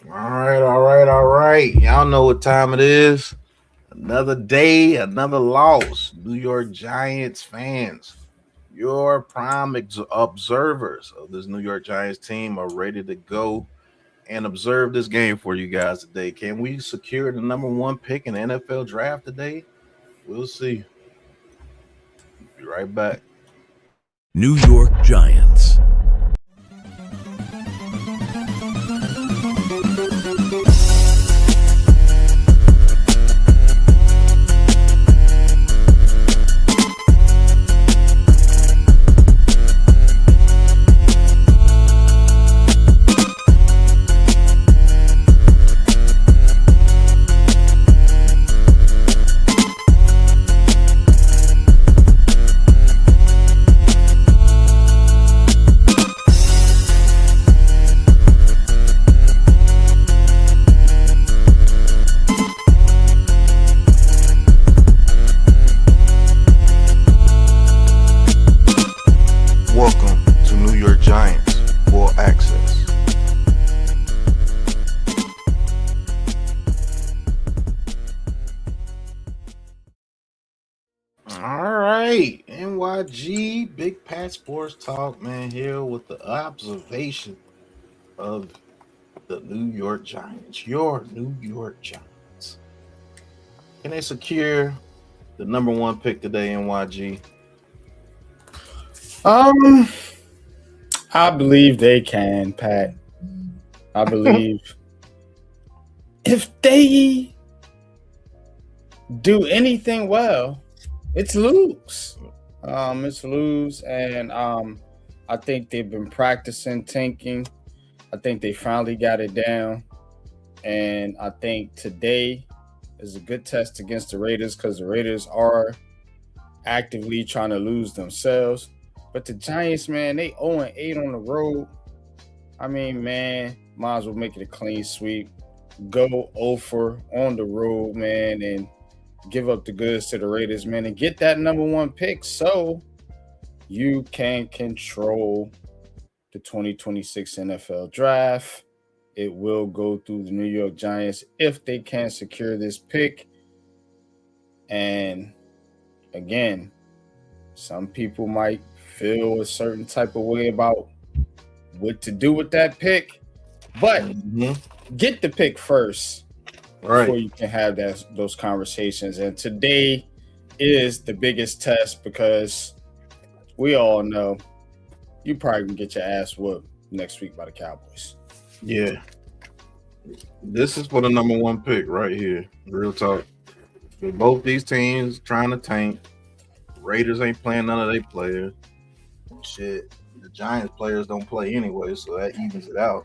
All right. Y'all know what time it is. Another day, another loss. New York Giants fans, your prime observers of this New York Giants team are ready to go and observe this game for you guys today. Can we secure the number one pick in the NFL draft today? We'll see. Be right back. New York Giants. Welcome to New York Giants Full Access. All right, NYG Big Pat Sports Talk, man, here with the observation of the New York Giants, your New York Giants. Can they secure the number one pick today, NYG? Um, I believe they can, Pat. I believe if they do anything well, it's lose. It's lose, and I think they've been practicing tanking. I think they finally got it down, and I think today is a good test against the Raiders because the Raiders are actively trying to lose themselves. But the Giants, man, they 0-8 on the road. I mean, man, might as well make it a clean sweep. Go over on the road, man, and give up the goods to the Raiders, man, and get that number one pick so you can control the 2026 NFL draft. It will go through the New York Giants if they can secure this pick. And again, some people might feel a certain type of way about what to do with that pick, but get the pick first before you can have those conversations. And today is the biggest test because we all know you probably can get your ass whooped next week by the Cowboys. Yeah. This is for the number one pick right here. Real talk. With both these teams trying to tank. Raiders ain't playing none of their players. Shit. The Giants players don't play anyway, so that evens it out.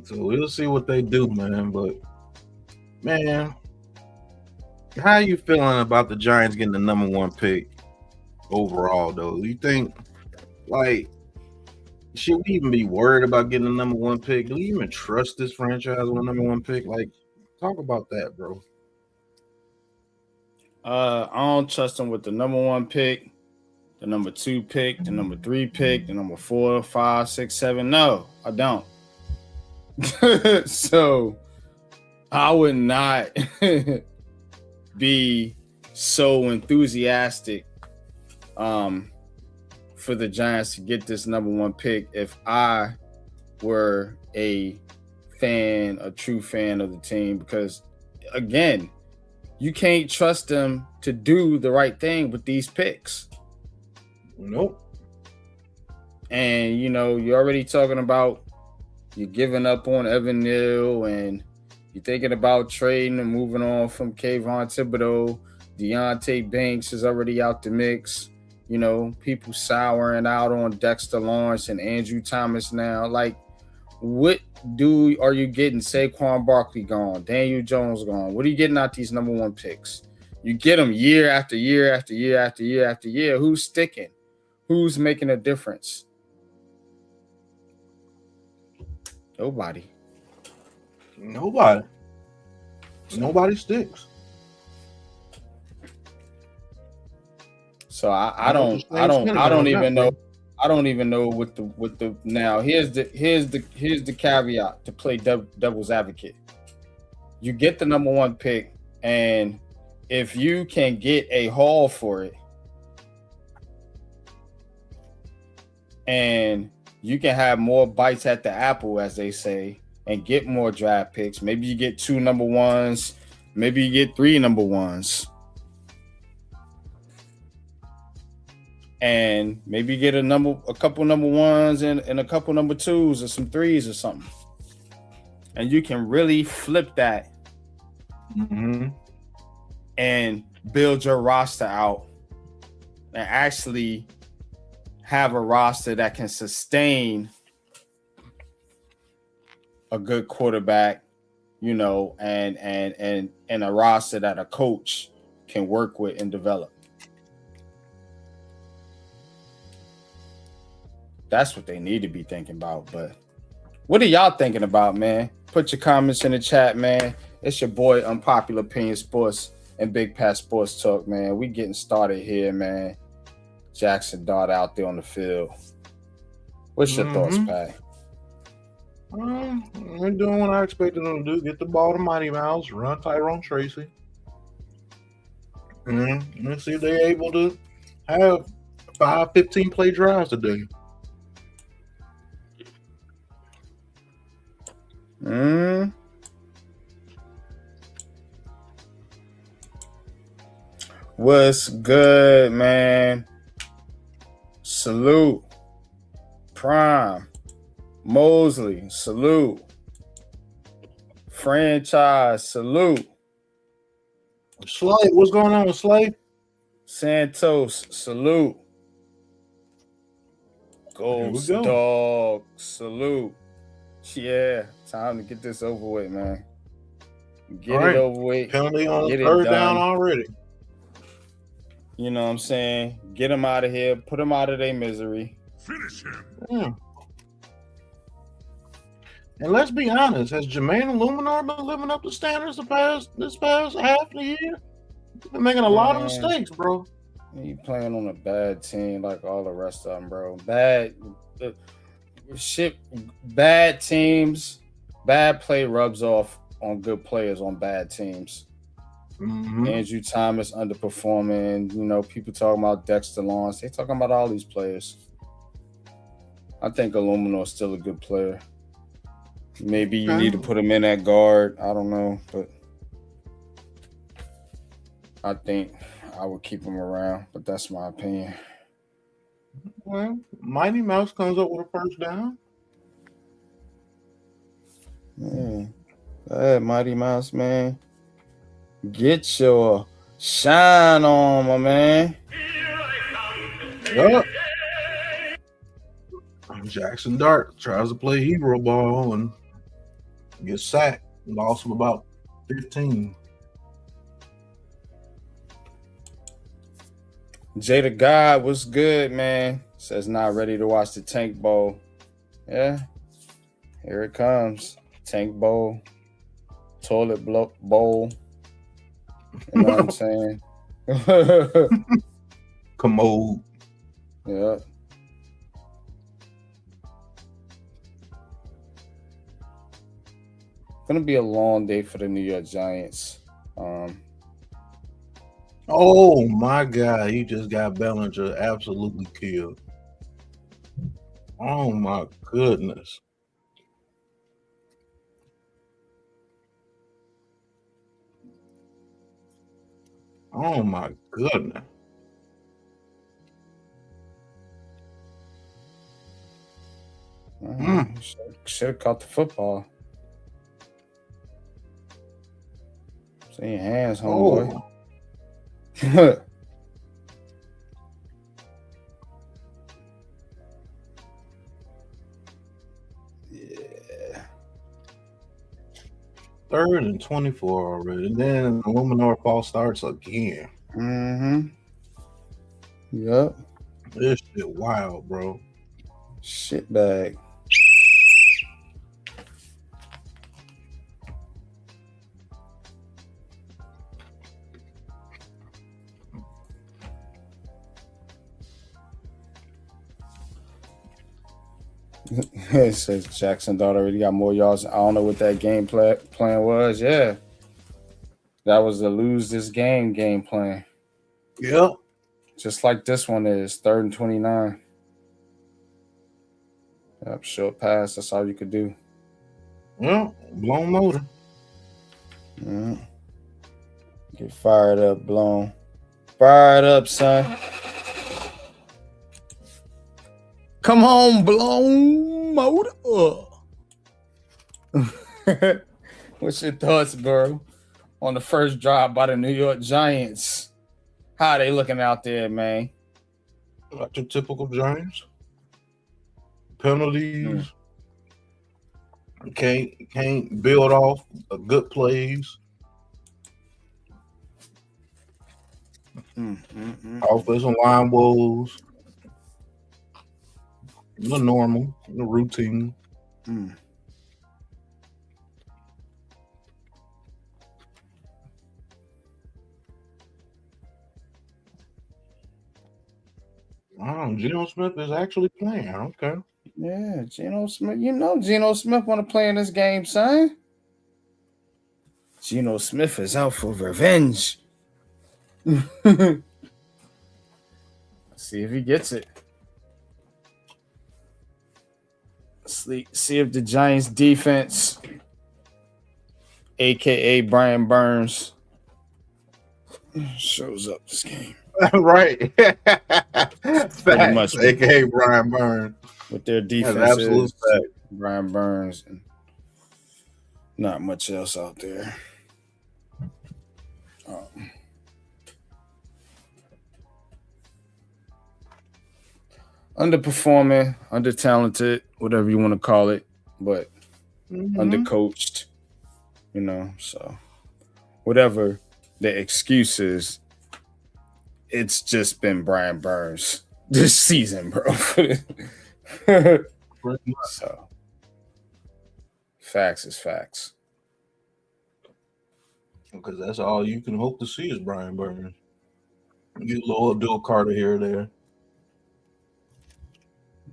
So we'll see what they do, man. But, man, how you feeling about the Giants getting the number one pick overall, though? You think, like, should we even be worried about getting the number one pick? Do we even trust this franchise with a number one pick? Like, talk about that, bro. I don't trust them with the number one pick, the number two pick, the number three pick, the number 4, 5, 6, 7. No, I don't. So I would not be so enthusiastic for the Giants to get this number one pick if I were a true fan of the team, because again, you can't trust them to do the right thing with these picks. Nope. And, you know, you're already talking about you're giving up on Evan Neal and you're thinking about trading and moving on from Kayvon Thibodeau. Deontay Banks is already out the mix. You know, people souring out on Dexter Lawrence and Andrew Thomas now. Like, what are you getting? Saquon Barkley gone. Daniel Jones gone. What are you getting out these number one picks? You get them year after year after year after year after year. Who's sticking? Who's making a difference? Nobody. Nobody sticks. So I don't even know I don't even know what the now. Here's the caveat to play devil's advocate. You get the number one pick, and if you can get a haul for it, and you can have more bites at the apple, as they say, and get more draft picks. Maybe you get 2 number ones, maybe you get 3 number ones. And maybe get a couple number ones and a couple number 2s or some 3s or something. And you can really flip that and build your roster out and actually have a roster that can sustain a good quarterback, you know, and a roster that a coach can work with and develop. That's what they need to be thinking about. But what are y'all thinking about, man? Put your comments in the chat, man. It's your boy Unpopular Opinion Sports and Big Pat Sports Talk, man. We getting started here, man. Jackson Dart out there on the field. What's your thoughts, Pat? They're doing what I expected them to do. Get the ball to Mighty Mouse, run Tyrone Tracy. Let's see if they're able to have 5 15-play drives today. What's good, man? Salute. Prime. Mosley, salute. Franchise, salute. Slay, what's going on with Slay? Santos, salute. Ghost Dog, salute. Yeah, time to get this over with, man. Get it over with. Penalty on the third down already. You know what I'm saying? Get them out of here. Put them out of their misery. Finish him. Yeah. And let's be honest, has Jermaine Illuminar been living up to standards this past half of the year? He's been making a lot of mistakes, bro. He playing on a bad team like all the rest of them, bro. Bad teams, bad play rubs off on good players on bad teams. Andrew Thomas underperforming. You know, people talking about Dexter Lawrence. They talking about all these players. I think Illuminor is still a good player. Maybe you need to put him in at guard. I don't know, but I think I would keep him around. But that's my opinion. Well, Mighty Mouse comes up with a first down. Man, go ahead, Mighty Mouse, man. Get your shine on, my man. Yep. Jackson Dart tries to play hero ball and gets sacked. Lost him about 15. Jada God, what's good, man? Says not ready to watch the Tank Bowl. Yeah, here it comes. Tank Bowl, toilet bowl. You know what I'm saying? Commode. Yeah. Gonna be a long day for the New York Giants. Oh my God, he just got Bellinger absolutely killed. Oh my goodness. Oh my goodness. Should have caught the football. See your hands, homeboy. Yeah. 3rd and 24 already. And then Illuminor false starts again. Yep. This shit wild, bro. Shit bag. It says Jackson Dart already got more yards. I don't know what that game plan was. Yeah. That was the lose this game plan. Yep. Just like this one is 3rd and 29. Yep, short pass. That's all you could do. Well, blown motor. Mm-hmm. Get fired up, blown. Fired up, son. Come on, blown motor. What's your thoughts, bro, on the first drive by the New York Giants? How are they looking out there, man? Like the typical Giants. Penalties. Can't build off good plays. Offensive line woes. The normal, the routine. Wow, Geno Smith is actually playing. Okay. Yeah, Geno Smith. You know Geno Smith want to play in this game, son. Geno Smith is out for revenge. Let's see if he gets it. See if the Giants defense, aka Brian Burns, shows up this game. Right. Pretty much, aka Brian Burns. With their defense, absolute fact. Brian Burns, and not much else out there. Underperforming, under-talented, whatever you want to call it, but undercoached, so whatever the excuse is, it's just been Brian Burns this season, bro. So, facts is facts. Because that's all you can hope to see is Brian Burns. You get a little Abdul Carter here or there.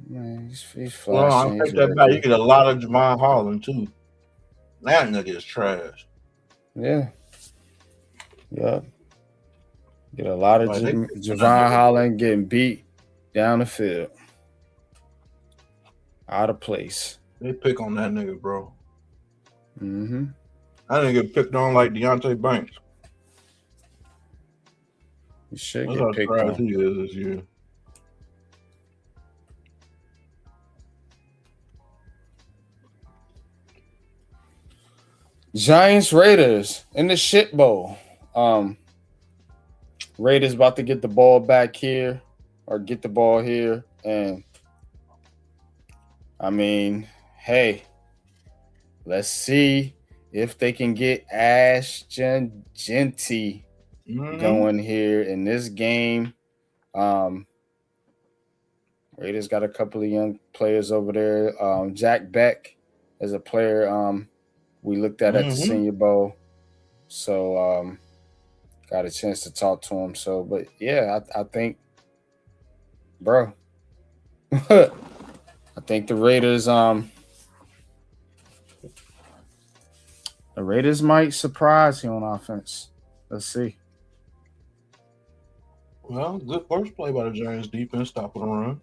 Man, he's flashy. Well, I'll take that back. You get a lot of Javon Holland, too. That nigga is trash. Yeah. Yeah. Get a lot of Javon Holland getting beat down the field. Out of place. They pick on that nigga, bro. Mm-hmm. I didn't get picked on like Deontay Banks. You should That's get picked on. He is this year. Giants Raiders in the shit bowl. Raiders about to get the ball back here or get the ball here. And I mean, hey, let's see if they can get Ash Genty going here in this game. Raiders got a couple of young players over there. Jack Beck is a player we looked at the Senior Bowl. So got a chance to talk to him. So, but yeah, I think, bro, I think the Raiders might surprise you on offense. Let's see. Well, good first play by the Giants defense, stopping the run.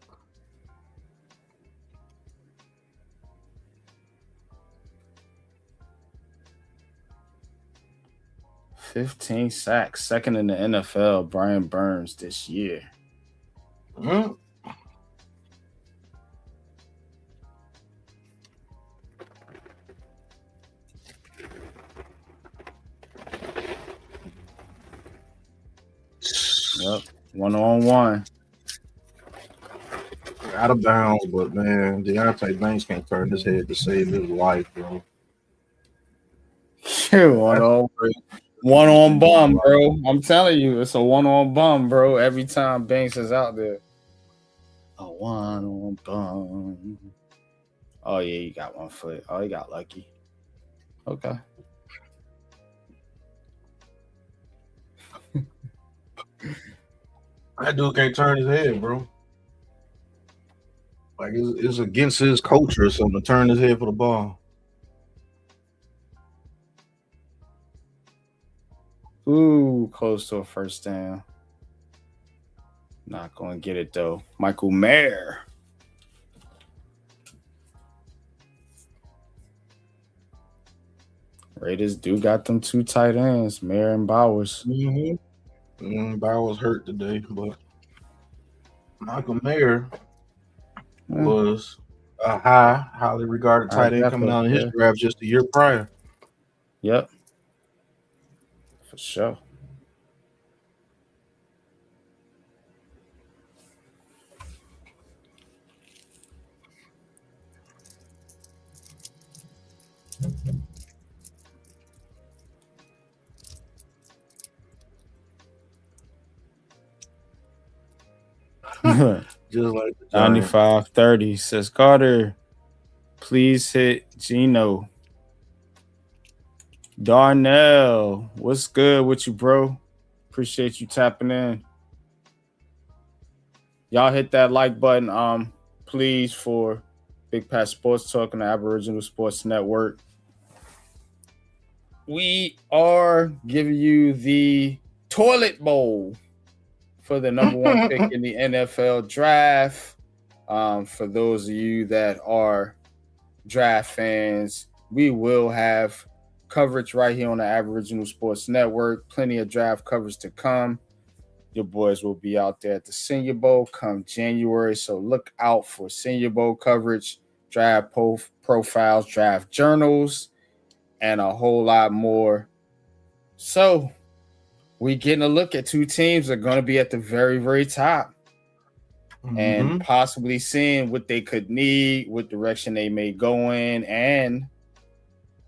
$15 sacks, second in the NFL. Brian Burns this year. Mm-hmm. Yep, 1-on-1. Out of bounds, but man, Deontay Banks can't turn his head to save his life, bro. One-on bum, bro. I'm telling you, it's a one-on bum, bro. Every time Banks is out there. A one-on bum. Oh, yeah, you got 1 foot. Oh, you got lucky. Okay. That dude can't turn his head, bro. Like it's against his culture or something to turn his head for the ball. Ooh, close to a first down. Not going to get it, though. Michael Mayer. Raiders do got them 2 tight ends, Mayer and Bowers. Bowers hurt today, but Michael Mayer was a highly regarded tight end coming out in his draft just a year prior. Yep. For sure. Just like the 95-30 says Carter, please hit Gino. Darnell, what's good with you, bro? Appreciate you tapping in. Y'all hit that like button, please, for Big Pat Sports Talk and the Aboriginal Sports Network. We are giving you the toilet bowl for the number 1 pick in the NFL draft. For those of you that are draft fans, we will have coverage right here on the Aboriginal Sports Network. Plenty of draft coverage to come. Your boys will be out there at the Senior Bowl come January, so look out for Senior Bowl coverage, draft profiles, draft journals, and a whole lot more. So we're getting a look at 2 teams that are going to be at the very, very top and possibly seeing what they could need, what direction they may go in, and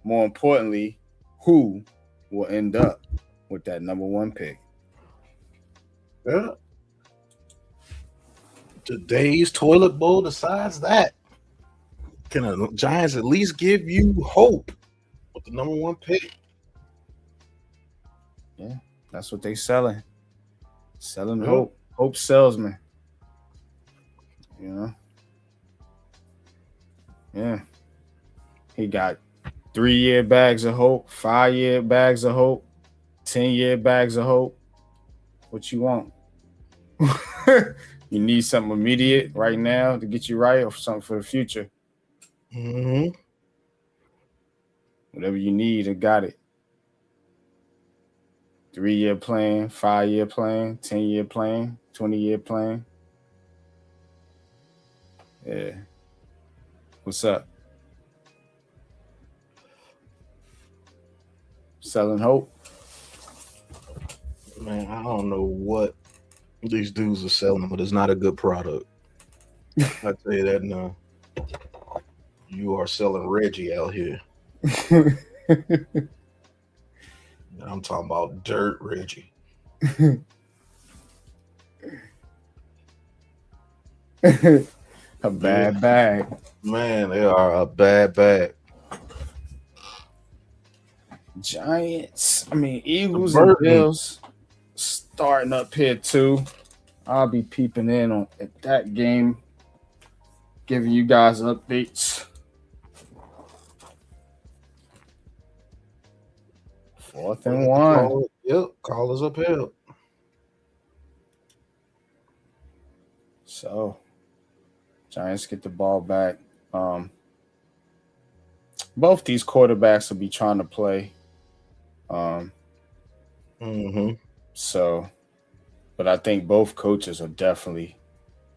more importantly, who will end up with that number 1 pick. Yeah. Today's toilet bowl decides that. Can the Giants at least give you hope with the number 1 pick? Yeah, that's what they selling. Selling hope. Hope salesman. You know? Yeah. He got 3-year bags of hope, 5-year bags of hope, 10-year bags of hope. What you want? You need something immediate right now to get you right, or something for the future. Whatever you need, I got it. 3-year plan, 5-year plan, 10-year plan, 20-year plan. Yeah. What's up? Selling hope? Man, I don't know what these dudes are selling, but it's not a good product. I tell you that now. You are selling Reggie out here. I'm talking about dirt Reggie. A bad bag. Man, they are a bad bag. Eagles and Bills starting up here too. I'll be peeping in on at that game, giving you guys updates. 4th and 1. Yep, call us uphill. So, Giants get the ball back. Both these quarterbacks will be trying to play. So, but I think both coaches are definitely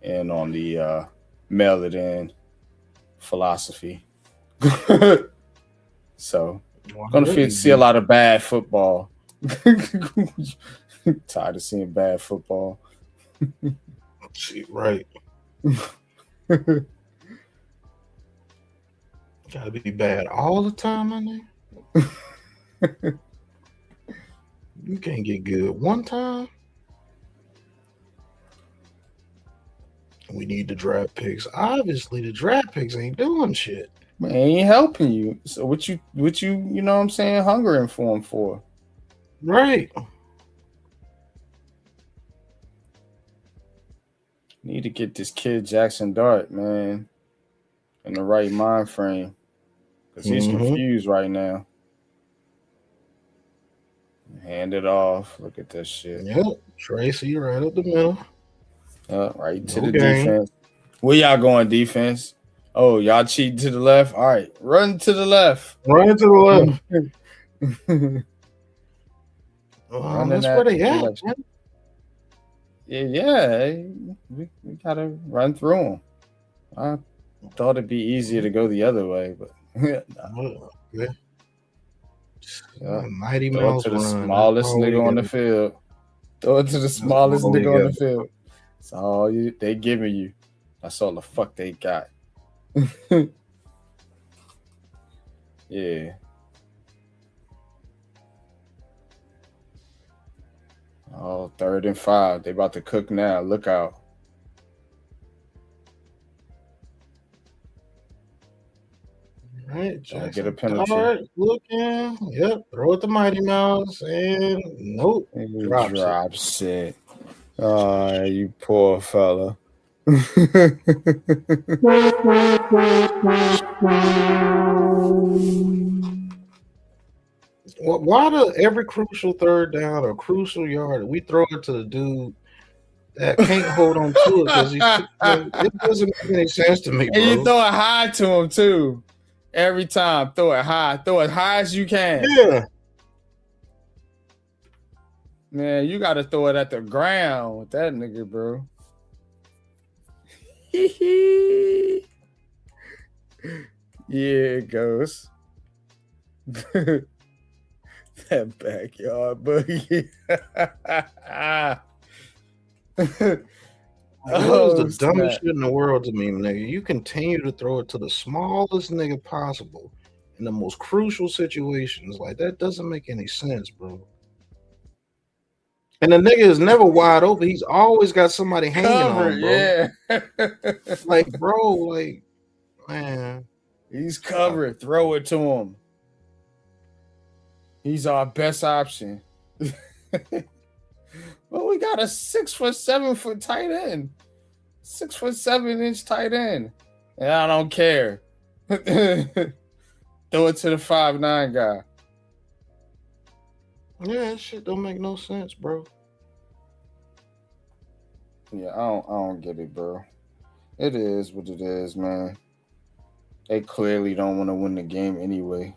in on the mail it in philosophy. So, gonna see a lot of bad football. Tired of seeing bad football. Right. Gotta be bad all the time, man. You can't get good one time. We need the draft picks. Obviously, the draft picks ain't doing shit. Man, ain't helping you. So what you you know what I'm saying, hungering for them for? Right. Need to get this kid Jackson Dart, man. in the right mind frame because he's confused right now. Hand it off. Look at this shit. Yep, Tracy right up the middle. Right to the defense. Where y'all going, defense? Oh, y'all cheating to the left? All right, run to the left. Run to the left. That's where they at. Yeah. We gotta run through them. I thought it'd be easier to go the other way, but Mighty throw Mouse it to the run. Smallest nigga on the field. Throw it to the smallest nigga on the field. That's all they giving you. That's all the fuck they got. Yeah. Oh, 3rd and 5. They about to cook now. Look out. Right, Jackson, get a penalty. Looking. Yep. Throw it to Mighty Mouse. And nope. Drops it. Oh, you poor fella. Why do every crucial 3rd down or crucial yard we throw it to the dude that can't hold on to it because it doesn't make any sense to me, bro. And you throw it high to him too. Every time, throw it high as you can. Yeah. Man, you got to throw it at the ground with that nigga, bro. Yeah, it goes. That backyard boogie. That was the dumbest shit in the world to me, nigga. You continue to throw it to the smallest nigga possible in the most crucial situations. Like, that doesn't make any sense, bro. And the nigga is never wide open. He's always got somebody hanging on him, bro. Yeah. Like, bro, like, man. He's covered. Throw it to him. He's our best option. Well, we got a 6 foot, 7 foot tight end. 6 foot 7 inch tight end. And I don't care. Throw it to the 5'9" guy. Yeah, that shit don't make no sense, bro. Yeah, I don't get it, bro. It is what it is, man. They clearly don't want to win the game anyway.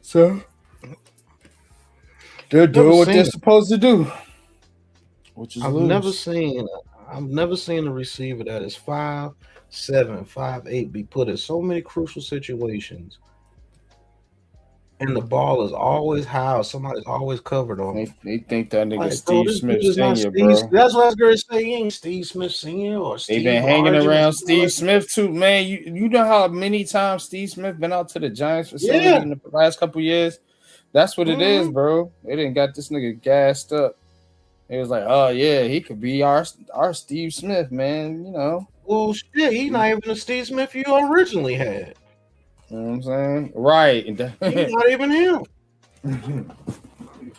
So they're doing what they're supposed to do. Which is I've never seen a receiver that is 5'7", 5'8" be put in so many crucial situations. And the ball is always high. Somebody's always covered on him. They think that nigga Steve Smith Sr., bro. That's what I was going to say. He ain't Steve Smith Sr. or Steve. They've been hanging around Steve Smith too, man. You know how many times Steve Smith been out to the Giants facility in the last couple years? That's what it is, bro. They didn't got this nigga gassed up. It was like, oh yeah, he could be our Steve Smith, man. You know. Well, shit, he's not even the Steve Smith you originally had. You know what I'm saying? Right. He's not even him.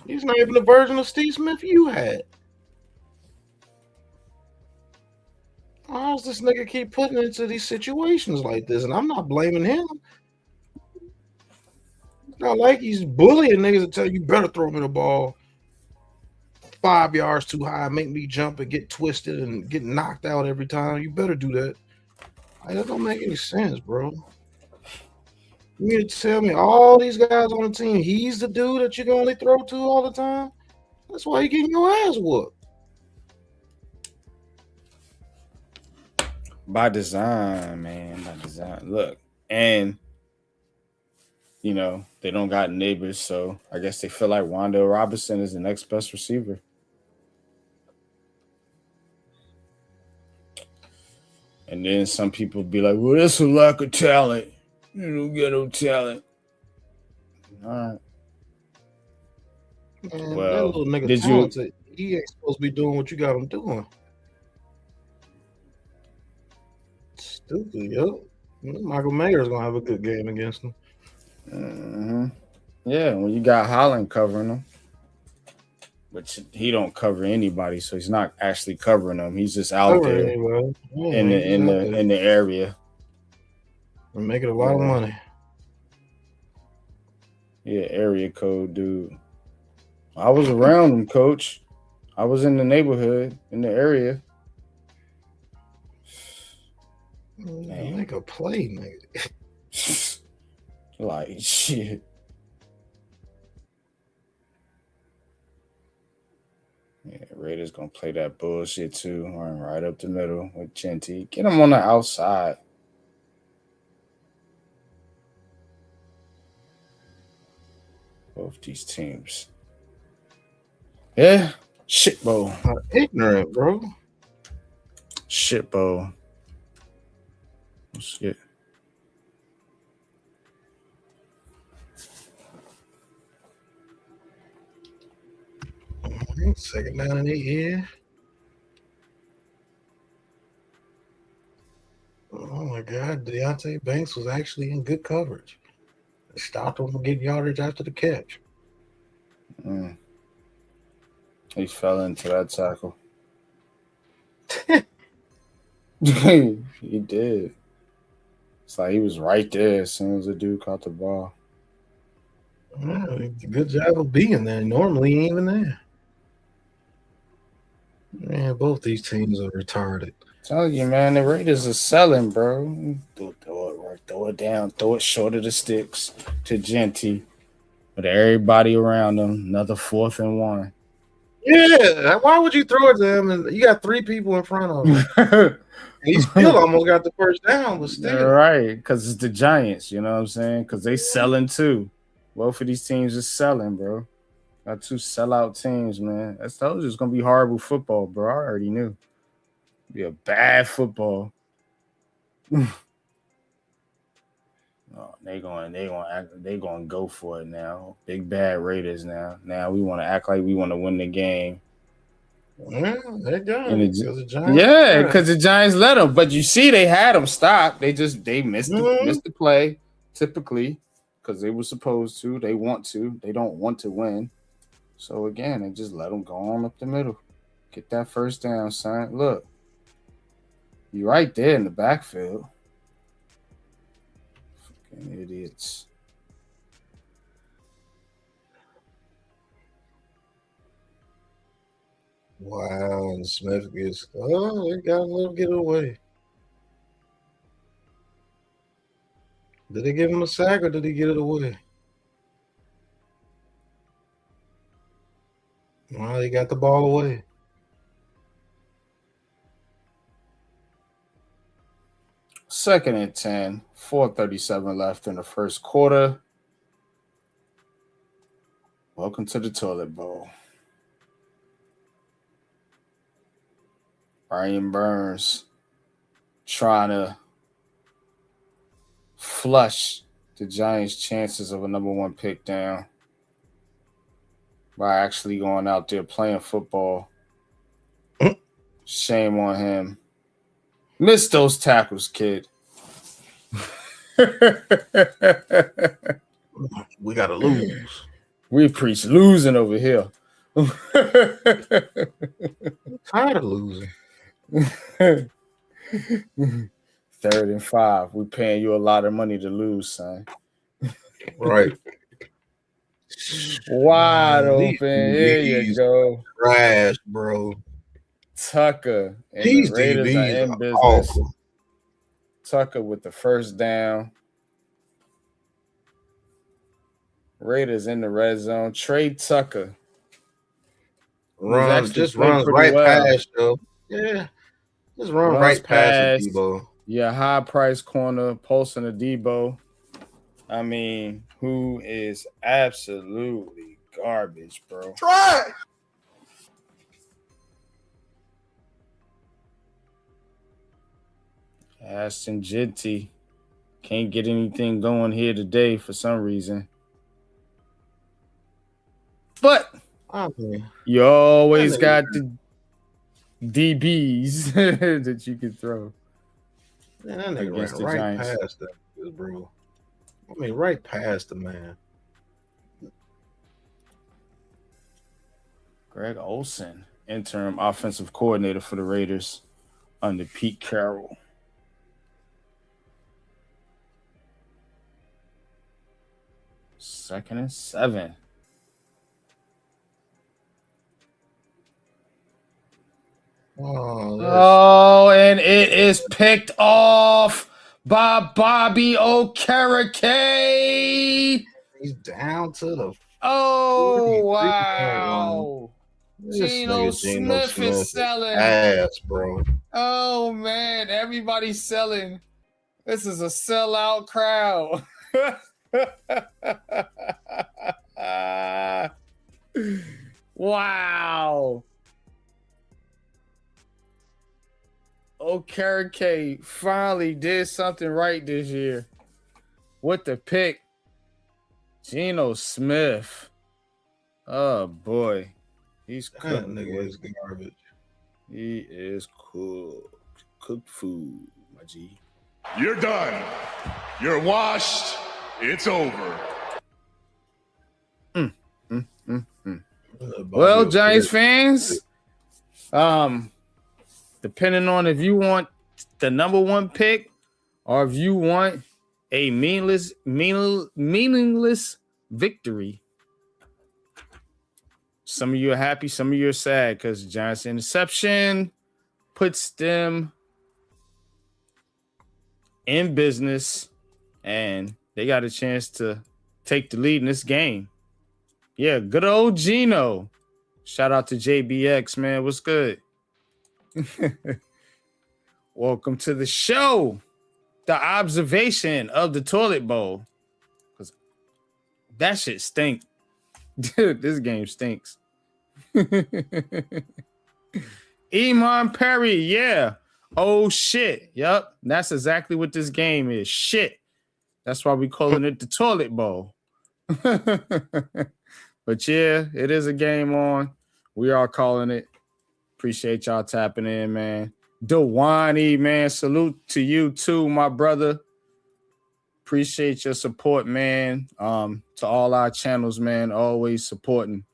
He's not even the version of Steve Smith you had. Why does this nigga keep putting into these situations like this? And I'm not blaming him. It's not like he's bullying niggas to tell you better throw me the ball 5 yards too high, make me jump and get twisted and get knocked out every time. You better do that. Like, that don't make any sense, bro. You mean to tell me all these guys on the team, he's the dude that you can only throw to all the time? That's why you're getting your ass whooped. By design, man. By design. Look, and, you know, they don't got neighbors, so I guess they feel like Wan'Dale Robinson is the next best receiver. And then some people be like, well, that's a lack of talent. You don't get no talent. All right. Man, well, that little nigga talented. He ain't supposed to be doing what you got him doing. Stupid, yo. Michael Mayer's gonna have a good game against him. Mm-hmm. Yeah, when you got Holland covering him. but he don't cover anybody, so he's not actually covering them. He's just out there in the area. We're making a lot of money. Yeah, area code dude. I was around him, coach. I was in the neighborhood, in the area. Man. Make a play, nigga. Like, shit. Yeah, Raiders gonna play that bullshit too. Run right up the middle with Genty. Get him on the outside. Both these teams. Yeah. Shit bowl. Ignorant, bro. Shit bowl. Shit. Second down in the air. Oh my God, Deontay Banks was actually in good coverage. They stopped him from getting yardage after the catch. He fell into that tackle. He did. It's like he was right there as soon as the dude caught the ball. Yeah, good job of being there. Normally, he ain't even there. Man, both these teams are retarded. Tell you, man, the Raiders are selling, bro. Throw it down, throw it short of the sticks to Genty. With everybody around them, another 4th and 1. Yeah, why would you throw it to him? And you got 3 people in front of him. He still almost got the first down, but still. Right, because it's the Giants, you know what I'm saying? Because they selling too. Both of these teams are selling, bro. Got 2 sellout teams, man. I told you it's going to be horrible football, bro. I already knew. Be a bad football. Oh, they going to go for it now. Big bad Raiders now. Now we want to act like we want to win the game. Yeah, they got it. Because the Giants let them. But you see, they had them stop. They missed the play, typically, because they were supposed to. They want to. They don't want to win. So, again, they just let them go on up the middle. Get that first down, son. Look. You're right there in the backfield. Fucking idiots. Wow, and Smith gets they got a little get away. Did they give him a sack or did he get it away? Well, he got the ball away. Second and 10, 4:37 left in the first quarter. Welcome to the toilet bowl. Brian Burns trying to flush the Giants' chances of a number 1 pick down by actually going out there playing football. Shame on him. Missed those tackles, kid. We got to lose. We preach losing over here. I'm tired of losing. 3rd and 5. We're paying you a lot of money to lose, son. Right. Wide open. Here you go. Trash, bro. Tucker and These the Raiders DBs are in business. Awful. Tucker with the first down. Raiders in the red zone. Trade Tucker. Runs right past, though. Yeah. Just run right past Debo. Yeah, high price corner, pulsing the Debo. I mean, who is absolutely garbage, bro. Try. Ashton Genty can't get anything going here today for some reason. But you always got the DBs that you can throw. Man, that nigga ran right past that, bro. I mean, right past the man. Greg Olson, interim offensive coordinator for the Raiders under Pete Carroll. Second and 7. Oh, and it is picked off by Bobby Okereke. He's down to the. Oh, wow. Geno Smith is selling. Ass, bro. Oh, man. Everybody's selling. This is a sellout crowd. Wow. Okereke finally did something right this year with the pick. Geno Smith. Oh, boy. He's cooked. That nigga is garbage. He is cooked. Cooked food, my G. You're done. You're washed. It's over. Well, Giants fans, depending on if you want the number one pick or if you want a meaningless victory, some of you are happy, some of you are sad because Giants interception puts them in business and they got a chance to take the lead in this game. Yeah, good old Geno. Shout out to JBX, man. What's good? Welcome to the show. The observation of the toilet bowl. Because that shit stink. Dude, this game stinks. Iman Perry, yeah. Oh, shit. Yep. That's exactly what this game is. Shit. That's why we calling it the toilet bowl. But yeah, it is a game on. We are calling it. Appreciate y'all tapping in, man. Dewani, man, salute to you too, my brother. Appreciate your support, man. To all our channels, man, always supporting.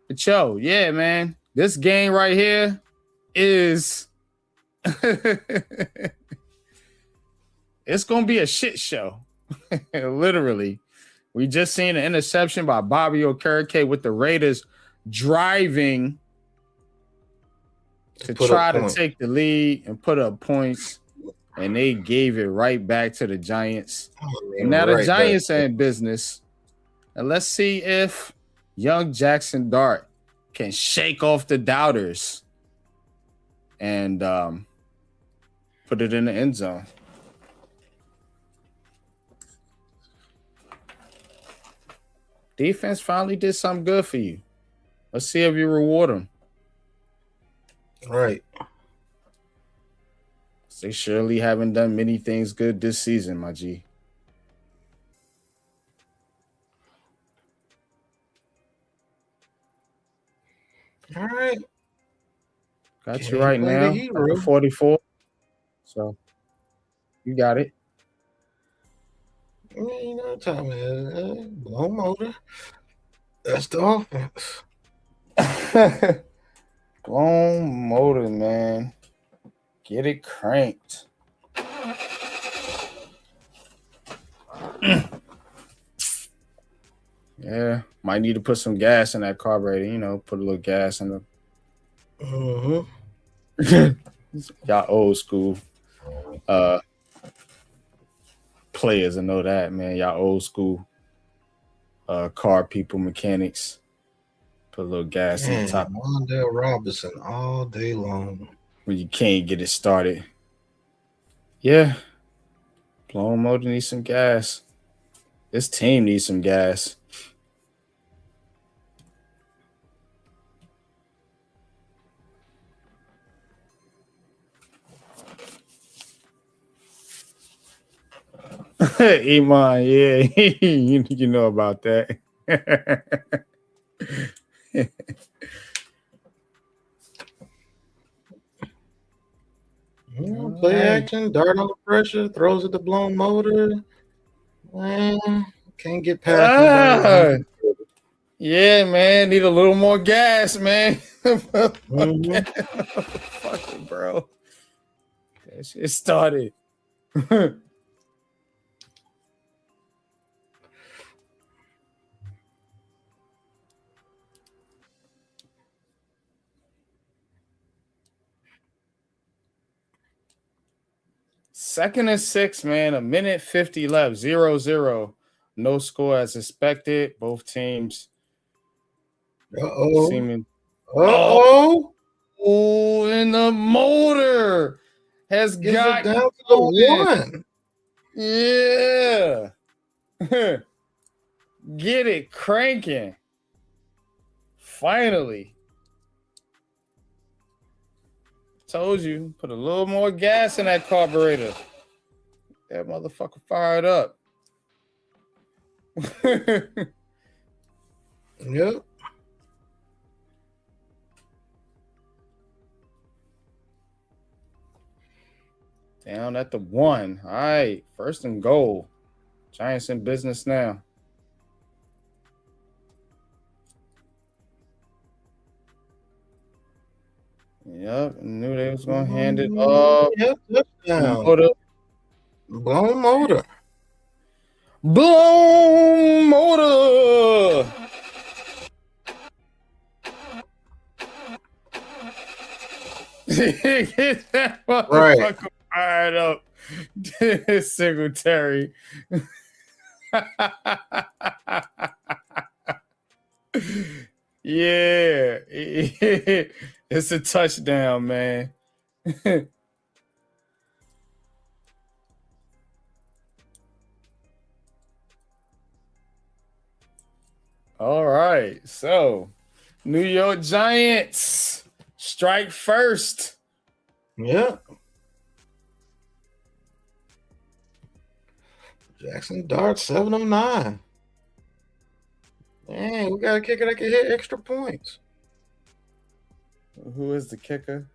But yo, yeah, man, this game right here is it's gonna be a shit show. Literally. We just seen an interception by Bobby Okereke with the Raiders driving to try to take the lead and put up points, and they gave it right back to the Giants. And now the Giants are in business. And let's see if young Jackson Dart can shake off the doubters and put it in the end zone. Defense finally did something good for you. Let's see if you reward them. Right. They surely haven't done many things good this season, my G. All right. Got you right now. 44. So you got it. You know what time it is. Blow motor. That's the offense. Blown motor, man. Get it cranked. Yeah, might need to put some gas in that carburetor. You know, put a little gas in the. Y'all old school players, I know that, man. Y'all old school car people, mechanics. Put a little gas in the top. Wandale Robinson all day long. When you can't get it started. Yeah. Blown motor needs some gas. This team needs some gas. Iman, yeah, you know about that. Play action, dart under pressure, throws at the blown motor. Can't get past. Yeah, man. Need a little more gas, man. Mhm. Fuck it, bro. That shit started. Second and 6, man. 1:50 left. 0-0. No score as expected. Both teams Uh-oh. seeming. Uh-oh. Oh, and the motor has Is got it down to the going. one? Yeah. Get it cranking. Finally. Told you, put a little more gas in that carburetor. That motherfucker fired up. Yep. Down at the 1. All right. First and goal. Giants in business now. Yep. Knew they was going to hand it off. Yep. Touchdown. Motor. Blown motor. Blown motor. Get that motherfucker fired up. Singletary. Yeah. It's a touchdown, man. All right. So, New York Giants strike first. Yep. Jackson Dart 709. Man, we got a kicker that can hit extra points. Who is the kicker?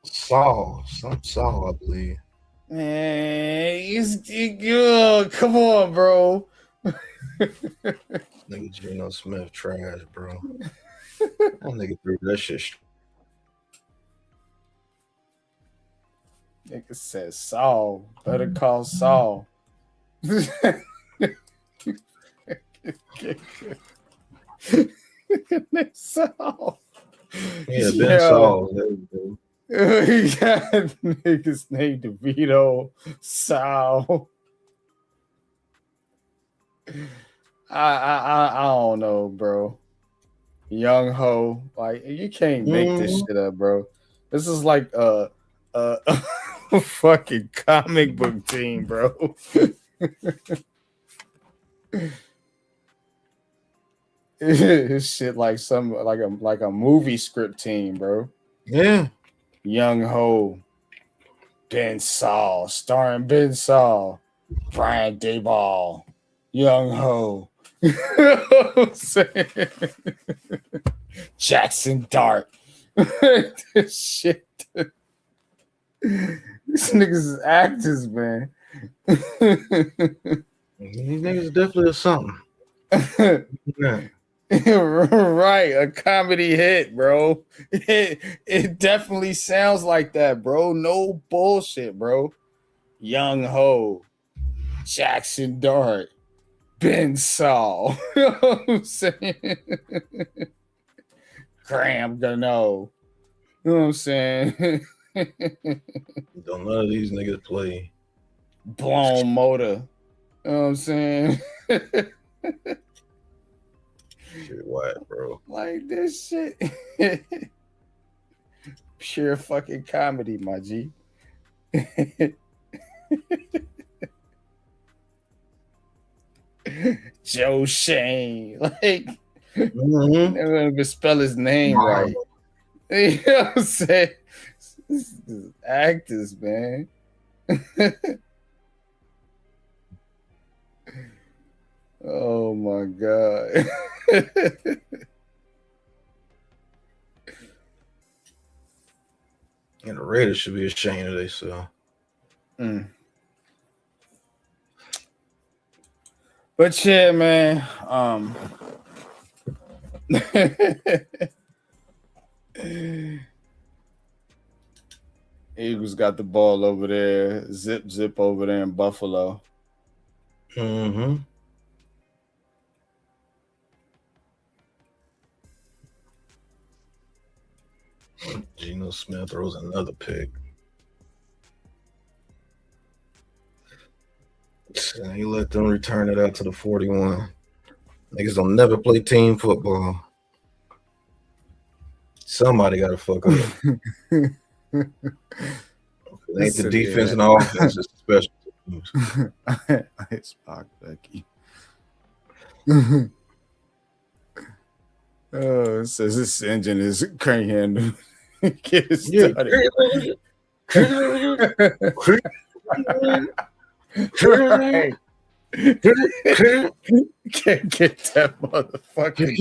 Saul, I believe. Man, come on, bro. Nigga Geno Smith trash, bro. That nigga threw that shit. Nigga says Saul. Better call Saul. Saul. Yeah, Ben Saul. He got niggas named DeVito, Sal. I don't know, bro. Young Ho, like you can't make this shit up, bro. This is like a fucking comic book team, bro. This shit like a movie script team, bro. Yeah. Young Ho, Ben Saul, starring Ben Saul, Brian Dayball, Young Ho, Jackson Dart. This shit. These niggas is actors, man. These niggas definitely are something. Yeah. Right, a comedy hit, bro. It definitely sounds like that, bro. No bullshit, bro. Young Ho, Jackson Dart, Ben Saul. You know what I'm saying? Graham Gano. You know what I'm saying? Don't none of these niggas play. Blown motor. You know what I'm saying? Shit, what, bro? Like this shit. Pure fucking comedy, my G. Joe Shane. Like, never even spell his name right. You know what I'm saying? This is actors, man. Oh my God. And the Raiders should be ashamed of themselves. But yeah, man. Eagles got the ball over there. Zip over there in Buffalo. Mm-hmm. Geno Smith throws another pick. And he let them return it out to the 41. Niggas don't never play team football. Somebody got to fuck up. It ain't the defense and the offense, it's the special teams. It's Spock Becky. It says this engine is crank handle. Get it started. Right. Can't get that motherfucking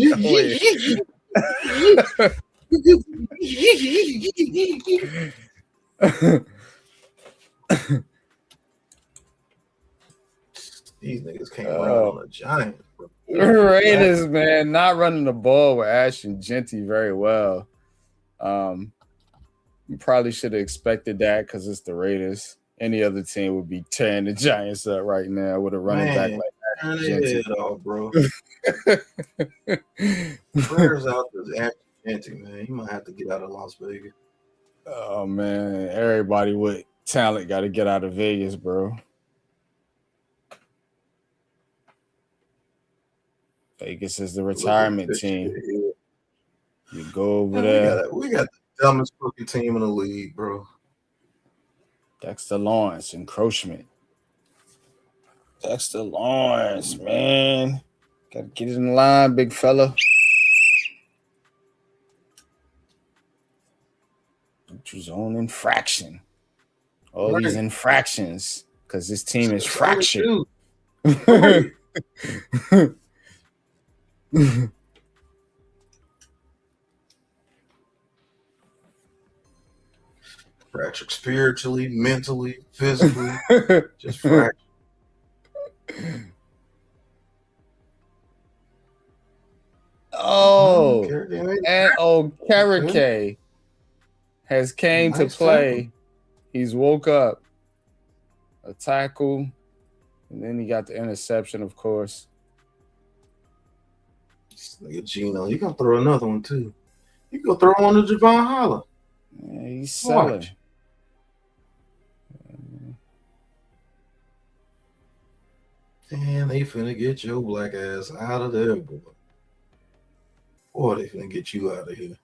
These niggas can't run on the Giants. Raiders, man, not running the ball with Ashton Genty very well. You probably should have expected that because it's the Raiders. Any other team would be tearing the Giants up right now with a running back like that. Turn off, bro. Prayers out to Ashton Genty, man. He might have to get out of Las Vegas. Oh man, everybody with talent got to get out of Vegas, bro. Vegas is the retirement team. You go over there. We got the dumbest fucking team in the league, bro. Dexter Lawrence, encroachment. Dexter Lawrence, man. Gotta get it in line, big fella. Neutral zone infraction. All these infractions because this team is fractured. Fractured spiritually, mentally, physically, just fractured. Oh, and Okereke has came to play. Tackle. He's woke up. A tackle, and then he got the interception, of course. Look at Geno. You gonna throw another one too. You gonna throw one to Javon Holler. Yeah, he's selling. Watch. And they finna get your black ass out of there, boy. Boy, they finna get you out of here.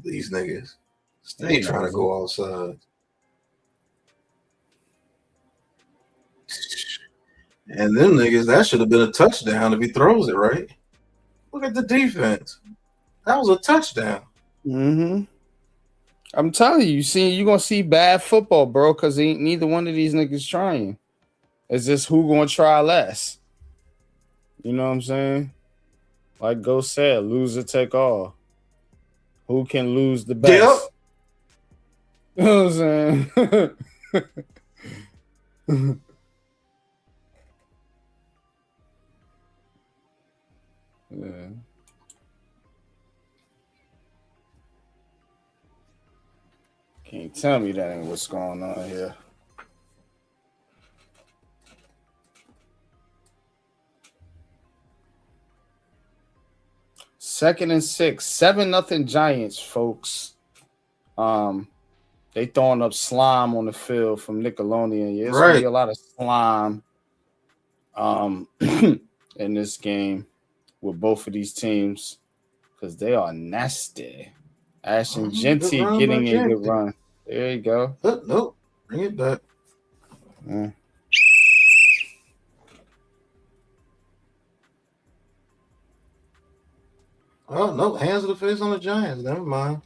These niggas. Stay trying to go outside. And them niggas, that should have been a touchdown if he throws it, right? Look at the defense. That was a touchdown. Mm-hmm. I'm telling you, you're going to see bad football, bro, because neither one of these niggas trying. It's just who going to try less. You know what I'm saying? Like Ghost said, lose or take all. Who can lose the best? Yep. You know what I'm saying? Yeah. Can't tell me that ain't what's going on here. Second and 6, 7-0 Giants, folks. They throwing up slime on the field from Nickelodeon. Yeah, it's gonna be a lot of slime in this game with both of these teams because they are nasty. Ashton Genty getting a good run. There you go. Nope. Bring it back. Yeah. Oh, no. Hands to the face on the Giants. Never mind.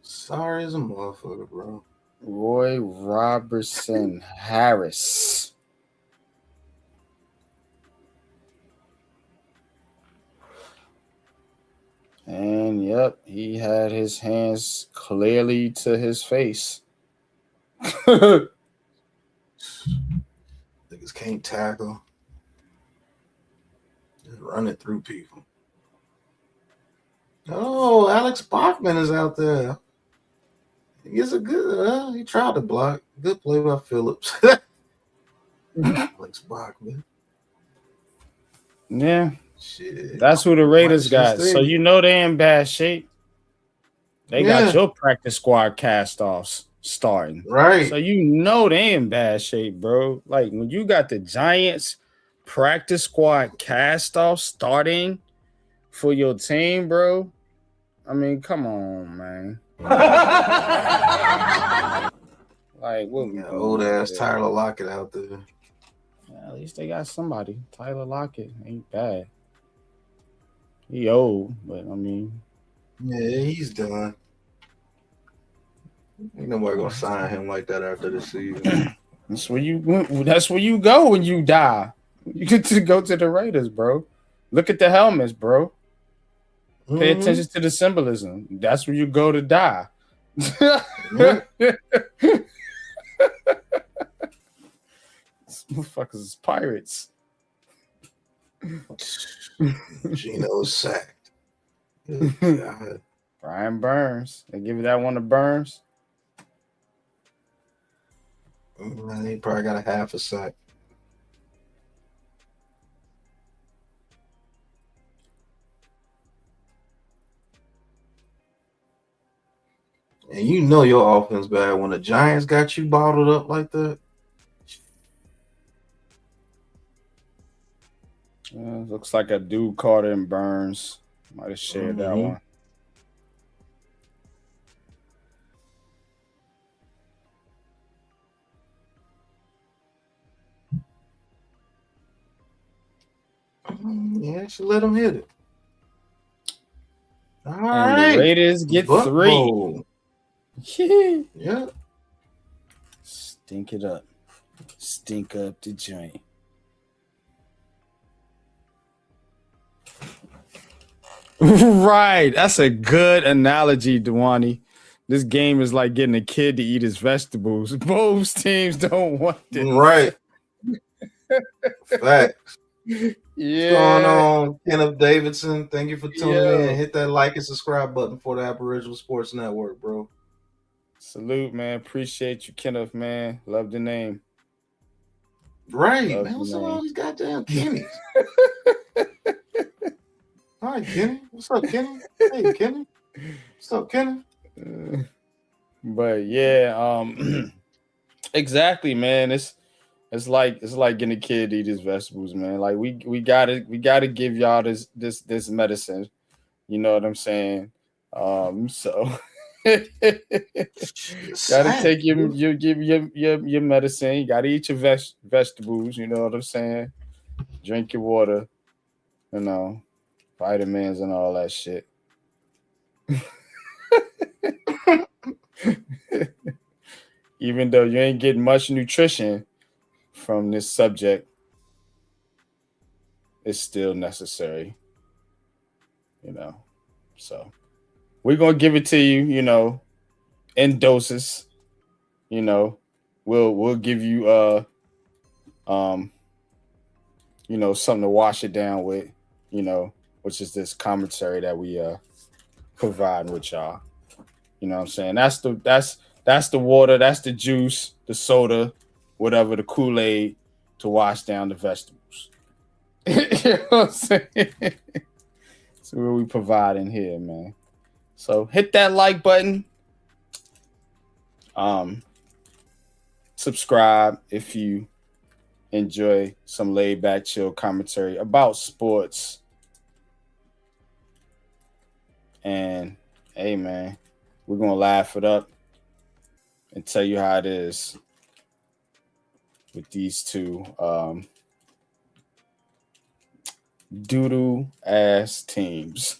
Sorry as a motherfucker, bro. Roy Robertson Harris. And, yep, he had his hands clearly to his face. Niggas can't tackle. Just running through people. Oh, Alex Bachman is out there. He's a good. He tried to block. Good play by Phillips. Alex Bachman. Yeah, shit. That's who the Raiders got. So State. you know they're in bad shape. They got your practice squad cast-offs starting. Right. So you know they in bad shape, bro. Like when you got the Giants practice squad cast-off starting for your team, bro. I mean, come on, man. Like what we old ass Tyler Lockett out there. Yeah, at least they got somebody. Tyler Lockett ain't bad. He old, but I mean, yeah, he's done. Ain't nobody gonna sign him like that after the season. That's where you go when you die. You get to go to the Raiders, bro. Look at the helmets, bro. Pay attention to the symbolism. That's where you go to die. These motherfuckers is pirates. Gino's sacked. God. Brian Burns. They give you that one to Burns. Man, he probably got a half a sack. And you know your offense bad when the Giants got you bottled up like that. Looks like a dude Carter and Burns might have shared that one. Yeah, should let him hit it. All and right. The Raiders get 3. Yeah. Stink it up. Stink up the joint. Right. That's a good analogy, Dewani. This game is like getting a kid to eat his vegetables. Both teams don't want this. Right. Facts. Yeah. What's going on, Kenneth Davidson? Thank you for tuning in. Hit that like and subscribe button for the Aboriginal Sports Network, bro. Salute, man. Appreciate you, Kenneth, man. Love the name. Right, man. What's up with all these goddamn Kennys? Hi, Kenny. What's up, Kenny? Hey, Kenny. What's up, Kenny? But yeah, exactly, man. It's like getting a kid to eat his vegetables, man. Like we gotta give y'all this medicine. You know what I'm saying? So gotta take your medicine. You gotta eat your vegetables. You know what I'm saying? Drink your water. You know, vitamins and all that shit. Even though you ain't getting much nutrition from this subject, it's still necessary, you know. So we're gonna give it to you, you know, in doses. You know, we'll give you you know, something to wash it down with, you know, which is this commentary that we provide with y'all. You know what I'm saying? That's the water, that's the juice, the soda, whatever, the Kool-Aid to wash down the vegetables. You know what I'm saying? That's what we provide in here, man. So hit that like button. Subscribe if you enjoy some laid back, chill commentary about sports. And hey, man, we're gonna laugh it up and tell you how it is with these two doo-doo ass teams.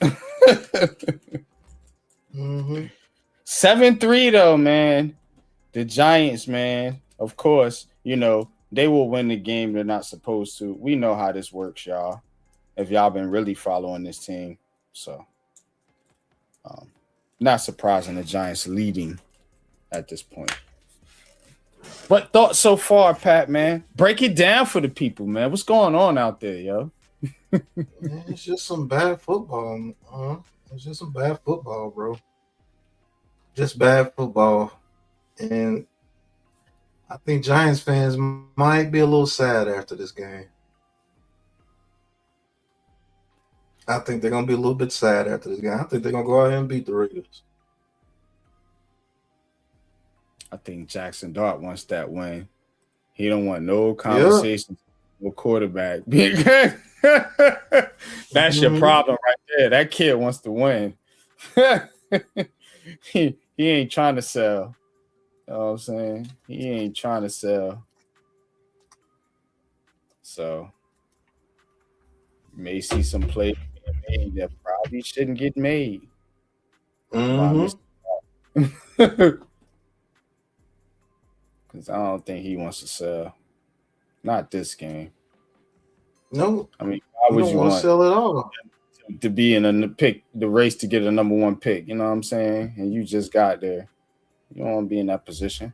7-3 though, man. The Giants, man, of course, you know, they will win the game they're not supposed to. We know how this works, y'all, if y'all been really following this team. So not surprising the Giants leading at this point. What thoughts so far, Pat, man? Break it down for the people, man. What's going on out there, yo? Man, it's just some bad football. It's just some bad football, bro. Just bad football. And I think Giants fans might be a little sad after this game. I think they're going to be a little bit sad after this game. I think they're going to go out and beat the Raiders. I think Jackson Dart wants that win. He don't want no conversation with quarterback. That's your problem right there. That kid wants to win. he ain't trying to sell. You know what I'm saying? He ain't trying to sell. So you may see some plays being made that probably shouldn't get made. Because I don't think he wants to sell. Not this game. No. I mean, why would you want to sell it all? To be in the race to get a number one pick? You know what I'm saying? And you just got there. You don't want to be in that position.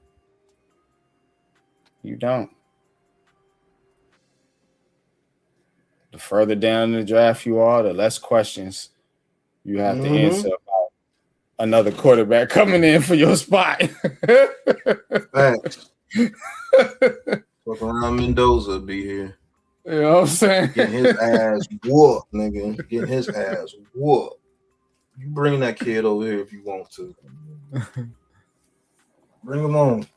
You don't. The further down in the draft you are, the less questions you have to answer about another quarterback coming in for your spot. Facts. Fuck around, Mendoza be here. You know what I'm saying? Getting his ass whooped, nigga. Getting his ass whooped. You bring that kid over here if you want to. Bring him on.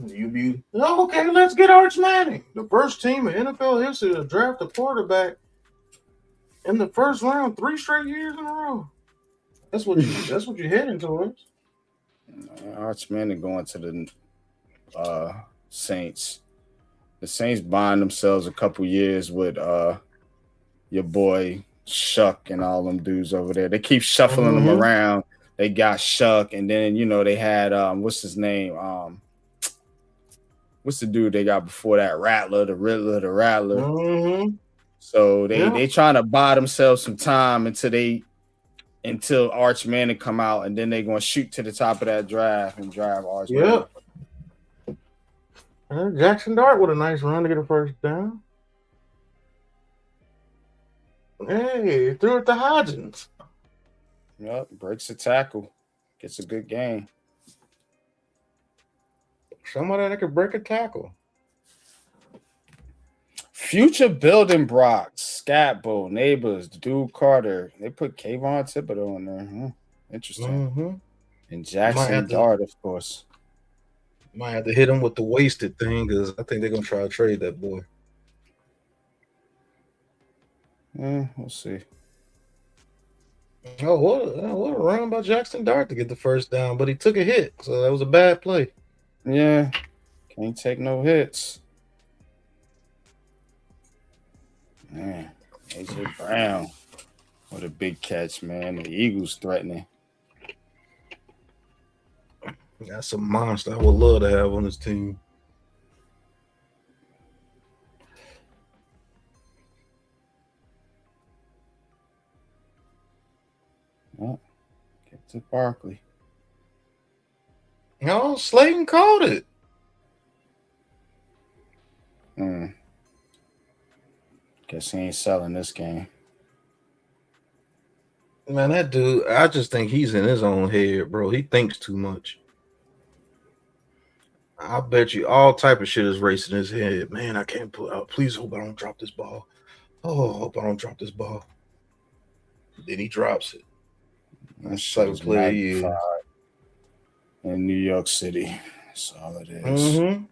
You be okay. Let's get Arch Manning, the first team in NFL history to draft a quarterback in the first round 3 straight years in a row. That's what you're heading towards. Arch Manning going to the Saints. The Saints buying themselves a couple years with your boy Shuck and all them dudes over there. They keep shuffling them around. They got Shuck, and then they had what's his name? What's the dude they got before that? Rattler, the Riddler, the Rattler. So they trying to buy themselves some time until Arch Manning come out, and then they're gonna shoot to the top of that draft and drive Arch Manning. Jackson Dart with a nice run to get a first down. Hey, threw it to Hodgins. Yep, breaks a tackle. Gets a good game. Somebody that could break a tackle. Future building blocks, Scatbo, Neighbors, Dude Carter. They put Kayvon Thibodeau on there. Interesting. And Jackson Dart, of course. Might have to hit him with the wasted thing because I think they're going to try to trade that boy. We'll see. Oh, what a run by Jackson Dart to get the first down, but he took a hit, so that was a bad play. Yeah, can't take no hits. Man, AJ Brown, what a big catch, man. The Eagles threatening. That's a monster I would love to have on this team. Oh, get to Barkley. No, Slayton called it. Guess he ain't selling this game. Man, that dude, I just think he's in his own head, bro. He thinks too much. I bet you all type of shit is racing in his head. Man, I can't pull out. Please hope I don't drop this ball. Oh, hope I don't drop this ball. Then he drops it. That's type of player he is. In New York City. That's all it is. You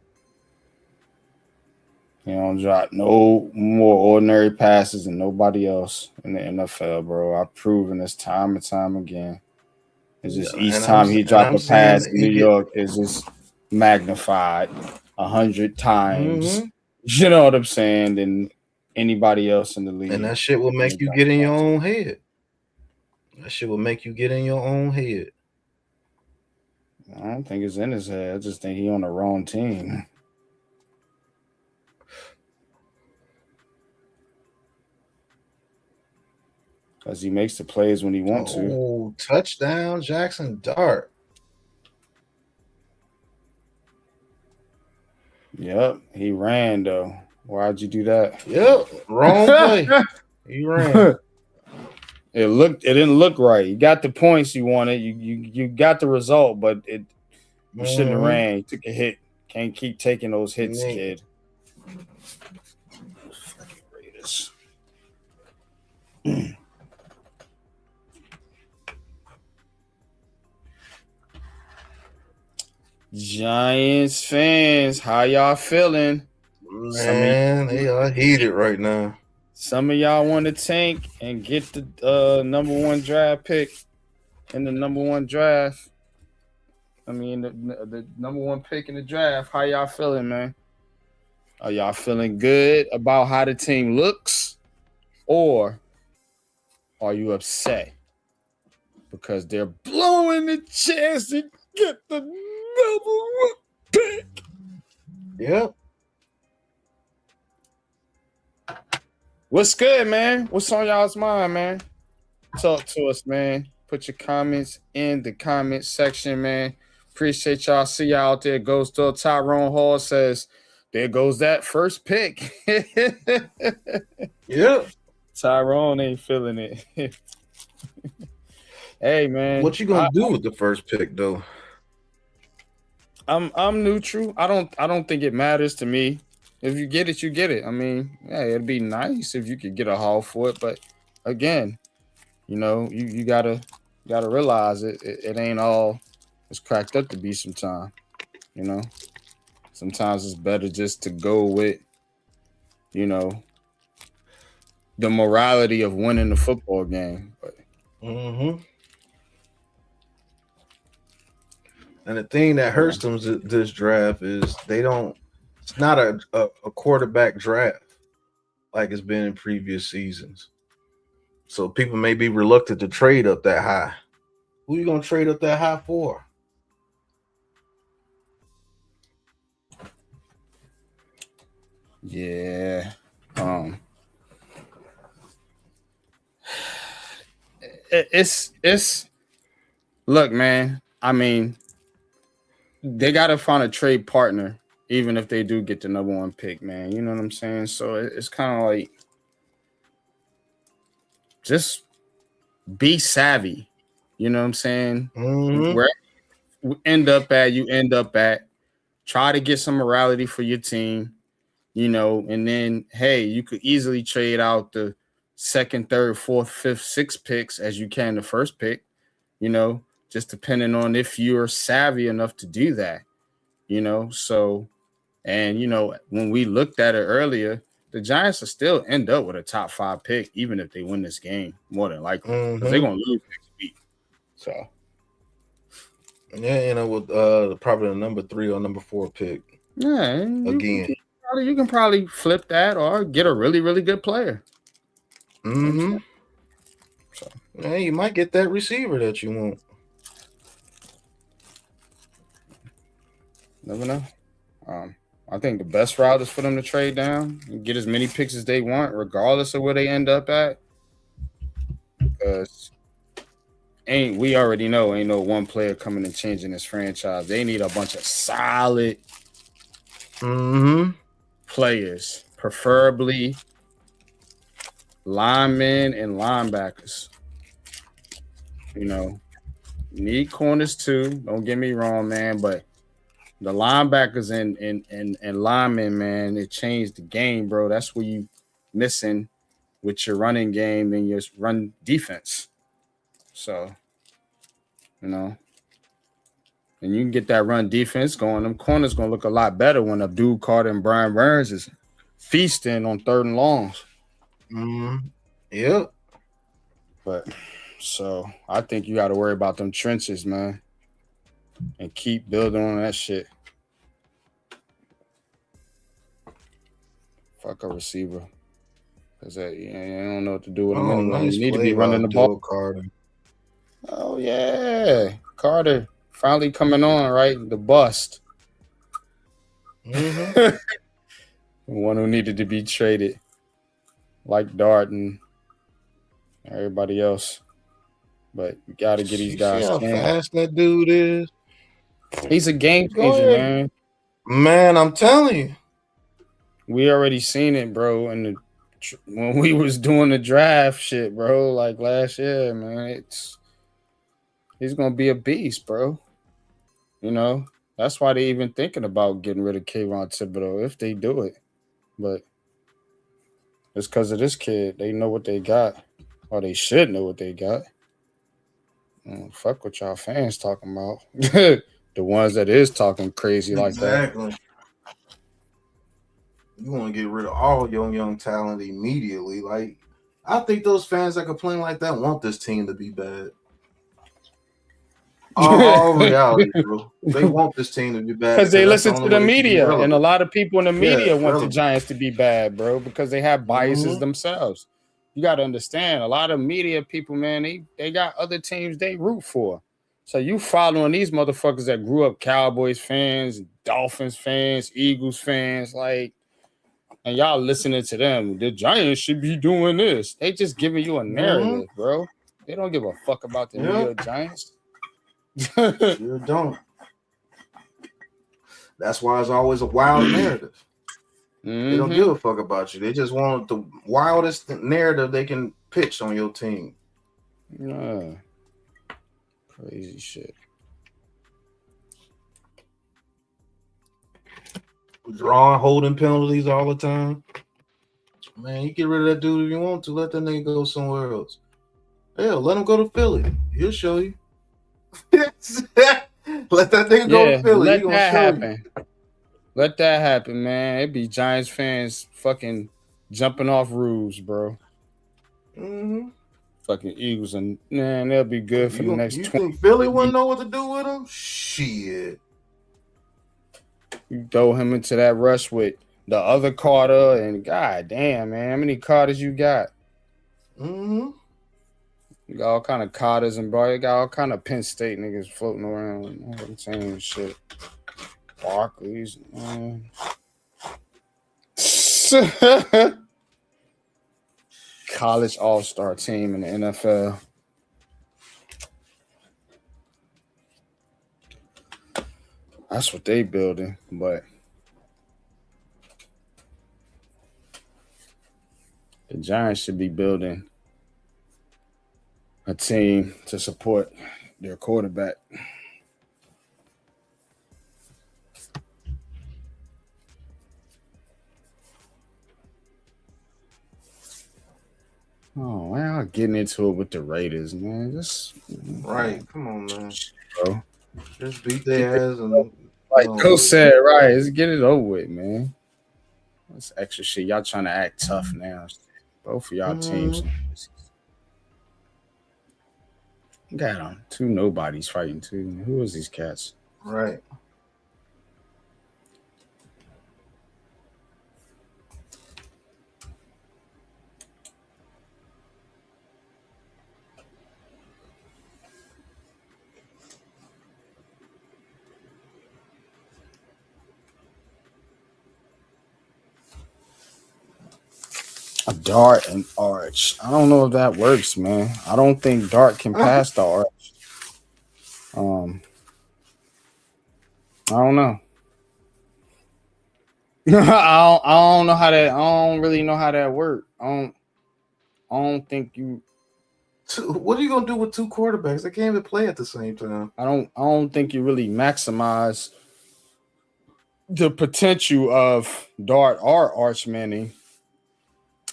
don't drop no more ordinary passes than nobody else in the NFL, bro. I've proven this time and time again. It's just each time he drops a pass in New York is just magnified 100 times. You know what I'm saying? Than anybody else in the league. And that shit will make you get in your own head. That shit will make you get in your own head. I don't think it's in his head. I just think he on the wrong team. Because he makes the plays when he wants to. Oh, touchdown, Jackson Dart. Yep, he ran though. Why'd you do that? Yep, wrong play. He ran. It didn't look right. You got the points you wanted. You got the result, but you shouldn't have ran. You took a hit. Can't keep taking those hits, kid. Raiders. Giants fans, how y'all feeling? Man, they are heated right now. Some of y'all want to tank and get the number one draft pick in the number one draft. I mean, the number one pick in the draft. How y'all feeling, man? Are y'all feeling good about how the team looks? Or are you upset because they're blowing the chance to get the number one pick? Yep. What's good, man? What's on y'all's mind, man? Talk to us, man. Put your comments in the comment section, man. Appreciate y'all. See y'all out there. Goes to Tyrone Hall says, there goes that first pick. Yep. Tyrone ain't feeling it. Hey, man. What you gonna do with the first pick, though? I'm neutral. I don't think it matters to me. If you get it, you get it. I mean, yeah, it'd be nice if you could get a haul for it, but again, you know, you gotta realize it ain't all it's cracked up to be sometimes. You know, sometimes it's better just to go with, you know, the morality of winning the football game. But And the thing that hurts them this draft is it's not a quarterback draft like it's been in previous seasons. So people may be reluctant to trade up that high. Who you gonna trade up that high for? Yeah. It's look, man. I mean, they gotta find a trade partner, even if they do get the number one pick, man. You know what I'm saying? So it's kind of like just be savvy. You know what I'm saying? Where you end up at. Try to get some morality for your team, you know, and then hey, you could easily trade out the second, third, fourth, fifth, sixth picks as you can the first pick, you know, just depending on if you're savvy enough to do that, you know. So, and you know, when we looked at it earlier, the Giants will still end up with a top 5 pick, even if they win this game, more than likely, because they're gonna lose next week. So. Yeah, you know, with probably the number 3 or number 4 pick. Yeah, again, you can probably flip that or get a really, really good player. So, yeah, you might get that receiver that you want. Never know. I think the best route is for them to trade down and get as many picks as they want, regardless of where they end up at. Because we already know ain't no one player coming and changing this franchise. They need a bunch of solid players, preferably linemen and linebackers. You know, you need corners too. Don't get me wrong, man, but the linebackers and linemen, man, it changed the game, bro. That's what you missing with your running game and your run defense. So, you know, and you can get that run defense going. Them corners going to look a lot better when Abdul Carter and Brian Burns is feasting on 3rd and longs. Yep. But so I think you got to worry about them trenches, man, and keep building on that shit. Fuck a receiver. Because you don't know what to do with him anyway. Nice, you need to be running the ball. Carter. Oh, yeah. Carter finally coming on, right? The bust. One who needed to be traded, like Dart and everybody else. But you got to get these guys. See how fast that dude is? He's a game changer, man. Man, I'm telling you. We already seen it, bro. When we was doing the draft shit, bro, like last year, man, he's gonna be a beast, bro. You know, that's why they even thinking about getting rid of Kayvon Thibodeau if they do it. But it's because of this kid. They know what they got, or they should know what they got. Fuck what y'all fans talking about. The ones that is talking crazy like that. Exactly. You want to get rid of all young talent immediately. Like, I think those fans that complain like that want this team to be bad. All reality, bro. They want this team to be bad Because they that's listen only to the way they can be media, and a relevant. lot of people in the media want the relevant. Giants to be bad, bro, because they have biases Mhm. themselves. You got to understand, a lot of media people, man, they got other teams they root for. So you following these motherfuckers that grew up Cowboys fans, Dolphins fans, Eagles fans, like, and y'all listening to them. The Giants should be doing this. They just giving you a narrative, bro. They don't give a fuck about the New York Giants. Sure don't. That's why it's always a wild narrative. They don't give a fuck about you. They just want the wildest narrative they can pitch on your team. Yeah. Crazy shit. Drawing holding penalties all the time. Man, you get rid of that dude if you want to. Let that nigga go somewhere else. Hell, let him go to Philly. He'll show you. Let that nigga go to Philly. Let He gonna that show happen. you. Let that happen, man. It be Giants fans fucking jumping off roofs, bro. Mm-hmm. Fucking Eagles, and man, they'll be good for the next You 20. think Philly wouldn't know what to do with him? Shit. You throw him into that rush with the other Carter, and god damn, man, how many Carters you got? Mm-hmm. You got all kind of Carters, and bro, you got all kind of Penn State niggas floating around. You know what I'm saying? Shit. Barclays, man. College all-star team in the NFL. That's what they building, but the Giants should be building a team to support their quarterback. Oh, well, getting into it with the Raiders, man. Just Right. Come on, man. bro. Just beat their ass and Like Go said, right. Let's get it over with, man. That's extra shit. Y'all trying to act tough now. Both of y'all teams. Got two nobodies fighting too. Who is these cats? Right. A dart and arch. I don't know if that works, man. I don't think dart can pass the arch. I don't know. I don't know how that. I don't really know how that works. I don't think you. What are you gonna do with two quarterbacks? They can't even play at the same time. I don't think you really maximize the potential of Dart or Arch Manning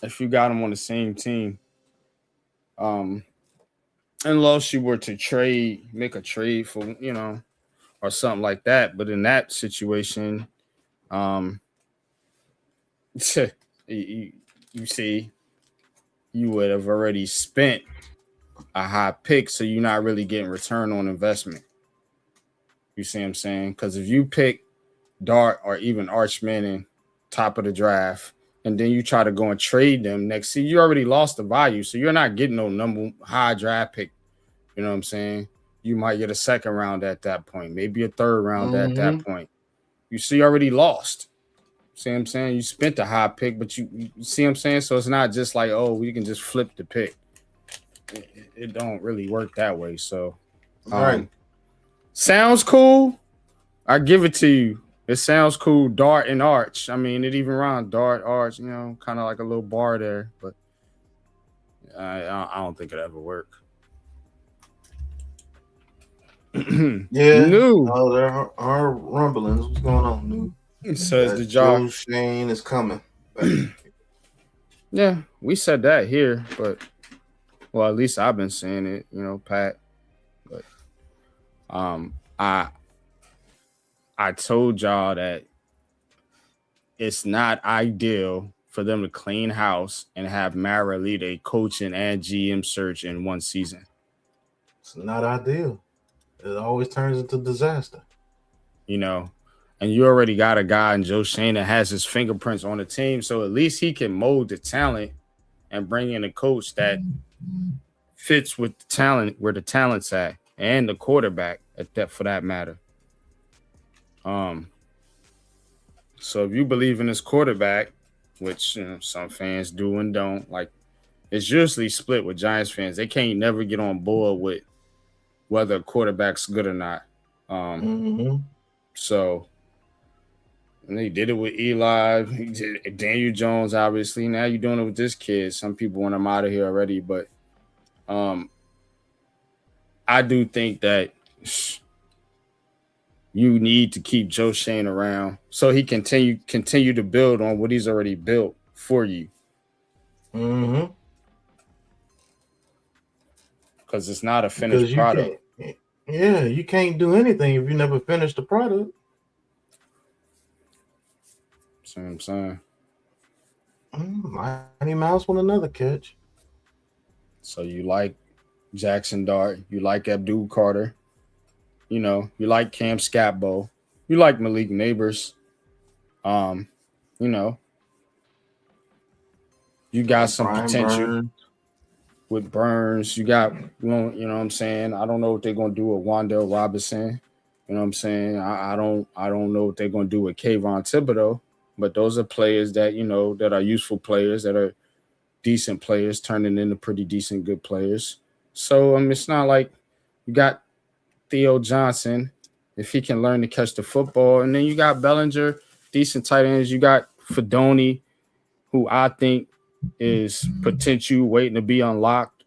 if you got them on the same team. Unless you were to make a trade for, or something like that. But in that situation, you see, you would have already spent a high pick, so you're not really getting return on investment. You see what I'm saying? Because if you pick Dart or even Arch Manning top of the draft, and then you try to go and trade them next season, you already lost the value, so you're not getting no number high draft pick. You know what I'm saying? You might get a second round at that point, maybe a third round at that point. You see, you already lost. See what I'm saying? You spent the high pick, but you see what I'm saying? So it's not just like, oh, we can just flip the pick. It don't really work that way. So, Right. Sounds cool. I give it to you. It sounds cool, Dart and Arch. I mean, it even rhymes, Dart, Arch, you know, kind of like a little bar there, but I don't think it'll ever work. Yeah. New. Oh, there are rumblings. What's going on, New? Says the Joe jock. Shane is coming back. Yeah, we said that here, but well, at least I've been saying it, you know, Pat. But I told y'all that it's not ideal for them to clean house and have Mara lead a coaching and GM search in one season. It's not ideal. It always turns into disaster. You know, and you already got a guy in Joe Shane that has his fingerprints on the team, so at least he can mold the talent and bring in a coach that fits with the talent, where the talent's at, and the quarterback at that, for that matter. So if you believe in this quarterback, which, you know, some fans do and don't, like, it's usually split with Giants fans. They can't never get on board with whether a quarterback's good or not. So, and they did it with Eli, Daniel Jones, obviously. Now you're doing it with this kid. Some people want him out of here already, but I do think that you need to keep Joe Shane around so he continue to build on what he's already built for you. Because it's not a finished product. You can't do anything if you never finish the product. See what I'm saying? Mighty Mouse won another catch. So you like Jackson Dart, you like Abdul Carter, you know, you like Cam Scatbo, you like Malik Neighbors. You know, you got some Brian potential Burns. with Burns. You got, you know what I'm saying? I don't know what they're gonna do with Wan'Dale Robinson. You know what I'm saying? I don't know what they're gonna do with Kayvon Thibodeau, but those are players that, you know, that are useful players, that are decent players turning into pretty decent good players. So it's not like you got Theo Johnson, if he can learn to catch the football, and then you got Bellinger, decent tight ends. You got Fedoni, who I think is potential waiting to be unlocked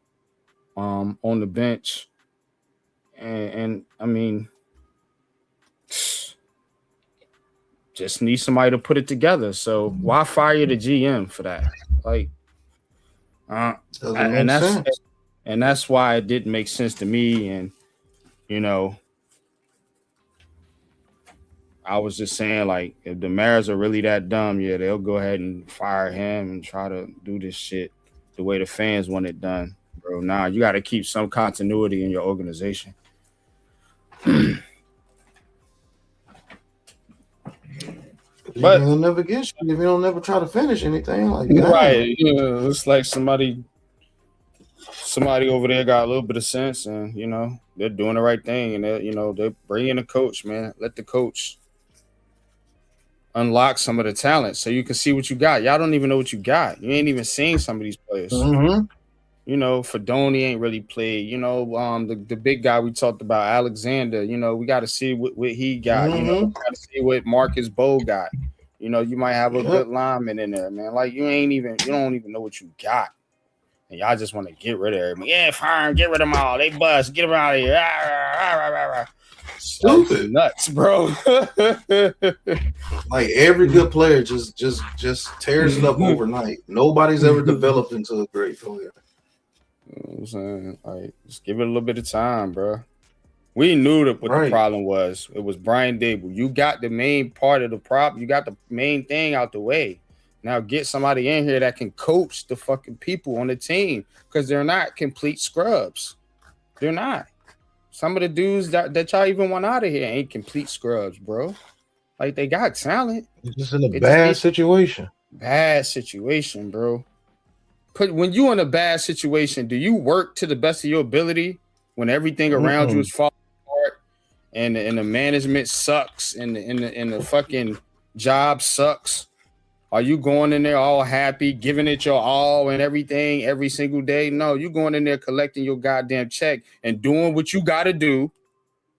on the bench. And I mean, just need somebody to put it together. So why fire the GM for that? Like, and that's why it didn't make sense to me. And, you know, I was just saying, like, if the Maras are really that dumb, yeah, they'll go ahead and fire him and try to do this shit the way the fans want it done, bro. Nah, you got to keep some continuity in your organization. But you'll never get shit if you don't never try to finish anything. Like, right? You know, it's like somebody over there got a little bit of sense, and, you know, they're doing the right thing, and they're bringing a coach, man. Let the coach unlock some of the talent so you can see what you got. Y'all don't even know what you got. You ain't even seen some of these players. You know, Fedoni ain't really played. You know, the big guy we talked about, Alexander, you know, we got to see what he got. You know, we got to see what Marcus Bowe got. You know, you might have a good lineman in there, man. Like, you don't even know what you got. And y'all just want to get rid of everybody. Yeah, fine, get rid of them all. They bust. Get them out of here. Stupid. Nuts, bro. Like, every good player just tears it up overnight. Nobody's ever developed into a great player. You know what I'm saying? Like, just give it a little bit of time, bro. We knew that what the problem was. It was Brian Dable. You got the main part of the problem. You got the main thing out the way. Now get somebody in here that can coach the fucking people on the team, because they're not complete scrubs. They're not. Some of the dudes that y'all even want out of here ain't complete scrubs, bro. Like, they got talent. It's just in a bad situation. Bad situation, bro. When you in a bad situation, do you work to the best of your ability when everything around you is falling apart and the management sucks and the fucking job sucks? Are you going in there all happy, giving it your all and everything every single day? No, you going in there collecting your goddamn check and doing what you got to do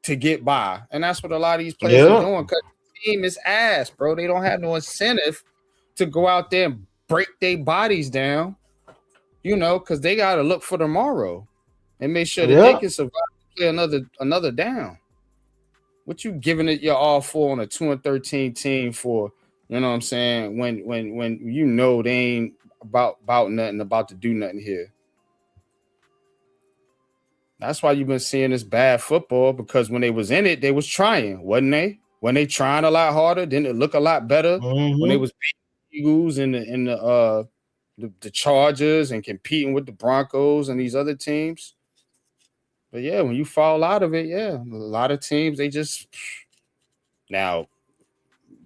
to get by. And that's what a lot of these players are doing, because team is ass, bro. They don't have no incentive to go out there and break their bodies down, because they got to look for tomorrow and make sure that they can survive and play another down. What you giving it your all for on a 2-13 team for? You know what I'm saying? When they ain't about nothing, about to do nothing here. That's why you've been seeing this bad football, because when they was in it, they was trying, wasn't they? When they trying a lot harder, didn't it look a lot better? When they was beating the Eagles and the Chargers and competing with the Broncos and these other teams. But yeah, when you fall out of it, a lot of teams, they just now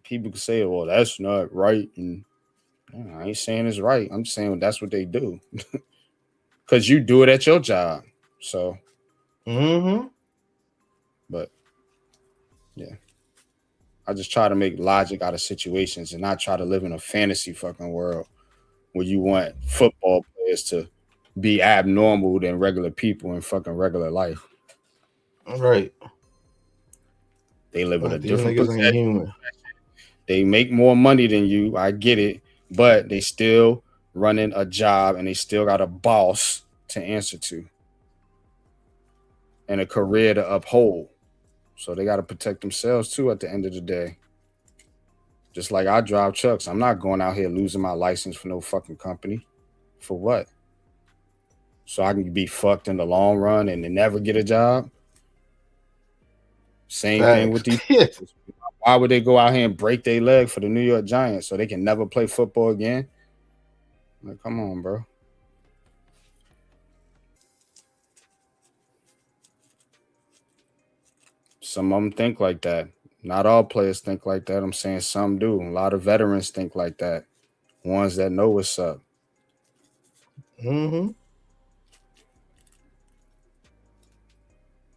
people can say, well, that's not right. And I ain't saying it's right. I'm saying that's what they do. Because you do it at your job. So but yeah. I just try to make logic out of situations and not try to live in a fantasy fucking world where you want football players to be abnormal than regular people in fucking regular life. Right. They live in a different position. They make more money than you. I get it. But they still running a job and they still got a boss to answer to and a career to uphold. So they got to protect themselves too at the end of the day. Just like I drive trucks. I'm not going out here losing my license for no fucking company. For what? So I can be fucked in the long run and never get a job? Same thing with these people. Why would they go out here and break their leg for the New York Giants so they can never play football again? Like, come on, bro. Some of them think like that. Not all players think like that. I'm saying some do. A lot of veterans think like that. Ones that know what's up.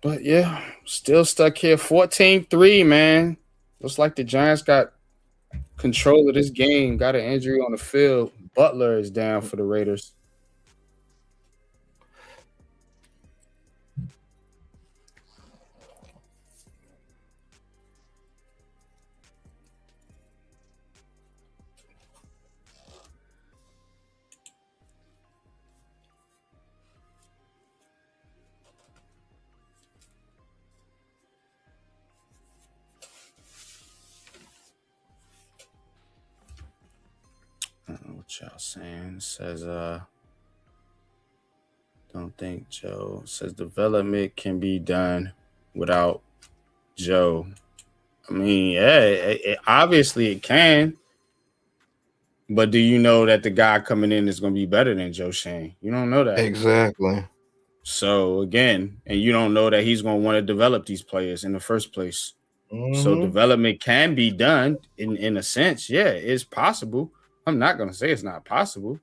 But yeah, still stuck here. 14-3, man. Looks like the Giants got control of this game. Got an injury on the field. Butler is down for the Raiders. What y'all saying? It says don't think Joe. It says development can be done without Joe. I mean, yeah, obviously it can. But do you know that the guy coming in is going to be better than Joe Shane? You don't know that. Exactly. So again, and you don't know that he's going to want to develop these players in the first place. So development can be done in a sense. Yeah, it's possible. I'm not going to say it's not possible.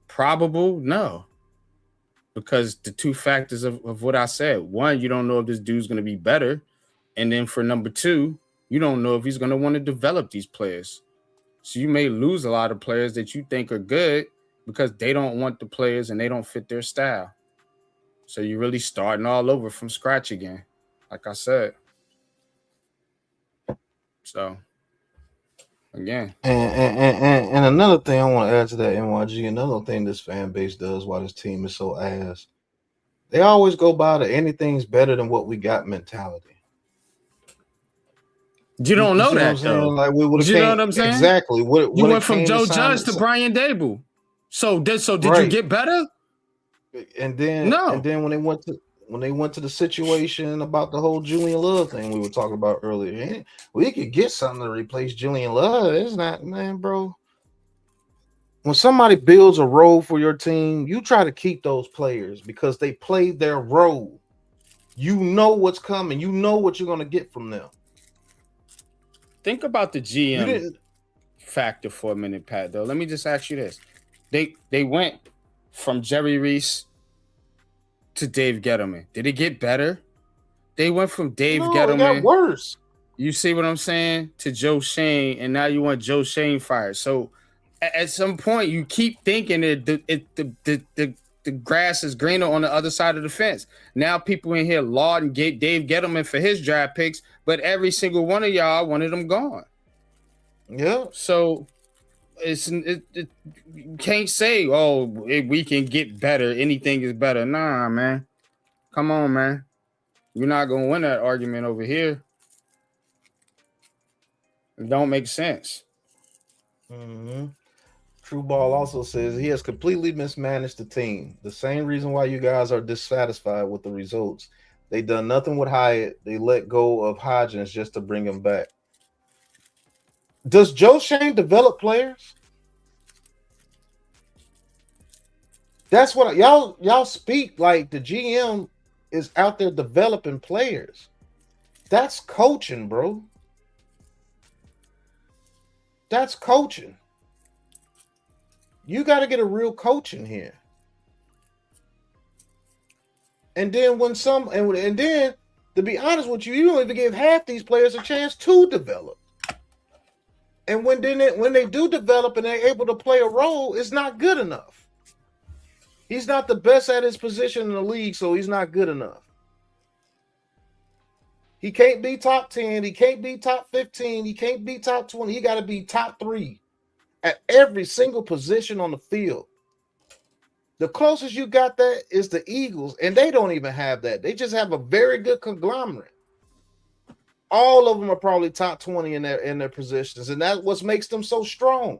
Probable, no. Because the two factors of what I said. One, you don't know if this dude's going to be better. And then for number two, you don't know if he's going to want to develop these players. So you may lose a lot of players that you think are good because they don't want the players and they don't fit their style. So you're really starting all over from scratch again, like I said. So, again. And another thing I want to add to that, NYG, another thing this fan base does why this team is so ass, they always go by the anything's better than what we got mentality. You don't know that, though. Like we would have. You know what I'm saying? Exactly. You went from Joe Judge to Brian Dable. So did you get better? And then when they went to the situation about the whole Julian Love thing we were talking about earlier, we could get something to replace Julian Love. It's not, man, bro. When somebody builds a role for your team, you try to keep those players because they played their role. You know what's coming. You know what you're going to get from them. Think about the GM factor for a minute, Pat, though. Let me just ask you this. They went from Jerry Reese to Dave Gettleman. Did it get better? They went from Dave Gettleman. It got worse. You see what I'm saying? To Joe Shane, and now you want Joe Shane fired. So at some point, you keep thinking that the the grass is greener on the other side of the fence. Now people in here lauding Dave Gettleman for his draft picks, but every single one of y'all wanted them gone. Yeah. So you can't say, oh, we can get better. Anything is better. Nah, man. Come on, man. You're not going to win that argument over here. It don't make sense. Mm-hmm. True Ball also says he has completely mismanaged the team. The same reason why you guys are dissatisfied with the results. They done nothing with Hyatt. They let go of Hodgins just to bring him back. Does Joe Shane develop players? That's what y'all speak like the GM is out there developing players. That's coaching, bro. That's coaching. You got to get a real coach in here. And then and then to be honest with you, you don't even give half these players a chance to develop. And when they do develop and they're able to play a role, it's not good enough. He's not the best at his position in the league, so he's not good enough. He can't be top 10. He can't be top 15. He can't be top 20. He got to be top 3 at every single position on the field. The closest you got that is the Eagles, and they don't even have that. They just have a very good conglomerate. All of them are probably top 20 in their positions, and that's what makes them so strong.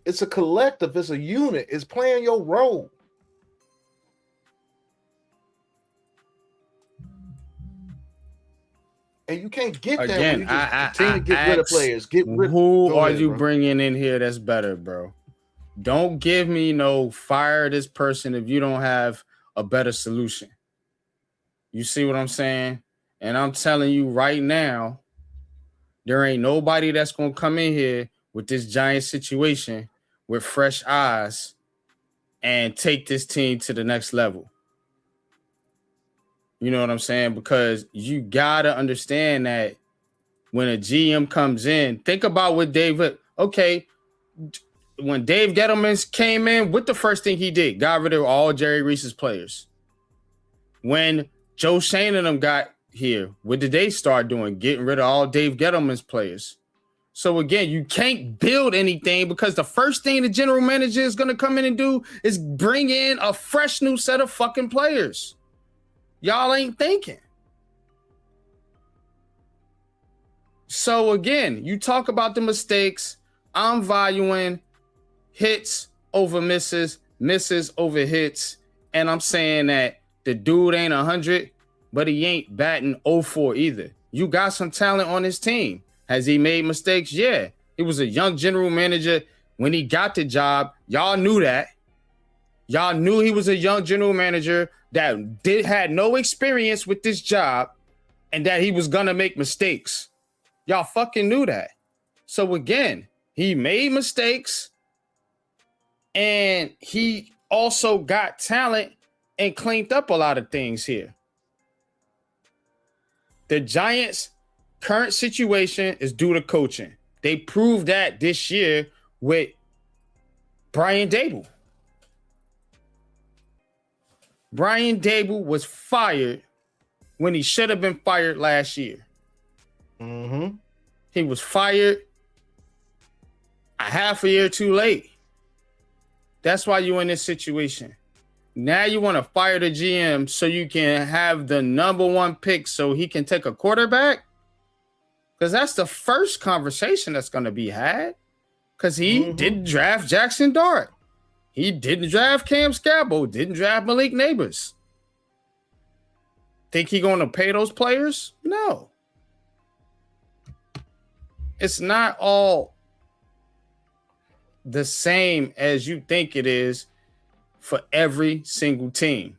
It's a collective. It's a unit. It's playing your role. And you can't get that when you just continue to get rid of players. Who are you bringing in here that's better, bro? Don't give me no fire this person if you don't have a better solution. You see what I'm saying? And I'm telling you right now, there ain't nobody that's going to come in here with this giant situation with fresh eyes and take this team to the next level. You know what I'm saying? Because you got to understand that when a GM comes in, think about what David, okay, when Dave Gettleman came in, what the first thing he did? Got rid of all Jerry Reese's players. When Joe Shane and them got here, what did they start doing? Getting rid of all Dave Gettleman's players. So again, you can't build anything because the first thing the general manager is going to come in and do is bring in a fresh new set of fucking players. Y'all ain't thinking. So again, you talk about the mistakes. I'm valuing hits over misses, misses over hits. And I'm saying that the dude ain't 100, but he ain't batting 0-4 either. You got some talent on his team. Has he made mistakes? Yeah. He was a young general manager when he got the job. Y'all knew that. Y'all knew he was a young general manager that had no experience with this job and that he was going to make mistakes. Y'all fucking knew that. So again, he made mistakes and he also got talent and cleaned up a lot of things here. The Giants' current situation is due to coaching. They proved that this year with Brian Daboll. Brian Daboll was fired when he should have been fired last year. Mm-hmm. He was fired a half a year too late. That's why you're in this situation. Now you want to fire the GM so you can have the number 1 pick so he can take a quarterback? Because that's the first conversation that's going to be had. Because he didn't draft Jackson Dart. He didn't draft Cam Scabo. Didn't draft Malik Neighbors. Think he going to pay those players? No. It's not all the same as you think it is for every single team.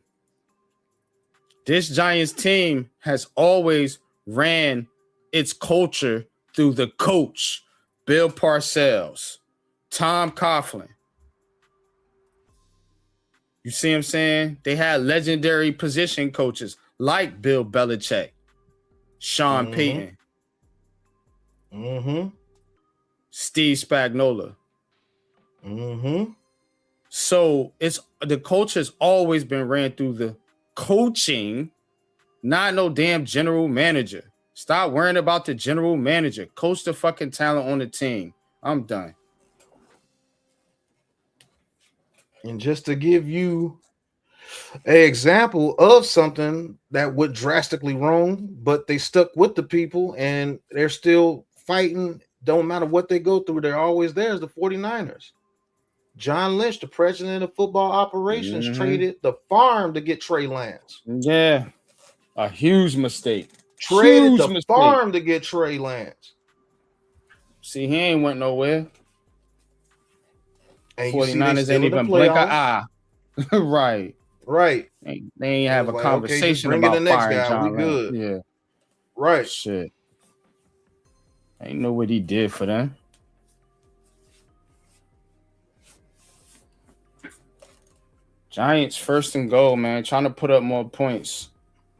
This Giants team has always ran its culture through the coach, Bill Parcells, Tom Coughlin. You see what I'm saying? They had legendary position coaches like Bill Belichick, Sean Payton, Steve Spagnuolo. Mm-hmm. So it's the culture has always been ran through the coaching, not no damn general manager. Stop worrying about the general manager. Coach the fucking talent on the team. I'm done. And just to give you an example of something that went drastically wrong, but they stuck with the people and they're still fighting. Don't matter what they go through, they're always there as the 49ers. John Lynch, the president of football operations, traded the farm to get Trey Lance. Yeah. A huge mistake. Traded the farm to get Trey Lance. See, he ain't went nowhere. And 49ers ain't even blink an eye. Right. Right. They ain't have a conversation about the next guy. John we good. Yeah. Right. Shit. Ain't know what he did for them. Giants first and goal, man. Trying to put up more points.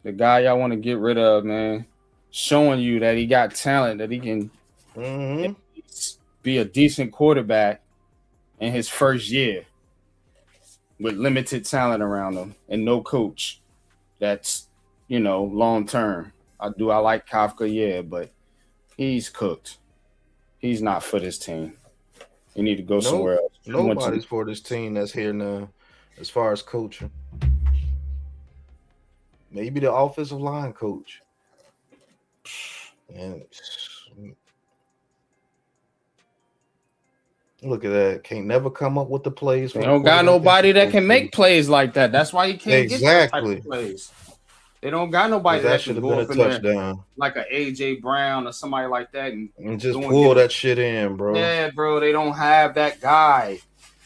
The guy y'all want to get rid of, man. Showing you that he got talent, that he can be a decent quarterback in his first year with limited talent around him and no coach that's, long term. I like Kafka, yeah, but he's cooked. He's not for this team. You need to go somewhere else. Nobody's for this team that's here now as far as coaching. Maybe the offensive line coach. And look at that. Can't never come up with the plays. They don't got nobody that can make plays like that. That's why you can't get those type of plays. They don't got nobody that should have been a touchdown. Like a AJ Brown or somebody like that. And just pull that shit in, bro. Yeah, bro. They don't have that guy.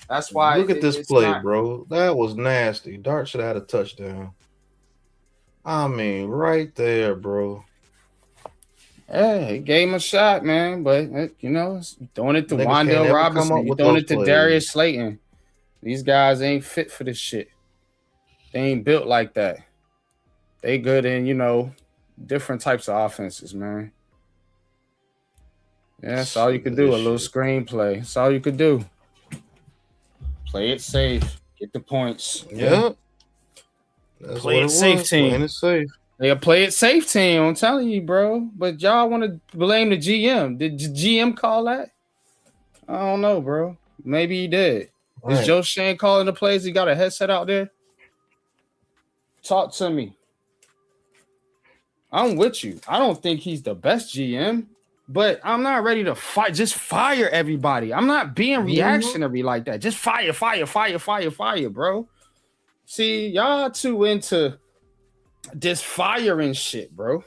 That's why. Look at this play, bro. That was nasty. Dart should have had a touchdown. I mean, right there, bro. Yeah, he gave him a shot, man. But, throwing it to Wandale Robinson, throwing it to Darius Slayton. These guys ain't fit for this shit. They ain't built like that. They good in, different types of offenses, man. Yeah, that's all you could do. A little screenplay. That's all you could do. Play it safe. Get the points. Yeah. Play it safe, team. Playing it safe. They play it safe, team. I'm telling you, bro. But y'all want to blame the GM. Did the GM call that? I don't know, bro. Maybe he did. Right. Is Joe Shane calling the plays? He got a headset out there? Talk to me. I'm with you. I don't think he's the best GM, but I'm not ready to fight. Just fire everybody. I'm not being reactionary like that. Just fire, bro. See, y'all too into this firing shit, bro.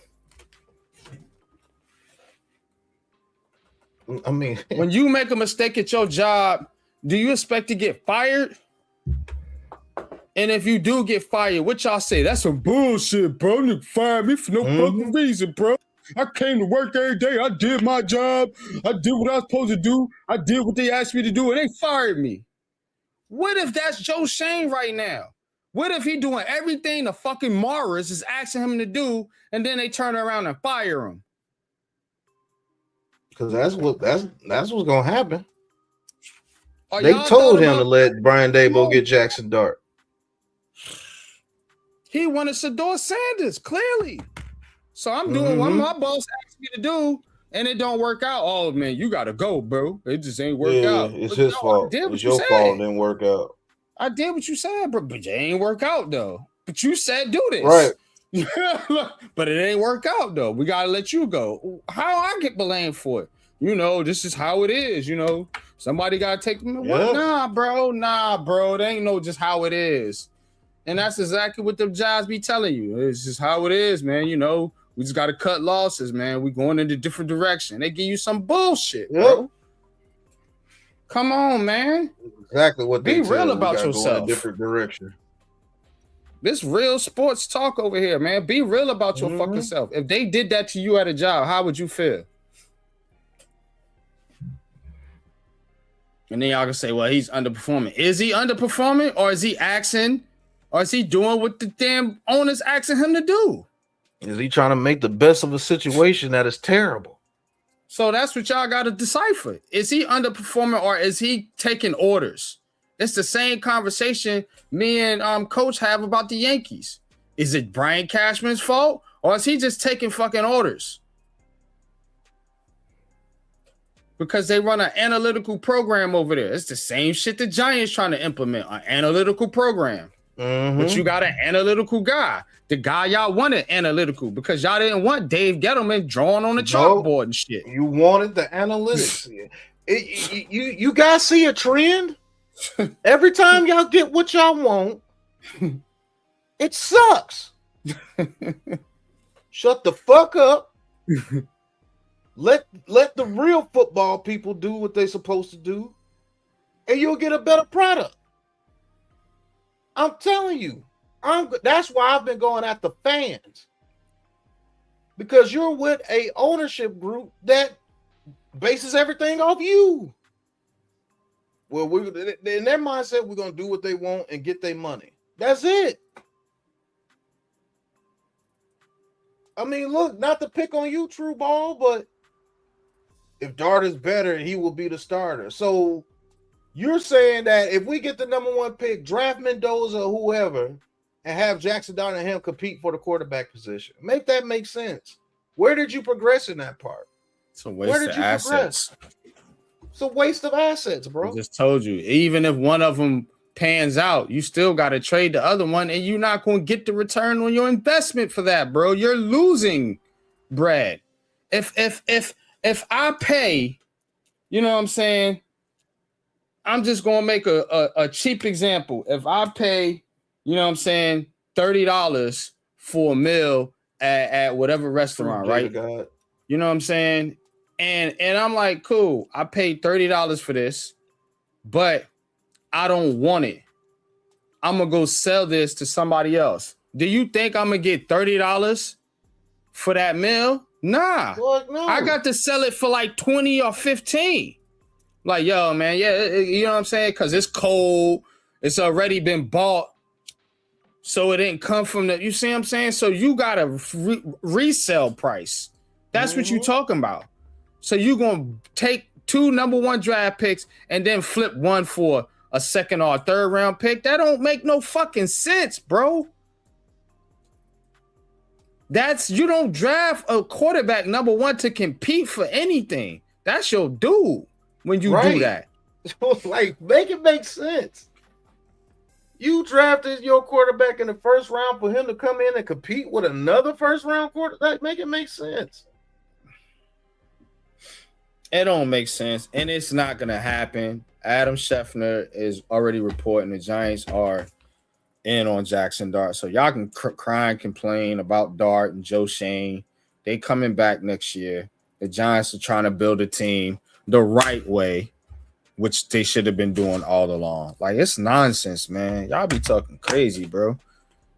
I mean, when you make a mistake at your job, do you expect to get fired? And if you do get fired, what y'all say? That's some bullshit, bro. You fired me for no fucking reason, bro. I came to work every day. I did my job. I did what I was supposed to do. I did what they asked me to do, and they fired me. What if that's Joe Shane right now? What if he doing everything the fucking Morris is asking him to do, and then they turn around and fire him? Because that's what's gonna happen. They told him to let Brian Daboll get Jackson Dart. He wanted Shedeur Sanders, clearly. So I'm doing what my boss asked me to do, and it don't work out. Oh, man, you got to go, bro. It just ain't work out. It's his fault. It's your fault it didn't work out. I did what you said, bro, but it ain't work out, though. But you said do this. Right. But it ain't work out, though. We got to let you go. How I get blamed for it? This is how it is, Somebody got to take them to work. Nah, bro. It ain't no just how it is. And that's exactly what the jobs be telling you. It's just how it is, man. We just got to cut losses, man. We going in a different direction. They give you some bullshit, bro. Come on, man. Exactly what they be real about yourself. Go in a different direction. This real sports talk over here, man. Be real about your fucking self. If they did that to you at a job, how would you feel? And then y'all can say, well, he's underperforming. Is he underperforming, or is he asking, or is he doing what the damn owner's asking him to do? Is he trying to make the best of a situation that is terrible? So that's what y'all got to decipher. Is he underperforming or is he taking orders? It's the same conversation me and coach have about the Yankees. Is it Brian Cashman's fault or is he just taking fucking orders? Because they run an analytical program over there. It's the same shit the Giants trying to implement, an analytical program. But you got an analytical guy. The guy y'all wanted analytical because y'all didn't want Dave Gettleman drawing on the chalkboard and shit. You wanted the analytics. You guys see a trend? Every time y'all get what y'all want, it sucks. Shut the fuck up. Let the real football people do what they're supposed to do, and you'll get a better product. I'm telling you, that's why I've been going at the fans, because you're with a ownership group that bases everything off you. Well, in their mindset, we're gonna do what they want and get their money. That's it. I mean, look, not to pick on you, True Ball, but if Dart is better, he will be the starter. So you're saying that if we get the number one pick, draft Mendoza or whoever, and have Jackson Dart and him compete for the quarterback position, make that make sense. Where did you progress in that part? It's a waste of assets. It's a waste of assets, bro. I just told you, even if one of them pans out, you still got to trade the other one, and you're not going to get the return on your investment for that, bro. You're losing bread. If I pay, you know what I'm saying? I'm just going to make a cheap example. If I pay, you know what I'm saying, $30 for a meal at whatever restaurant, right? God. You know what I'm saying? And I'm like, cool, I paid $30 for this, but I don't want it. I'm going to go sell this to somebody else. Do you think I'm going to get $30 for that meal? Nah. Lord, no. I got to sell it for like 20 or 15. Like, yo, man, yeah, you know what I'm saying? Because it's cold. It's already been bought. So it didn't come from the, you see what I'm saying? So you got a resale price. That's what you talking about. So you going to take 2 number 1 draft picks and then flip one for a second or a third round pick? That don't make no fucking sense, bro. You don't draft a quarterback number 1 to compete for anything. That's your dude when you do that. Like, make it make sense. You drafted your quarterback in the first round for him to come in and compete with another first round quarterback. Make it make sense. It don't make sense, and it's not gonna happen. Adam Schefter is already reporting the Giants are in on Jackson Dart, so y'all can cry and complain about Dart and Joe Shane. They coming back next year. The Giants are trying to build a team the right way, which they should have been doing all along. Like, it's nonsense, man. Y'all be talking crazy, bro.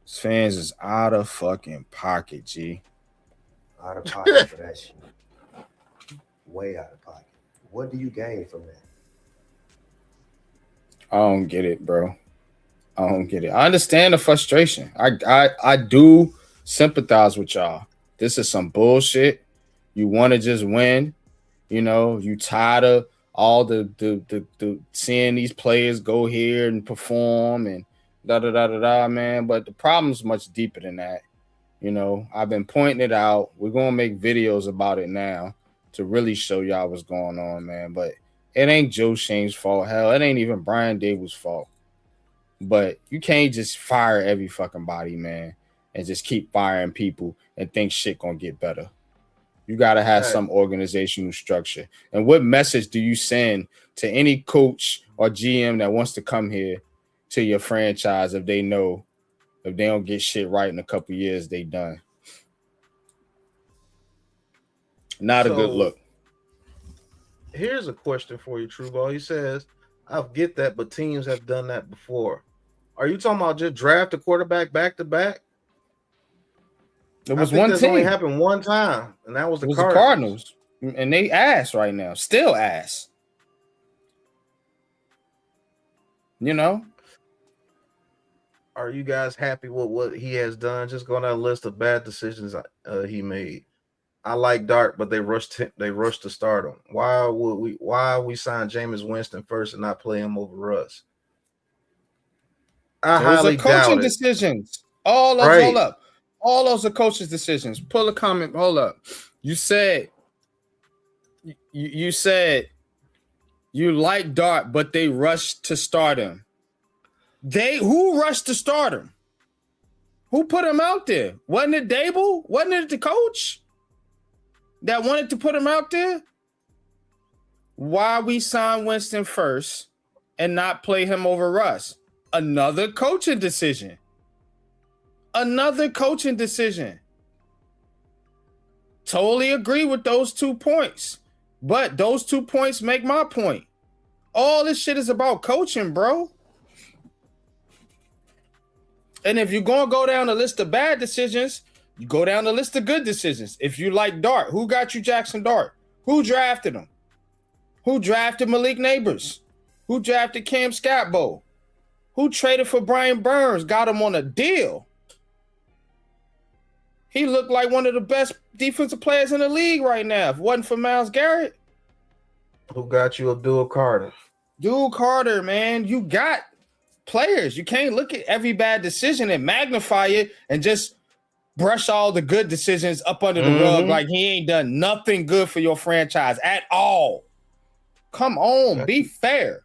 These fans is out of fucking pocket, G. Out of pocket for that shit. Way out of pocket. What do you gain from that? I don't get it, bro. I don't get it. I understand the frustration. I do sympathize with y'all. This is some bullshit. You want to just win. You know, you tired of all the seeing these players go here and perform and da, man. But the problem's much deeper than that. You know, I've been pointing it out. We're going to make videos about it now to really show y'all what's going on, man. But it ain't Joe Shane's fault. Hell, it ain't even Brian Daboll's fault. But you can't just fire every fucking body, man, and just keep firing people and think shit gonna get better. You gotta have some organizational structure. And what message do you send to any coach or GM that wants to come here to your franchise if they know if they don't get shit right in a couple years, they done? Not a good look. Here's a question for you, True Ball. He says, I get that, but teams have done that before. Are you talking about just draft a quarterback back to back? It was one team. Only happened one time, and that was the Cardinals. And they ass right now. Still ass. You know? Are you guys happy with what he has done? Just going down a list of bad decisions he made. I like Dart, but they rushed to start him. Why we sign Jameis Winston first and not play him over Russ? I Those are highly coaching doubt it. decisions. All those, Right. hold up. All those are coaches' decisions. Pull a comment. Hold up. You said you said you like Dart, but they rushed to start him. Who rushed to start him? Who put him out there? Wasn't it Dable? Wasn't it the coach that wanted to put him out there? Why we sign Winston first and not play him over Russ? Another coaching decision. Another coaching decision. Totally agree with those 2 points. But those 2 points make my point. All this shit is about coaching, bro. And if you're going to go down the list of bad decisions, you go down the list of good decisions. If you like Dart, who got you Jackson Dart? Who drafted him? Who drafted Malik Neighbors? Who drafted Cam Scatbo? Who traded for Brian Burns, got him on a deal? He looked like one of the best defensive players in the league right now. If it wasn't for Myles Garrett. Who got you Abdul Carter? Abdul Carter, man. You got players. You can't look at every bad decision and magnify it and just brush all the good decisions up under the rug like he ain't done nothing good for your franchise at all. Come on, be fair.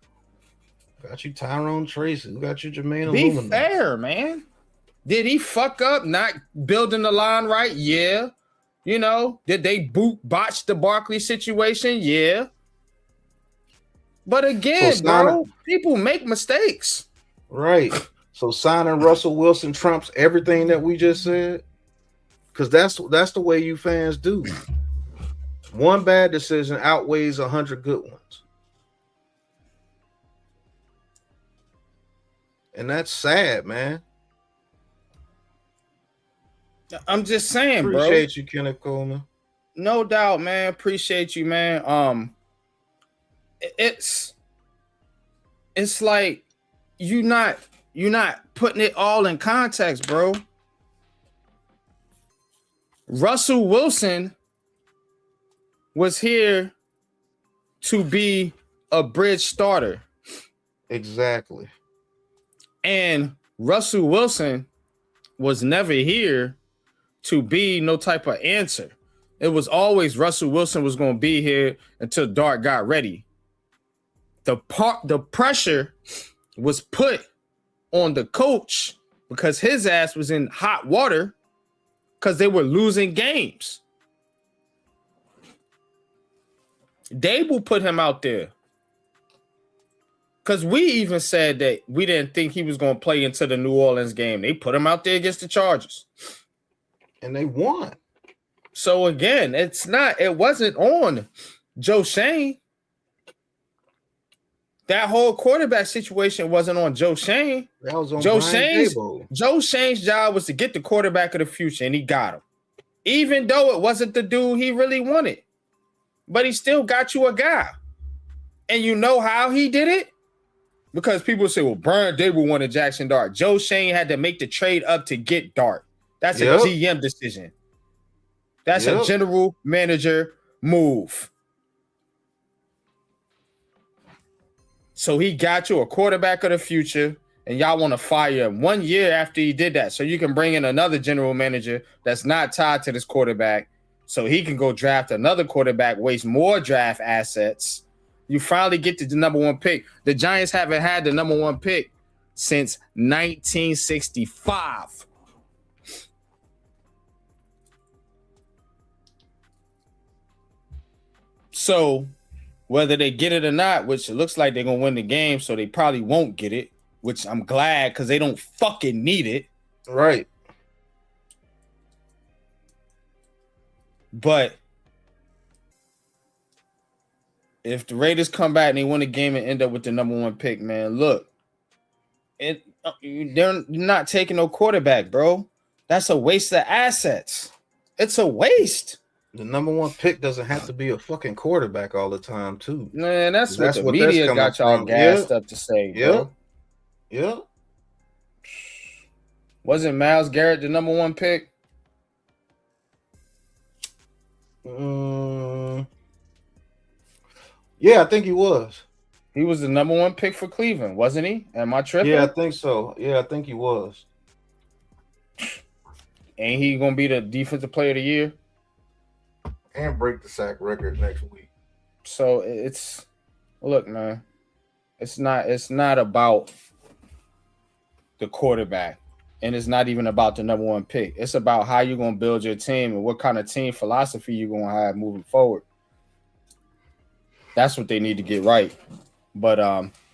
Got you Tyrone Tracy. Who got you Jermaine Be Illuminati? fair, man. Did he fuck up not building the line right? Yeah. You know, did they botch the Barkley situation? Yeah. But again, bro, people make mistakes. Right. So signing Russell Wilson trumps everything that we just said. Because that's the way you fans do. One bad decision outweighs 100 good ones. And that's sad, man. I'm just saying, bro. Appreciate you, Kenneth Coleman. No doubt, man. Appreciate you, man. It's like you're not putting it all in context, bro. Russell Wilson was here to be a bridge starter. Exactly. And Russell Wilson was never here to be no type of answer. It was always Russell Wilson was going to be here until Dart got ready. The pressure was put on the coach because his ass was in hot water because they were losing games. Dable put him out there. Because we even said that we didn't think he was going to play into the New Orleans game. They put him out there against the Chargers. And they won. So again, it wasn't on Joe Shane. That whole quarterback situation wasn't on Joe Shane. That was on Joe Brian Shane's Dable. Joe Shane's job was to get the quarterback of the future, and he got him. Even though it wasn't the dude he really wanted. But he still got you a guy. And you know how he did it? Because people say, well, Brian Dable wanted Jackson Dart. Joe Shane had to make the trade up to get Dart. That's a GM decision. That's a general manager move. So he got you a quarterback of the future, and y'all want to fire him 1 year after he did that. So you can bring in another general manager that's not tied to this quarterback, so he can go draft another quarterback, waste more draft assets. You finally get to the number one pick. The Giants haven't had the number one pick since 1965. So whether they get it or not, which it looks like they're going to win the game, so they probably won't get it, which I'm glad because they don't fucking need it. Right. But if the Raiders come back and they win the game and end up with the number one pick, man, look, they're not taking no quarterback, bro. That's a waste of assets. It's a waste. The number one pick doesn't have to be a fucking quarterback all the time, too. Man, that's what the media got y'all gassed up to say, bro. Yeah. Wasn't Myles Garrett the number one pick? Yeah, I think he was. He was the number one pick for Cleveland, wasn't he? Am I Yeah, I tripping? think so. Yeah, I think he was. Ain't he gonna be the defensive player of the year? And break the sack record next week. So it's look, man. It's not about the quarterback, and it's not even about the number one pick. It's about how you're gonna build your team and what kind of team philosophy you're gonna have moving forward. That's what they need to get right. But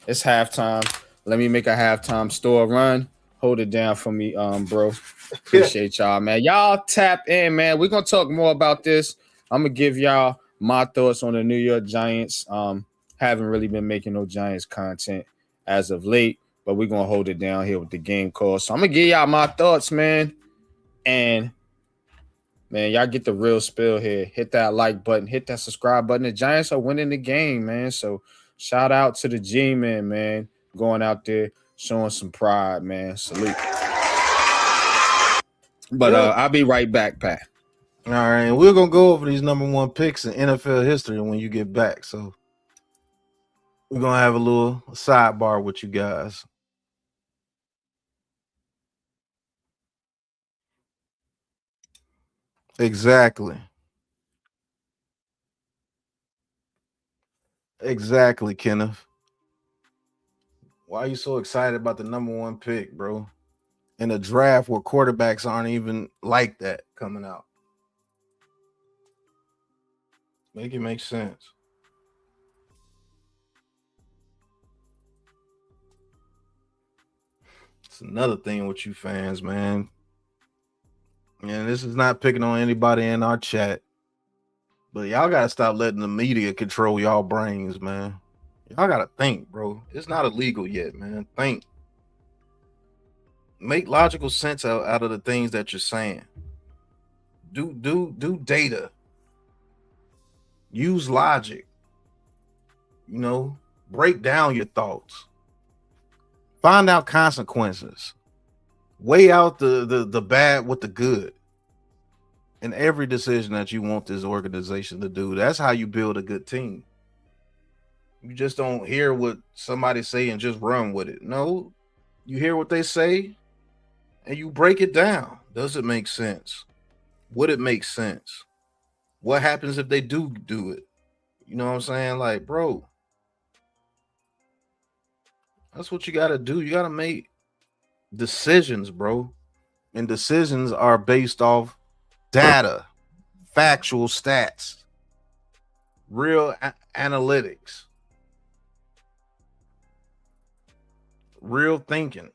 it's halftime. Let me make a halftime store run. Hold it down for me, bro. Appreciate y'all, man. Y'all tap in, man. We're gonna talk more about this. I'm gonna give y'all my thoughts on the New York Giants. Haven't really been making no Giants content as of late, but we're gonna hold it down here with the game call. So I'm gonna give y'all my thoughts, man. And man, y'all get the real spill here. Hit that like button, hit that subscribe button. The Giants are winning the game, man. So shout out to the G-Man, man. Going out there, showing some pride, man. Salute. But I'll be right back, Pat. All right, and we're gonna go over these number one picks in NFL history when you get back. So we're gonna have a little sidebar with you guys. Exactly. Exactly, Kenneth. Why are you so excited about the number one pick, bro? In a draft where quarterbacks aren't even like that coming out. Make it make sense. It's another thing with you fans, man. And this is not picking on anybody in our chat, but y'all gotta stop letting the media control y'all brains, man. Y'all gotta think, bro. It's not illegal yet, man. Think. Make logical sense out of the things that you're saying. Do data. Use logic. You know, break down your thoughts. Find out consequences. Weigh out the bad with the good in every decision that you want this organization to do. That's how you build a good team. You just don't hear what somebody say and just run with it. No, you hear what they say and you break it down. Does it make sense? Would it make sense? What happens if they do it? You know what I'm saying? Like, bro, that's what you got to do. You got to make decisions, bro. And decisions are based off data, factual stats, real analytics, real thinking.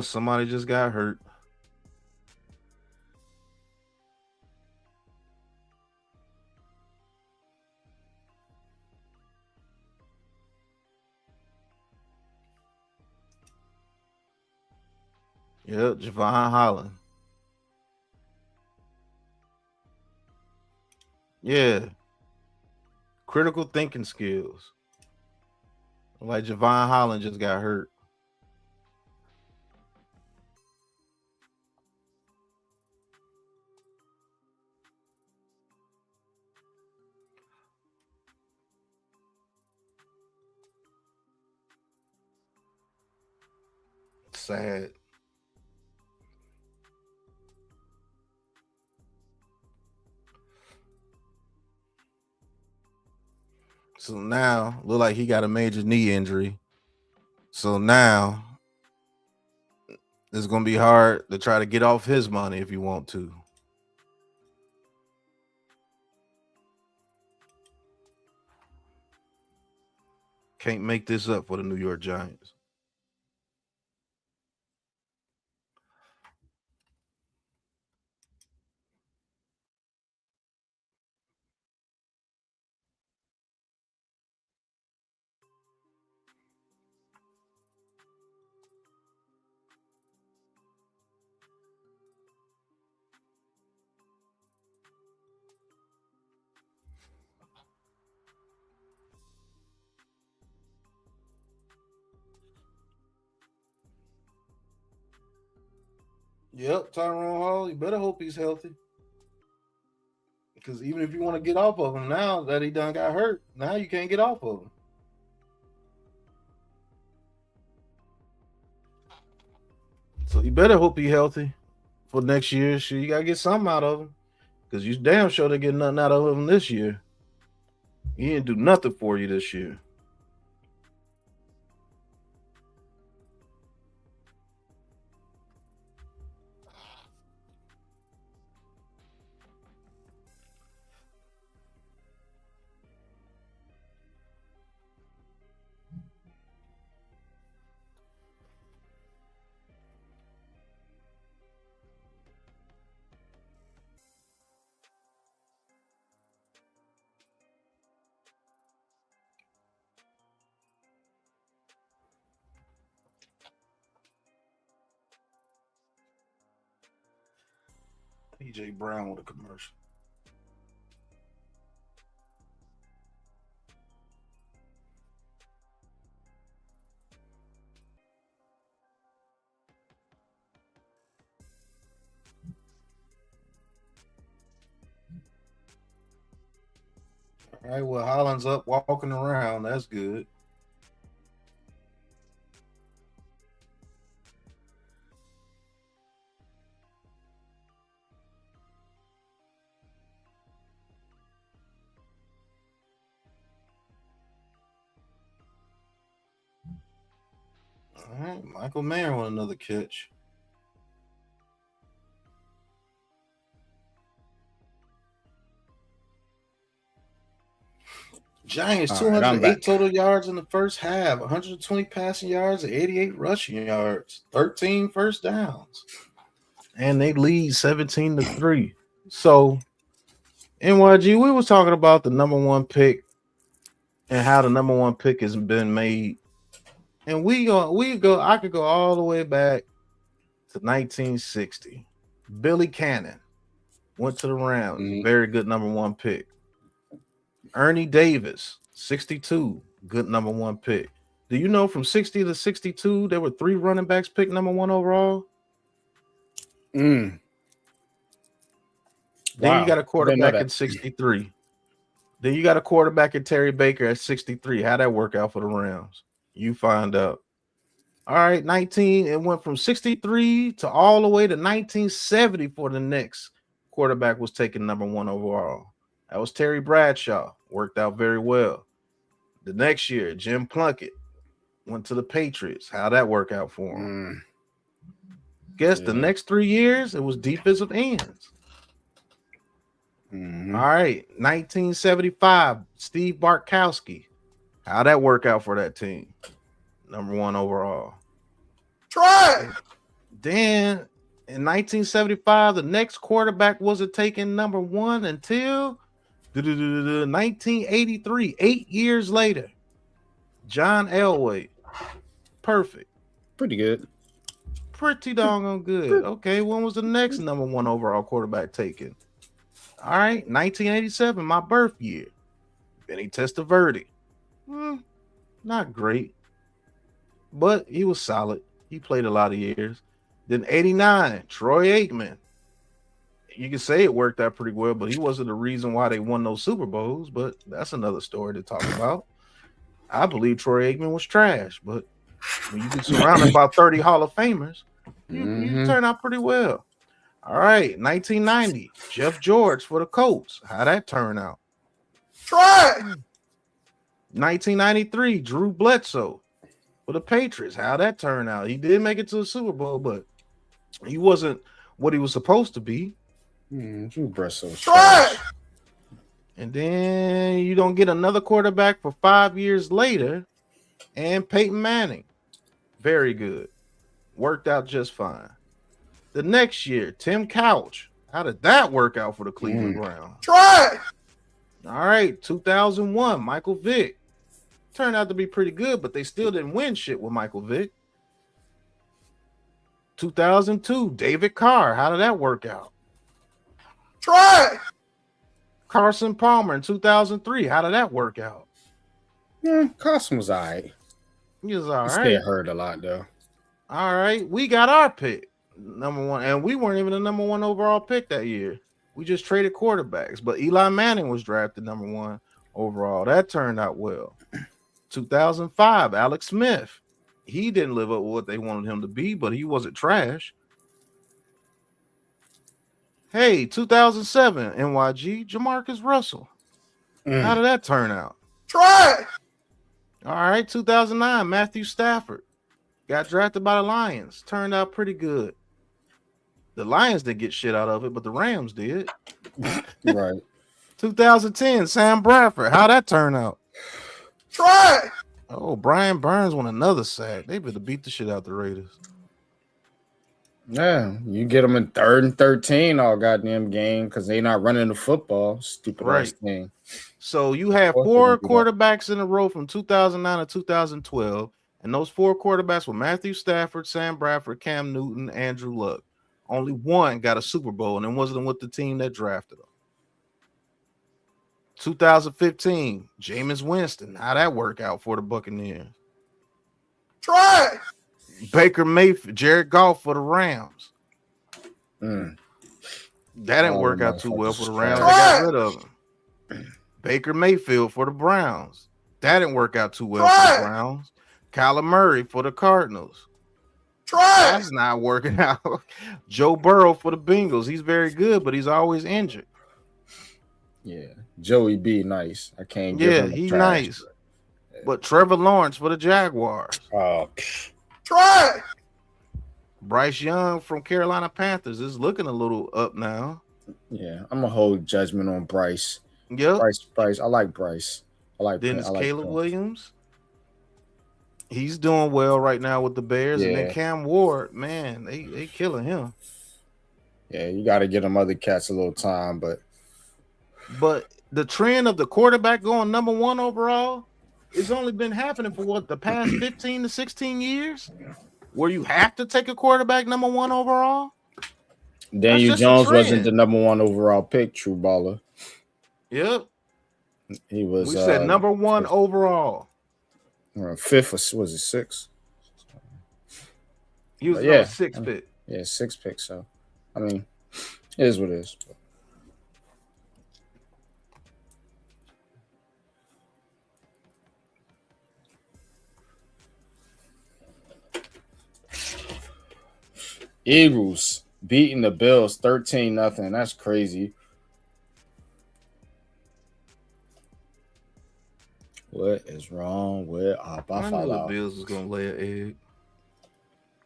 Somebody just got hurt. Yep, Javon Holland. Yeah. Critical thinking skills. Like Javon Holland just got hurt. Sad. So now look like he got a major knee injury. So now it's gonna be hard to try to get off his money if you want to. Can't make this up for the New York Giants. Yep, Tyrone Hall. You better hope he's healthy. Because even if you want to get off of him now that he done got hurt, now you can't get off of him. So you better hope he's healthy for next year. Shit, you gotta get something out of him. Because you damn sure they get nothing out of him this year. He didn't do nothing for you this year. PJ Brown with a commercial. All right, well, Holland's up walking around. That's good. All right, Michael Mayer with another catch. Giants, All right, I'm 208 back. total yards in the first half, 120 passing yards, 88 rushing yards, 13 first downs. And they lead 17-3. So, NYG, we was talking about the number one pick and how the number one pick has been made. And I could go all the way back to 1960. Billy Cannon went to the Rams, very good number one pick. Ernie Davis, 62, good number one pick. Do you know from 60 to 62, there were 3 running backs picked number one overall? Then you got a quarterback at 63. Then you got a quarterback at Terry Baker at 63. How'd that work out for the Rams? You find out. All right, 19. It went from 63 to all the way to 1970 for the next quarterback was taken number one overall. That was Terry Bradshaw. Worked out very well. The next year, Jim Plunkett went to the Patriots. How'd that work out for him? Guess the next 3 years, it was defensive ends. All right, 1975, Steve Bartkowski. How'd that work out for that team? Number one overall. Try. Then in 1975, the next quarterback wasn't taken number one until 1983, 8 years later. John Elway. Perfect. Pretty good. Pretty doggone good. Okay, when was the next number one overall quarterback taken? All right, 1987, my birth year. Benny Testaverde. Not great, but he was solid. He played a lot of years. Then 89, Troy Aikman. You can say it worked out pretty well, but he wasn't the reason why they won those Super Bowls, but that's another story to talk about. I believe Troy Aikman was trash, but when you get surrounded by 30 Hall of Famers, you turn out pretty well. All right, 1990, Jeff George for the Colts. How'd that turn out? Try. 1993, Drew Bledsoe for the Patriots. How'd that turn out? He did make it to the Super Bowl, but he wasn't what he was supposed to be. Drew Bledsoe. Try. And then you don't get another quarterback for 5 years later, and Peyton Manning. Very good. Worked out just fine. The next year, Tim Couch. How did that work out for the Cleveland Browns? Try. All right, 2001, Michael Vick. Turned out to be pretty good, but they still didn't win shit with Michael Vick. 2002, David Carr. How did that work out? Try. Carson Palmer in 2003. How did that work out? Yeah, Carson was all right. He was all He right. stayed hurt a lot, though. All right, we got our pick. number one, and we weren't even the number one overall pick that year. We just traded quarterbacks, but Eli Manning was drafted number one overall. That turned out well. 2005, Alex Smith. He didn't live up to what they wanted him to be, but he wasn't trash. Hey, 2007, NYG, Jamarcus Russell. How did that turn out? Try. All right, 2009, Matthew Stafford. Got drafted by the Lions. Turned out pretty good. The Lions didn't get shit out of it, but the Rams did. Right. 2010, Sam Bradford. How'd that turn out? Try. Oh, Brian Burns won another sack. They better beat the shit out the Raiders. Yeah, you get them in 3rd and 13 all goddamn game because they not running the football. Stupid ass thing. So you have 4 quarterbacks in a row from 2009 to 2012, and those 4 quarterbacks were Matthew Stafford, Sam Bradford, Cam Newton, Andrew Luck. Only one got a Super Bowl, and it wasn't with the team that drafted him. 2015, Jameis Winston. How'd that work out for the Buccaneers? Try. Baker Mayfield, Jared Goff for the Rams. That didn't work out too well for the Rams. They got rid of him. Baker Mayfield for the Browns. That didn't work out too well for the Browns. Kyler Murray for the Cardinals. That's not working out. Joe Burrow for the Bengals. He's very good, but he's always injured. Yeah, Joey B. Nice. I can't give him he's trash, nice. But Trevor Lawrence for the Jaguars. Try. Bryce Young from Carolina Panthers is looking a little up now. Yeah, I'm gonna hold judgment on Bryce. Yep. Bryce. I like Bryce. Dennis Caleb Williams. He's doing well right now with the Bears. And then Cam Ward, man, they killing him. Yeah, you got to get them other cats a little time, but the trend of the quarterback going number one overall, it's only been happening for the past 15 to 16 years, where you have to take a quarterback number one overall. Daniel Jones wasn't the number one overall pick, true baller. Yep. He was. We said number one overall. 5th or was it 6th? He was 6th pick. Yeah, 6th pick. So, I mean, it is what it is. Eagles beating the Bills 13-0. That's crazy. What is wrong with our Buffalo? I knew the Bills was gonna lay an egg.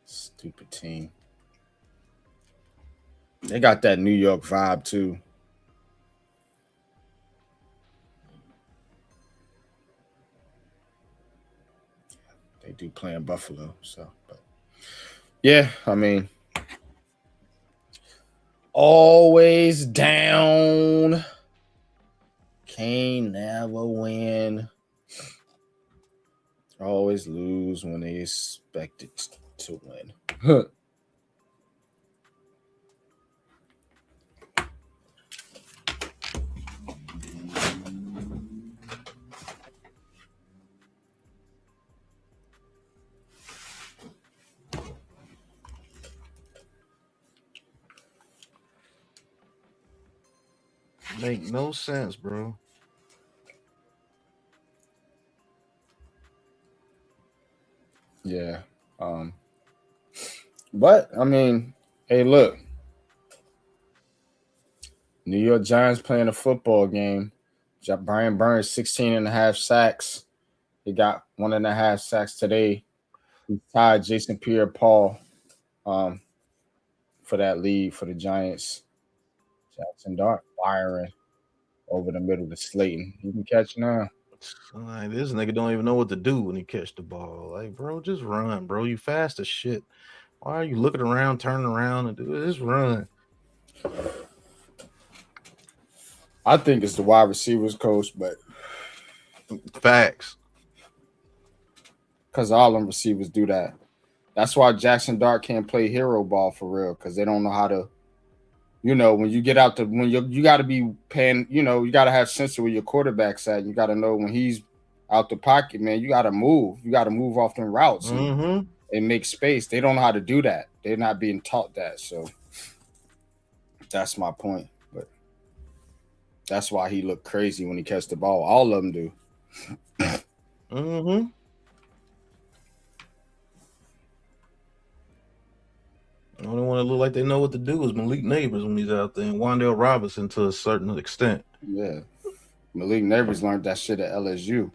Stupid team. They got that New York vibe too. They do play in Buffalo, so but yeah, I mean, always down. Can't never win. Always lose when they expect it to win. Make no sense, bro. Yeah. But I mean, hey, look. New York Giants playing a football game. Brian Burns, 16.5 sacks. He got 1.5 sacks today. He tied Jason Pierre-Paul for that lead for the Giants. Jackson Dart firing over the middle to Slayton. You can catch now. Like, this nigga don't even know what to do when he catch the ball. Like, bro, just run, bro. You fast as shit. Why are you looking around, turning around, and do it? Just run. I think it's the wide receivers coach, but facts. Because all them receivers do that. That's why Jackson Dart can't play hero ball for real, because they don't know how to. You know, when you get out the when you got to be paying, you know, you got to have sense of where your quarterback's at. You got to know when he's out the pocket, man. You got to move. You got to move off them routes and make space. They don't know how to do that. they're not being taught that. So that's my point. But that's why he looked crazy when he catch the ball. All of them do. Mm-hmm. The only one that look like they know what to do is Malik Neighbors when he's out there, and Wandale Robinson to a certain extent. Yeah. Malik Neighbors learned that shit at LSU.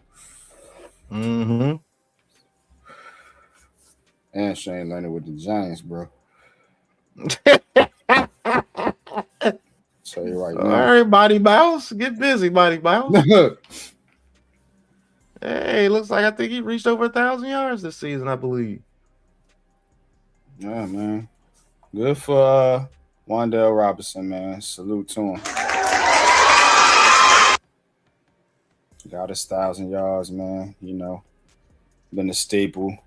Mm-hmm. And Shane learned it with the Giants, bro. So you're right All now. right, Body Bounce. Get busy, Body Bounce. Hey, looks like I think he reached over 1,000 yards this season, I believe. Yeah, man. Good for Wandale Robinson, man. Salute to him. Got his 1,000 yards, man. You know, been a staple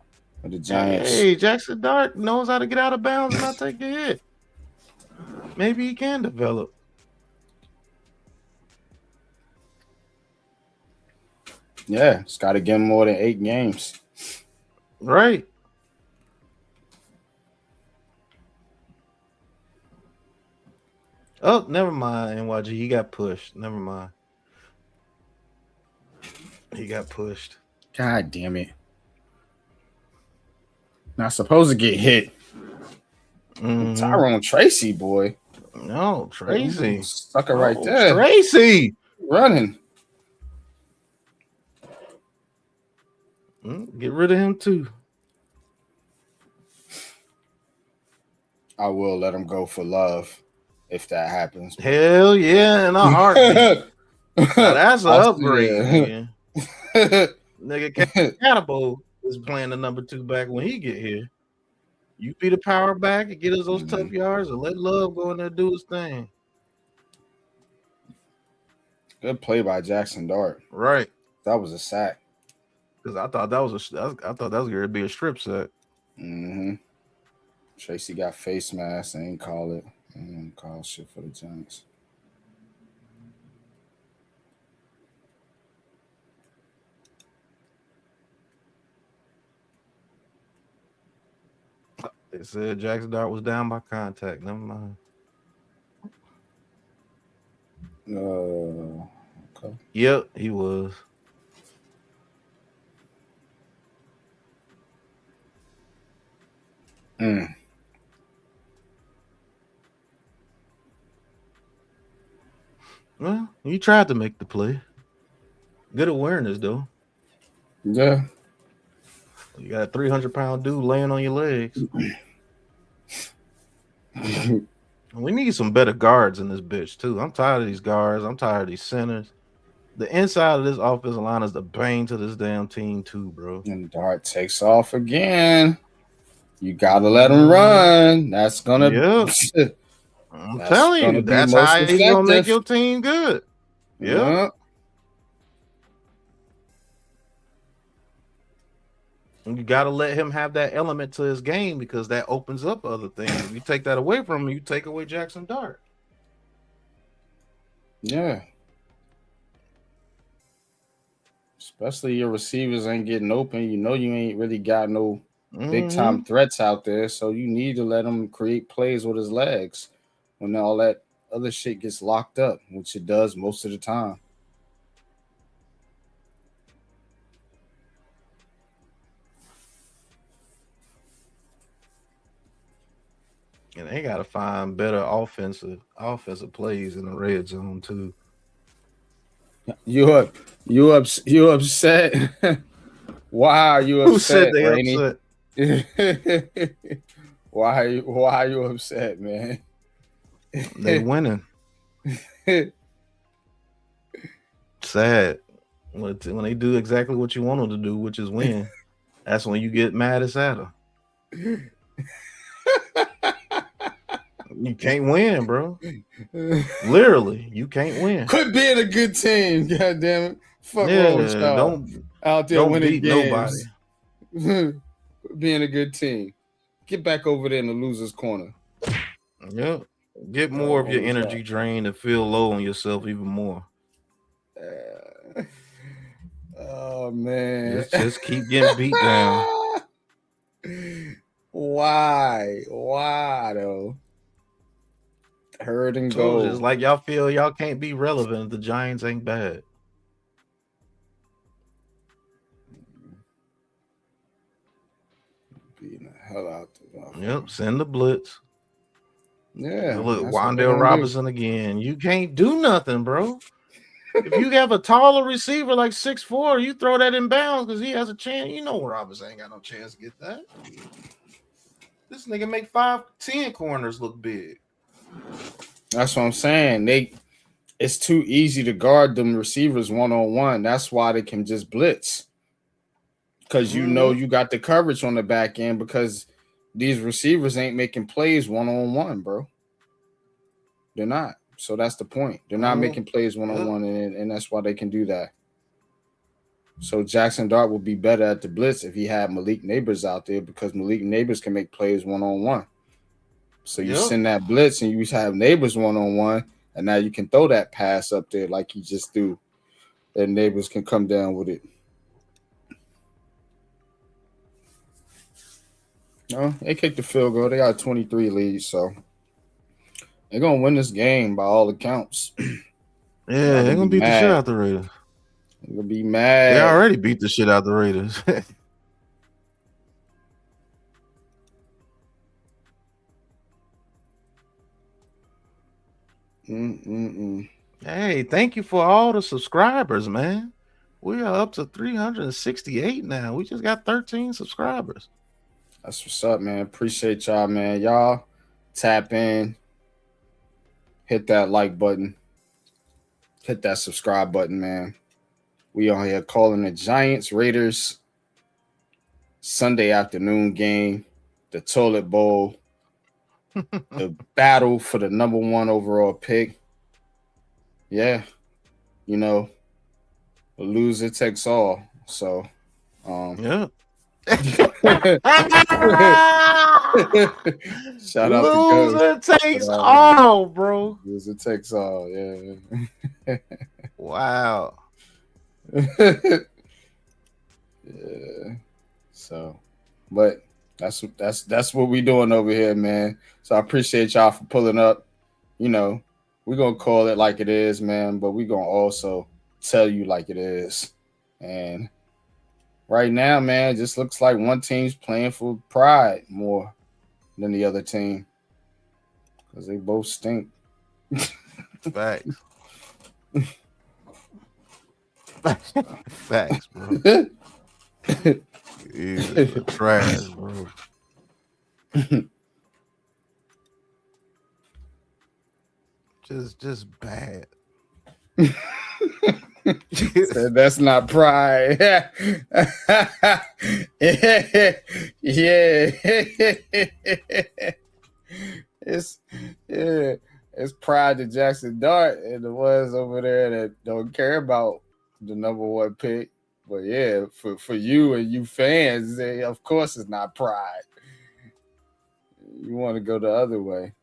of the Giants. Hey, Jackson Dart knows how to get out of bounds and not take a hit. Maybe he can develop. Yeah, it's got to get more than 8 games. Right. Oh, never mind, NYG. He got pushed. Never mind. He got pushed. God damn it. Not supposed to get hit. Tyrone Tracy, boy. No, Tracy. Sucker right there. Tracy. Running. Get rid of him, too. I will let him go for love if that happens. Hell yeah, in a heartbeat. Now, that's an upgrade, man. Nigga, Catabo is playing the number 2 back when he get here. You be the power back and get us those tough yards and let Love go in there and do his thing. Good play by Jackson Dart. Right. That was a sack. Because I thought that was going to be a strip set. Mm-hmm. Tracy got face mask. They ain't call it. They ain't call shit for the Giants. They said Jackson Dart was down by contact. Never mind. Okay. Yep, he was. Well, he tried to make the play. Good awareness, though. Yeah. You got a 300-pound dude laying on your legs. We need some better guards in this bitch, too. I'm tired of these guards. I'm tired of these centers. The inside of this offensive line is the bane to this damn team, too, bro. And Dart takes off again. You got to let him run. That's going to... Yep. I'm telling you, that's how he's going to make your team good. Yep. And you got to let him have that element to his game because that opens up other things. If you take that away from him, you take away Jackson Dart. Yeah. Especially your receivers ain't getting open. You know you ain't really got no big-time threats out there, so you need to let him create plays with his legs when all that other shit gets locked up, which it does most of the time. And they got to find better offensive plays in the red zone too. You upset? Why are you upset? Who said they Rainey? upset? Why are you upset, man? They winning. Sad. When they do exactly what you want them to do, which is win, that's when you get mad at them. You can't win, bro. Literally, you can't win. Quit being a good team, God damn it. Fuck wrong with y'all. Don't out there don't winning beat games. nobody. Being a good team. Get back over there in the loser's corner. Yeah. Get more of your energy drained and feel low on yourself even more. Oh man. Just keep getting beat down. Why? Why though? Herd and Told you, it's go. like y'all feel y'all can't be relevant if the Giants ain't bad. Beating the hell out the Yep, send the blitz. Yeah, Look, that's what they Wandale gonna Robinson again. You can't do nothing, bro. If you have a taller receiver like 6'4", you throw that in bounds because he has a chance. You know Robinson ain't got no chance to get that. This nigga make 5'10" corners look big. That's what I'm saying. It's too easy to guard them receivers one-on-one. That's why they can just blitz. Because you know you got the coverage on the back end because these receivers ain't making plays one-on-one, bro. They're not. So that's the point. They're not making plays one-on-one, and that's why they can do that. So Jackson Dart would be better at the blitz if he had Malik Neighbors out there because Malik Neighbors can make plays one-on-one. So you send that blitz and you have Neighbors one-on-one, and now you can throw that pass up there like you just do. And Neighbors can come down with it. No, they kicked the field goal. They got a 23 lead, so they're going to win this game by all accounts. Yeah, they're going to beat the shit out the Raiders. They're going to be mad. They already beat the shit out the Raiders. Hey, thank you for all the subscribers, man. We are up to 368 now. We just got 13 subscribers. That's what's up, man. Appreciate y'all, man. Y'all tap in, hit that like button, hit that subscribe button, man. We on here calling the Giants Raiders Sunday afternoon game, the Toilet Bowl, the battle for the number 1 overall pick. Yeah, you know, a loser takes all. So, yeah. Shout out to Loser takes all, bro. Loser takes all, yeah. Wow. Yeah. So, but that's what we doing over here, man. So I appreciate y'all for pulling up. You know, we're gonna call it like it is, man, but we're gonna also tell you like it is. And right now, man, it just looks like one team's playing for pride more than the other team because they both stink. Facts. Facts, bro. Trash, bro. Just bad. Said that's not pride. Yeah. It's pride to Jackson Dart and the ones over there that don't care about the number 1 pick. But yeah, for you and you fans, of course it's not pride. You want to go the other way.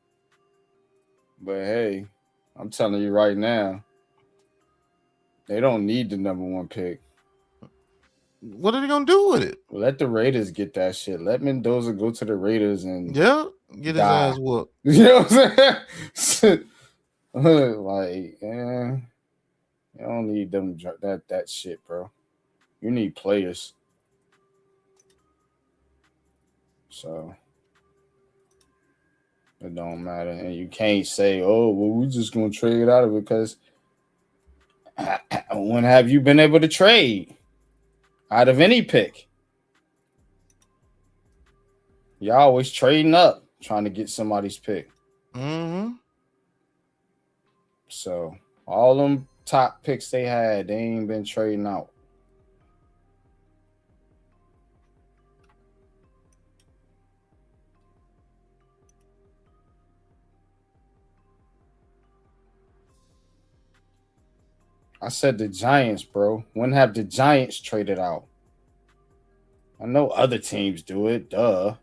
But hey, I'm telling you right now, they don't need the number 1 pick. What are they gonna do with it? Let the Raiders get that shit. Let Mendoza go to the Raiders and get his ass whooped. You know what I'm saying? Like, you don't need them that shit, bro. You need players. So it don't matter, and you can't say, "Oh, well, we're just gonna trade out of it," because when have you been able to trade out of any pick? Y'all always trading up, trying to get somebody's pick. So all them top picks they had, they ain't been trading out. I said the Giants, bro. When have the Giants traded out? I know other teams do it, duh.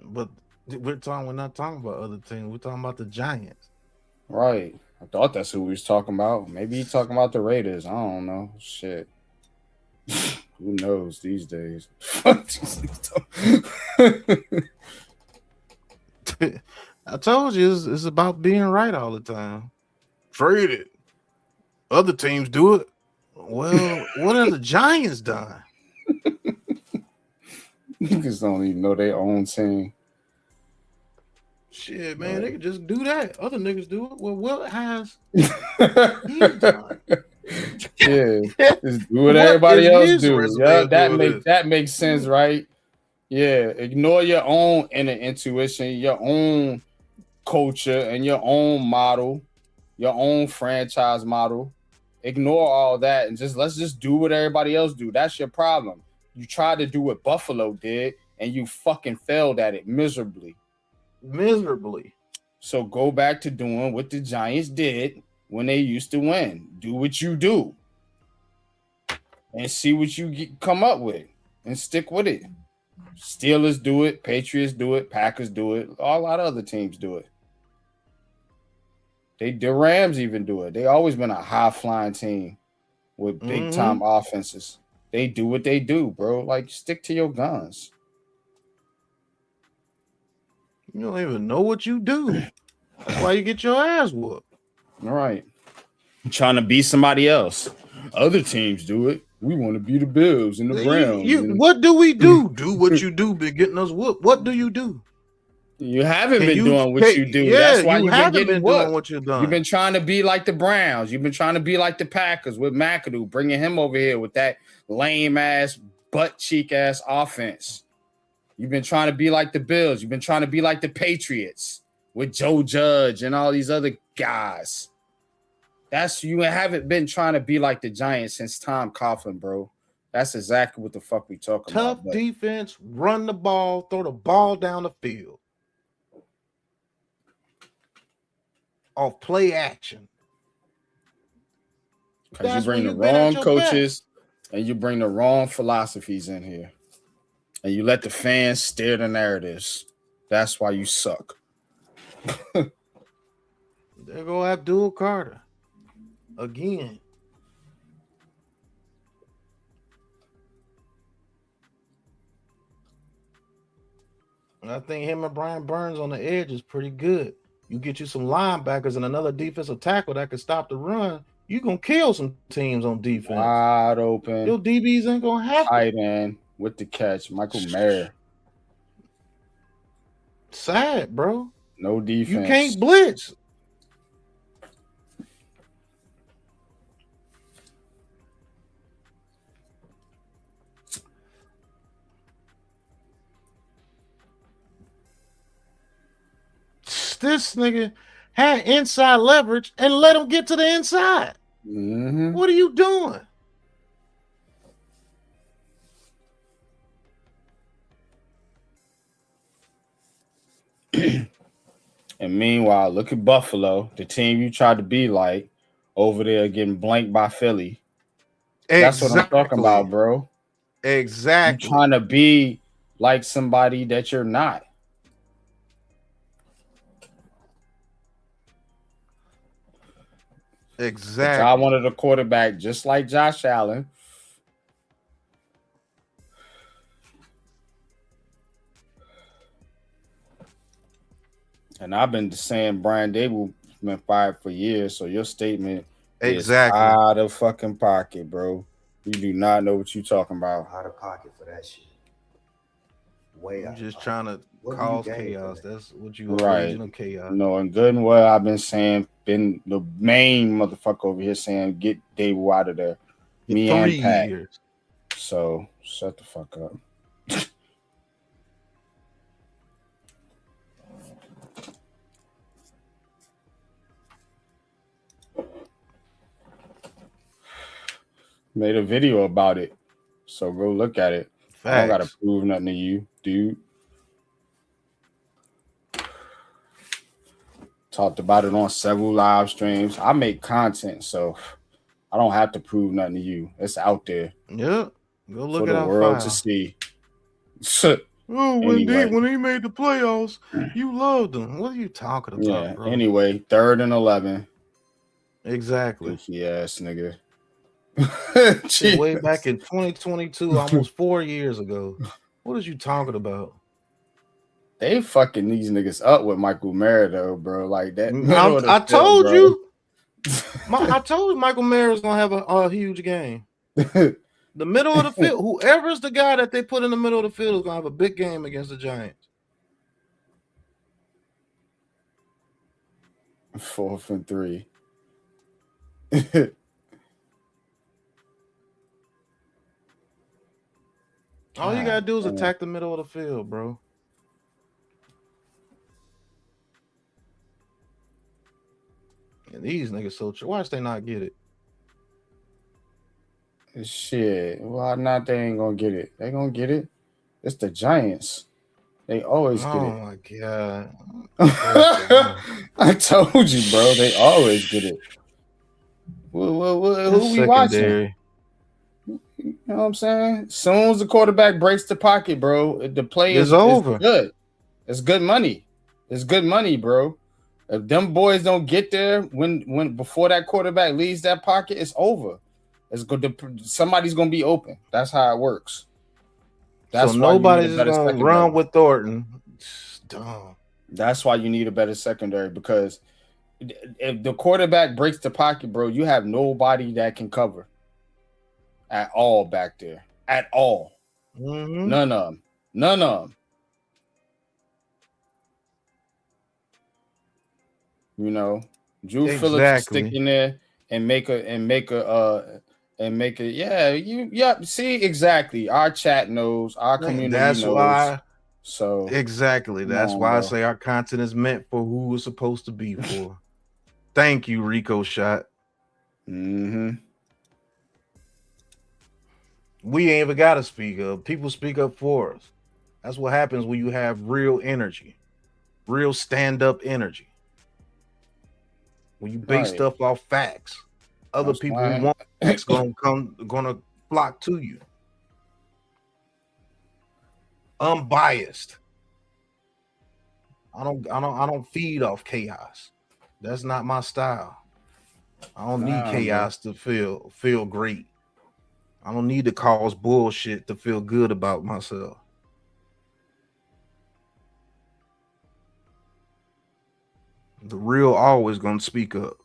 But we're not talking about other teams. We're talking about the Giants. Right. I thought that's who we was talking about. Maybe he's talking about the Raiders. I don't know. Shit. Who knows these days? I told you it's about being right all the time. Trade it. Other teams do it. Well, what have the Giants done? Niggas don't even know their own team. Shit, man, they could just do that. Other niggas do it. Well, what has he done? Yeah, just do what everybody is else his do. resume Yeah, of that doing this? makes sense, right? Yeah, ignore your own inner intuition, your own culture, and your own model, your own franchise model. Ignore all that and let's just do what everybody else do. That's your problem. You tried to do what Buffalo did, and you fucking failed at it miserably. Miserably. So go back to doing what the Giants did when they used to win. Do what you do and see what you come up with and stick with it. Steelers do it, Patriots do it, Packers do it, a lot of other teams do it. The Rams even do it. They always been a high-flying team with big-time offenses. They do what they do, bro. Like, stick to your guns. You don't even know what you do. That's why you get your ass whooped. All right. I'm trying to be somebody else. Other teams do it. We want to be the Bills and the Browns. What do we do? Do what you do, been getting us whooped. What do you do? You haven't been doing what you do. Yeah, that's why you've been getting whooped. Doing what you've done. You've been trying to be like the Browns. You've been trying to be like the Packers with McAdoo, bringing him over here with that lame-ass, butt-cheek-ass offense. You've been trying to be like the Bills. You've been trying to be like the Patriots with Joe Judge and all these other guys. You haven't been trying to be like the Giants since Tom Coughlin, bro. That's exactly what the fuck we talking about. Tough defense, run the ball, throw the ball down the field. Off play action. Because you bring the wrong coaches and you bring the wrong philosophies in here. And you let the fans steer the narratives. That's why you suck. There go Abdul Carter. Again. And I think him and Brian Burns on the edge is pretty good. You get you some linebackers and another defensive tackle that can stop the run, you're going to kill some teams on defense. Wide open. Your DBs ain't going to have tight end with the catch. Michael Mayer. Sad, bro. No defense. You can't blitz. This nigga had inside leverage and let him get to the inside. Mm-hmm. What are you doing? And meanwhile, look at Buffalo, the team you tried to be like, over there getting blanked by Philly. That's what I'm talking about, bro. Exactly. You're trying to be like somebody that you're not. Exactly. I wanted a quarterback just like Josh Allen. And I've been saying Brian Dable been fired for years, so your statement is out of fucking pocket, bro. You do not know what you're talking about. Out of pocket for that shit. Way out. You're just trying to cause chaos. That's what you original chaos. No, and good and well, I've been saying, been the main motherfucker over here saying, get Dable out of there. Me and Pat. Years. So shut the fuck up. Made a video about it, so go look at it. Facts. I don't gotta prove nothing to you, dude. Talked about it on several live streams. I make content, so I don't have to prove nothing to you. It's out there. Yeah, go look for at the world to see. When he made the playoffs, you loved him. What are you talking about, bro? Anyway, 3rd and 11. Exactly. Goofy ass nigga. Way back in 2022, almost 4 years ago. What are you talking about? They fucking these niggas up with Michael Merida, bro. Like that. I told you. I told you Michael Mayer is gonna have a huge game. The middle of the field, whoever's the guy that they put in the middle of the field is gonna have a big game against the Giants. 4th and 3. All you gotta do is attack the middle of the field, bro. And these niggas so watch they not get it. Shit. Why not? They ain't gonna get it. They gonna get it. It's the Giants. They always get it. Oh my god. I told you, bro. They always get it. Who we watching? You know what I'm saying? As soon as the quarterback breaks the pocket, bro, the play is over. Good. It's good money. It's good money, bro. If them boys don't get there when before that quarterback leaves that pocket, it's over. It's good. Somebody's gonna be open. That's how it works. That's so nobody's gonna run with Thornton. Dumb. That's why you need a better secondary, because if the quarterback breaks the pocket, bro, you have nobody that can cover at all back there. At all. Mm-hmm. None of them. You know, Drew Phillips stick in there and make a see, exactly. Our chat knows, our community knows. Why. So exactly. That's why I say our content is meant for who it's supposed to be for. Thank you, Rico Shot. Mm-hmm. We ain't even gotta speak up. People speak up for us. That's what happens when you have real energy, real stand-up energy. When you base stuff off facts, other people who want facts gonna flock to you. Unbiased. I don't feed off chaos. That's not my style. I don't need chaos to feel great. I don't need to cause bullshit to feel good about myself. The real always gonna speak up.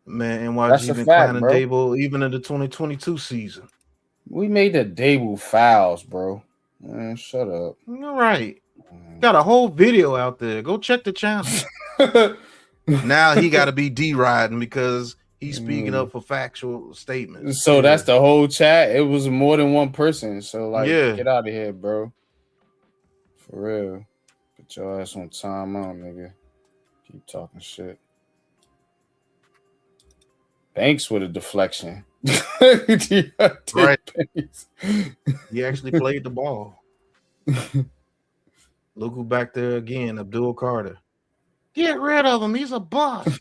Man, NYG been clowning Dable even in the 2022 season. We made the Dable fouls, bro. Man, shut up. All right. Got a whole video out there. Go check the channel. Now he got to be D-riding because he's speaking up for factual statements. So that's the whole chat. It was more than one person. So get out of here, bro. For real. Put your ass on timeout, nigga. Keep talking shit. Banks with a deflection. Right. He actually played the ball. Look who back there again, Abdul Carter. Get rid of him. He's a bust.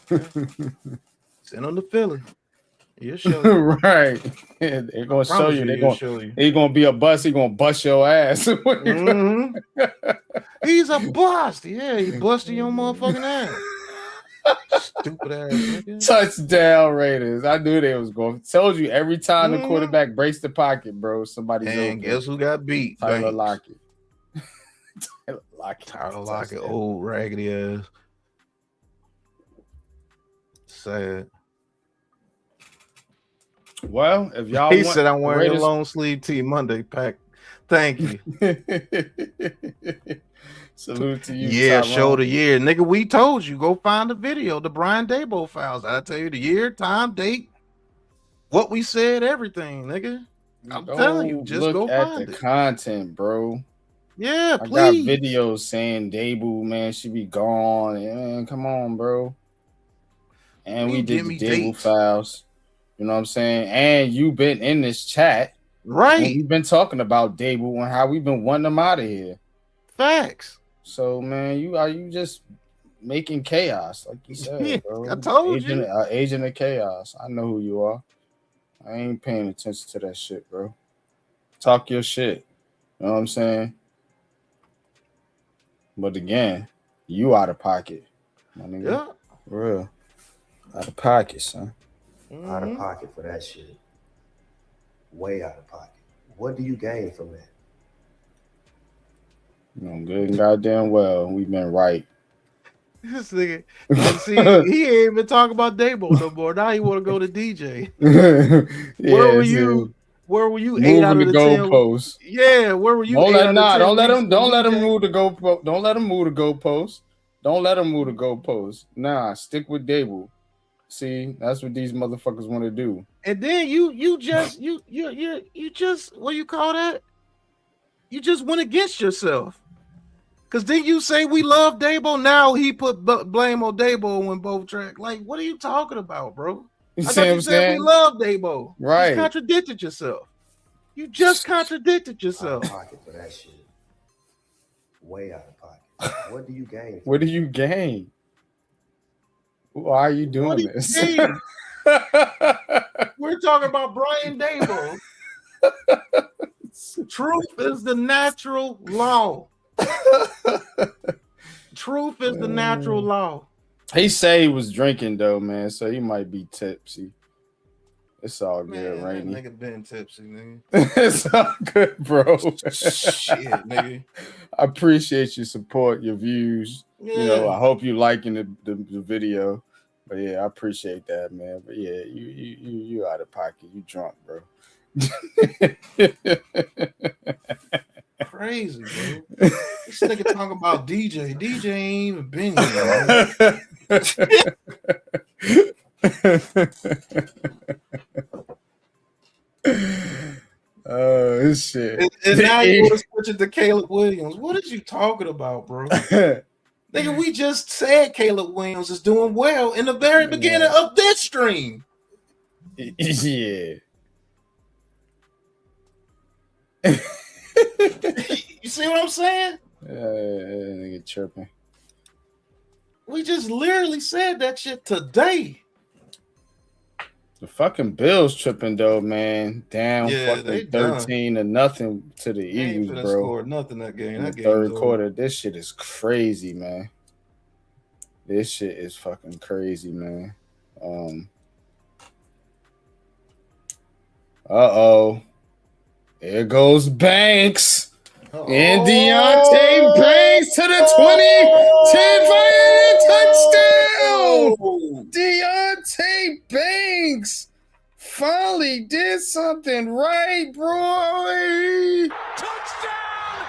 Send him to Philly. He'll show you. Right. They're going to show you. He's going to be a bust. He's going to bust your ass. Mm-hmm. He's a bust. Yeah, he busted your motherfucking ass. Stupid ass nigga. Touchdown Raiders. I knew they was going. Told you every time the quarterback breaks the pocket, bro, somebody's and open. Guess who got beat? Tyler Lockett. Tyler Lockett, old raggedy ass. Sad. Well, if y'all he said I'm wearing a long sleeve tee Monday pack. Thank you. Salute to you. Yeah, show the year. Nigga, we told you. Go find the video, the Brian Dable files. I tell you the year, time, date, what we said, everything, nigga. I'm telling you, just go find the content, bro. Yeah, please. I got videos saying Dable, man, should be gone. Man, come on, bro. And we did the Dable files. You know what I'm saying? And you've been in this chat. Right. We've been talking about Dable and how we've been wanting him out of here. Facts. So, man, you just making chaos, like you said, bro. I told you. Agent of chaos. I know who you are. I ain't paying attention to that shit, bro. Talk your shit. You know what I'm saying? But again, you out of pocket, my nigga. Yeah. For real. Out of pocket, son. Out of pocket for that shit. Way out of pocket. What do you gain from that? You know, good and goddamn well, we've been right. This nigga, and see, he ain't even talking about Dabo no more. Now he want to go to DJ. Where were you? Where were you? 8 out Moving of the the 10. goalposts. Yeah, where were you? Don't 8 let out of 10 don't let weeks him with don't let him DJ? move the goalpost. Don't let him move the goalpost. Don't let him move the goalpost. Nah, stick with Dable. See, that's what these motherfuckers want to do. And then you just what do you call that? You just went against yourself. Cause then you say we love Dabo. Now he put blame on Dabo when both track. Like, what are you talking about, bro? You I see thought what you I'm said we saying? love Dabo. You Right. just contradicted yourself. You just contradicted Out yourself. of pocket for that shit. Way out of pocket. What do you gain? What do you gain? Why are you doing this? We're talking about Brian Dabo. Truth is the natural law. Truth is the natural law. He say he was drinking though, man, so he might be tipsy. It's all good, Man, Rainy. that nigga been tipsy, nigga. It's all good, bro. Shit, nigga. I appreciate your support, your views. Yeah. You know, I hope you liking the video. But yeah, I appreciate that, man. But yeah, you out of pocket. You drunk, bro. Crazy, bro. This nigga talking about DJ. DJ ain't even been here. Oh, this shit. And now you want to switch it to Caleb Williams. What is you talking about, bro? Nigga, we just said Caleb Williams is doing well in the very beginning of this stream. Yeah. You see what I'm saying? Nigga chirping. We just literally said that shit today. The fucking Bills tripping though, man. Down fucking 13-0 to the Eagles, bro. Score nothing that game. In the third quarter. This shit is crazy, man. This shit is fucking crazy, man. There goes Banks. And Deontay Banks to the 20, 10 touchdown. Deontay Banks finally did something right, bro. Touchdown!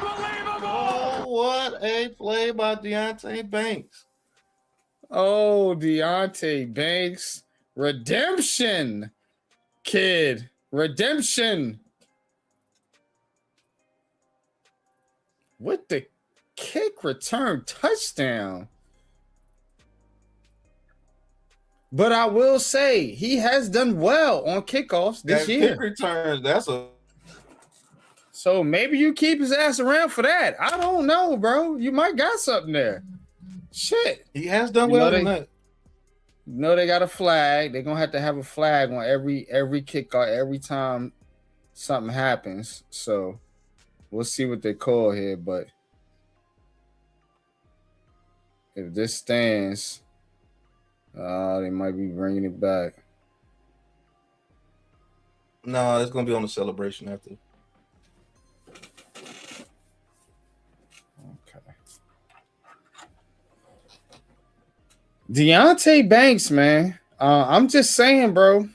Unbelievable! Oh, what a play by Deontay Banks. Oh, Deontay Banks. Redemption, kid. Redemption. With the kick return touchdown. But I will say he has done well on kickoffs this year. Kick returns, that's a. So maybe you keep his ass around for that. I don't know, bro. You might got something there. Shit. He has done well on that. You know they got a flag. They're gonna have to have a flag on every kickoff every time something happens. So we'll see what they call here, but if this stands, they might be bringing it back. No, it's going to be on the celebration after. Okay. Deontay Banks, man. I'm just saying, bro.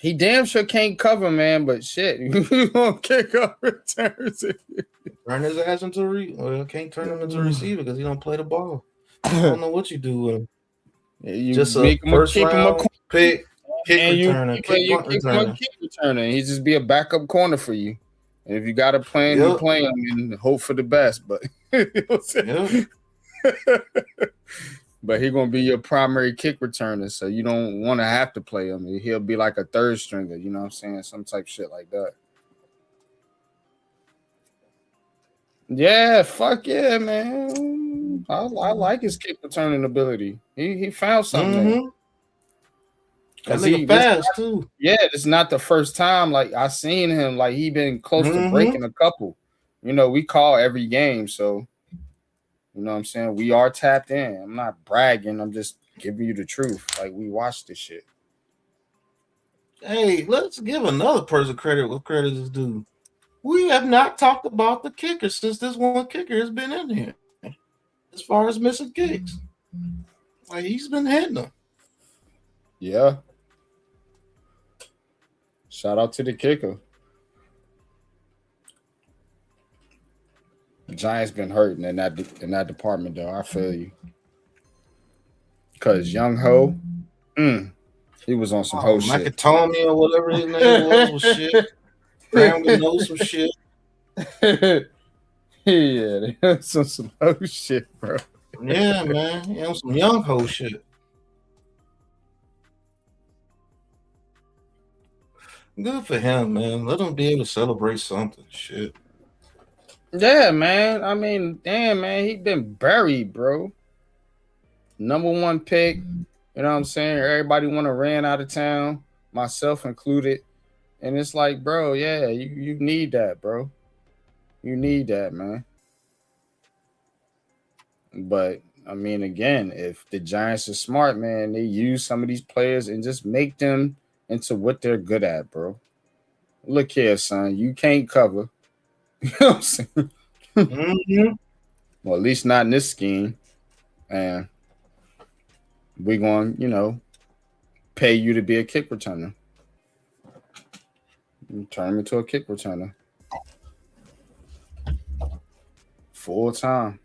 He damn sure can't cover, man, but shit, you gonna kick up returns. Turn his ass into can't turn him into a receiver because he don't play the ball. I don't know what you do with him. You just make a first round pick, kick returner, kick returner. He just be a backup corner for you. And if you got a plan, you play him and hope for the best. But you know what I'm saying? But he's gonna be your primary kick returner, so you don't want to have to play him. He'll be like a third stringer, you know what I'm saying? Some type shit like that. Yeah, fuck yeah, man. I like his kick returning ability. He found something there. Cause he fast too. Yeah, it's not the first time. Like I seen him, like he been close to breaking a couple. You know, we call every game, so you know what I'm saying? We are tapped in. I'm not bragging. I'm just giving you the truth. Like, we watched this shit. Hey, let's give another person credit what credit is due. We have not talked about the kicker since this one kicker has been in here. As far as missing kicks, like he's been hitting them. Yeah. Shout out to the kicker. The Giants been hurting in that department though. I feel you. Cause Young Ho, he was on some whole shit. Nakatomi or whatever his name was shit. Graham knows some shit. Yeah, that's some whole shit, bro. Yeah, man. He on some Young Ho shit. Good for him, man. Let him be able to celebrate something. Shit. Yeah, man. I mean, damn, man, he been buried, bro. Number 1 pick. You know what I'm saying? Everybody want to ran out of town, myself included. And it's like, bro, yeah, you need that, bro. You need that, man. But I mean, again, if the Giants are smart, man, they use some of these players and just make them into what they're good at, bro. Look here, son. You can't cover. You know what I'm saying? Mm-hmm. Well, at least not in this scheme. And we're going, pay you to be a kick returner. You turn him into a kick returner. Full time.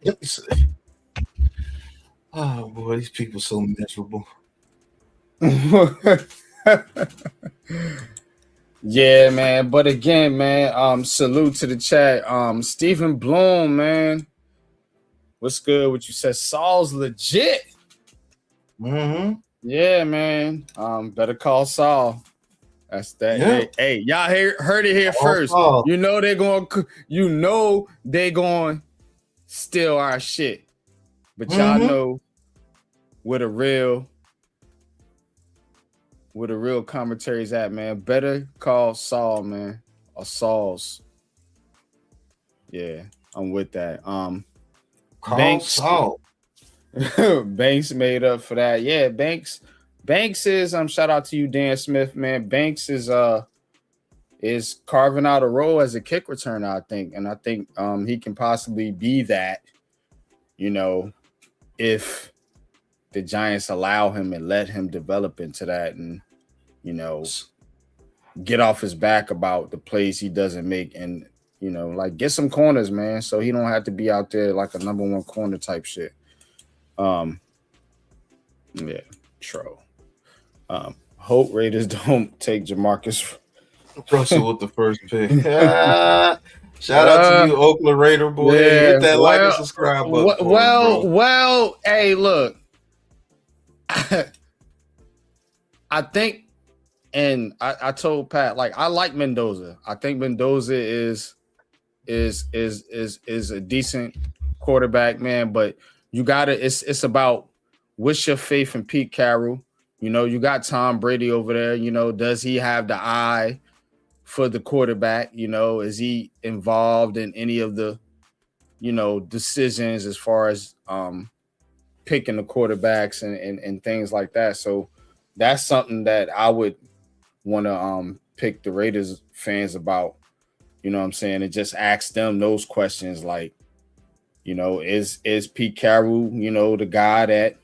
Let me see. Oh boy, these people so miserable. Yeah, man. But again, man, salute to the chat. Stephen Bloom, man. What's good? What you said? Saul's legit. Mm-hmm. Yeah, man. Better call Saul. That's that. Yeah. Hey, y'all heard it here first. Saul. You know they're going steal our shit. But y'all know where the real commentary's at, man. Better call Saul, man. Or Saul's. Yeah, I'm with that. Call Banks, Saul. Banks made up for that. Yeah, Banks is shout out to you, Dan Smith, man. Banks is carving out a role as a kick returner, I think. And I think he can possibly be that, if the Giants allow him and let him develop into that and, get off his back about the plays he doesn't make and, get some corners, man, so he don't have to be out there like a number 1 corner type shit. Yeah, true. Hope Raiders don't take Jamarcus Russell with the first pick. Shout out to you, Oakland Raider boy. Yeah, Hit that like and subscribe button. Well, hey, look. I think, and I told Pat, like, I like Mendoza. I think Mendoza is a decent quarterback, man. But you gotta, it's about what's your faith in Pete Carroll. You got Tom Brady over there. Does he have the eye for the quarterback? Is he involved in any of the, decisions as far as picking the quarterbacks and things like that? So that's something that I would want to pick the Raiders fans about. You know what I'm saying? And just ask them those questions like, is Pete Carroll, the guy that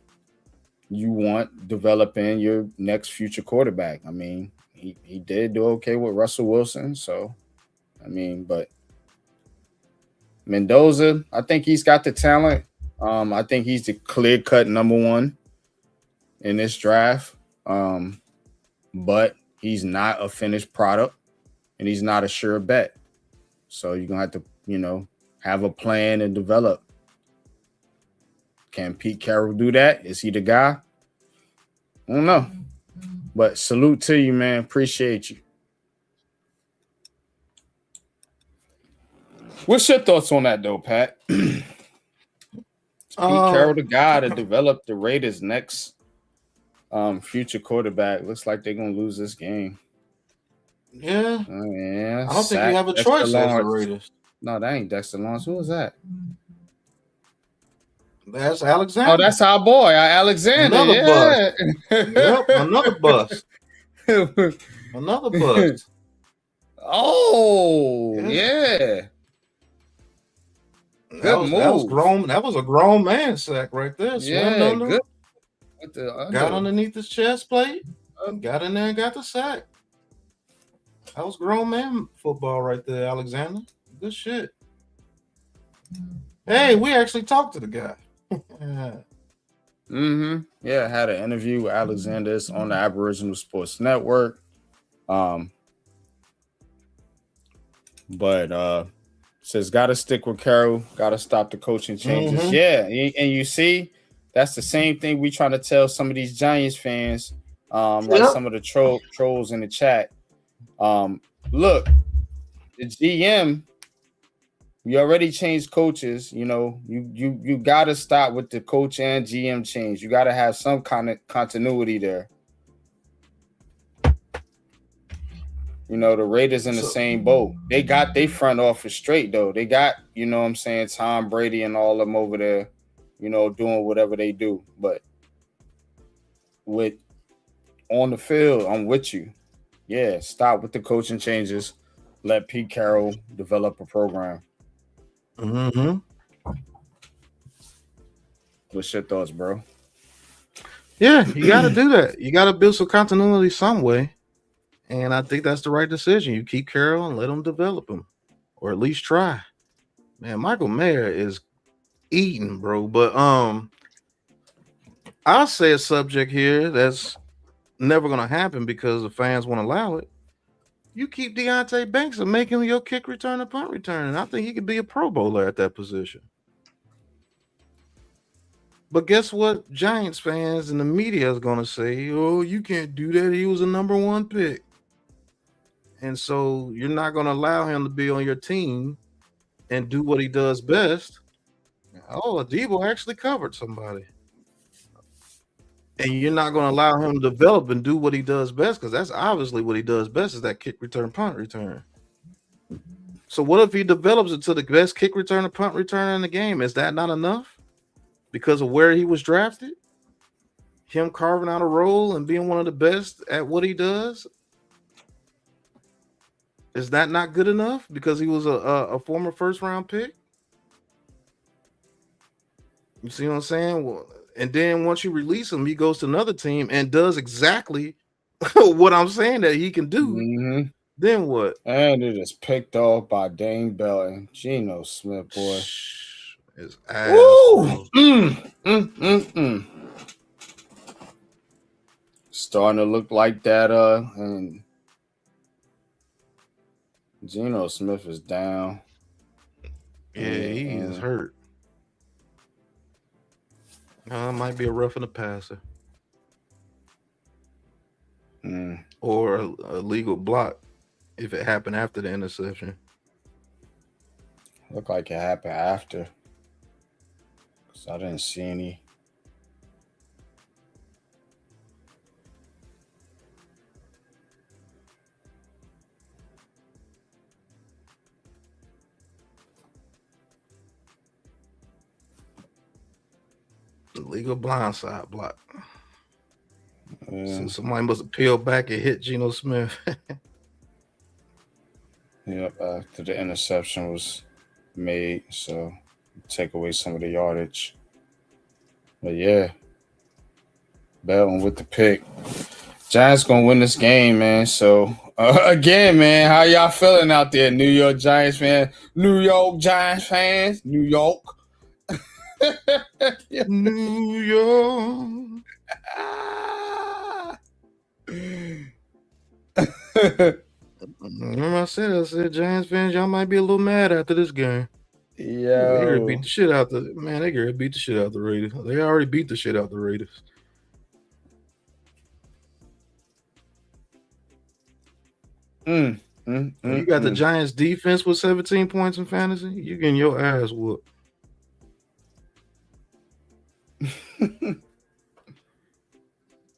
you want developing your next future quarterback? I mean, he did do okay with Russell Wilson. So, I mean, but Mendoza, I think he's got the talent. I think he's the clear-cut number 1 in this draft. But he's not a finished product and he's not a sure bet. So you're going to have to, have a plan and develop. Can Pete Carroll do that? Is he the guy? I don't know. But salute to you, man. Appreciate you. What's your thoughts on that, though, Pat? Is Pete Carroll the guy to develop the Raiders' next future quarterback. Looks like they're gonna lose this game. Yeah. Yeah. I don't think you have a Dexter choice as the Lawrence. Raiders. No, that ain't Dexter Lawrence. Who was that? That's Alexander. Oh, that's our boy, Alexander. Another bust. Yeah. Yep, another bust. Another bust. Oh, yeah. That was move. grown. That was a grown man sack right there. Swim Yeah, under, good. With the under. got underneath his chest plate, got in there and got the sack. That was grown man football right there, Alexander. Good shit. Hey, we actually talked to the guy. Yeah, I had an interview with Alexander. It's on the Aboriginal Sports Network. But says gotta stick with Carroll, gotta stop the coaching changes. Yeah, and you see, that's the same thing we trying to tell some of these Giants fans, like some of the trolls in the chat. Look, the GM, we already changed coaches. You know, you gotta stop with the coach and GM change. You gotta have some kind of continuity there. You know, the Raiders in the same boat. They got their front office straight, though. They got, you know what I'm saying, Tom Brady and all them over there, you know, doing whatever they do. But with on the field, I'm with you. Yeah, stop with the coaching changes. Let Pete Carroll develop a program. What's your thoughts, bro? Yeah, you got to do that. You got to build some continuity some way. And I think that's the right decision. You keep Carroll and let him develop him, or at least try. Man, Michael Mayer is eating, bro. But I'll say a subject here that's never going to happen because the fans won't allow it. You keep Deontay Banks and make him your kick return and punt return. And I think he could be a Pro Bowler at that position. But guess what? Giants fans and the media is going to say, oh, you can't do that. He was a number 1 pick. And so you're not going to allow him to be on your team and do what he does best. Oh, Adebo actually covered somebody. And you're not going to allow him to develop and do what he does best, because that's obviously what he does best is that kick return, punt return. So what if he develops into the best kick return and punt return in the game? Is that not enough because of where he was drafted? Him carving out a role and being one of the best at what he does? Is that not good enough because he was a former first-round pick? You see what I'm saying? Well, and then once you release him, he goes to another team and does exactly what I'm saying that he can do. Then what? And it is picked off by Dane Bell and Geno Smith, boy. His ass. Starting to look like that, and Geno Smith is down. Yeah, he is hurt. It might be a roughing the passer. Or a legal block if it happened after the interception. Looked like it happened after. Because I didn't see any. Illegal blindside block. So somebody must have peeled back and hit Geno Smith. Yep, after the interception was made, so take away some of the yardage. But yeah, Bell with the pick. Giants gonna win this game, man. So again, man, how y'all feeling out there, New York Giants fans? New York Giants fans, New York. New York. Remember I said Giants fans, y'all might be a little mad after this game. Yeah, they beat the shit out the man. They gonna beat the shit out the Raiders. They already beat the shit out the Raiders. You got the Giants defense with 17 points in fantasy. You getting your ass whooped.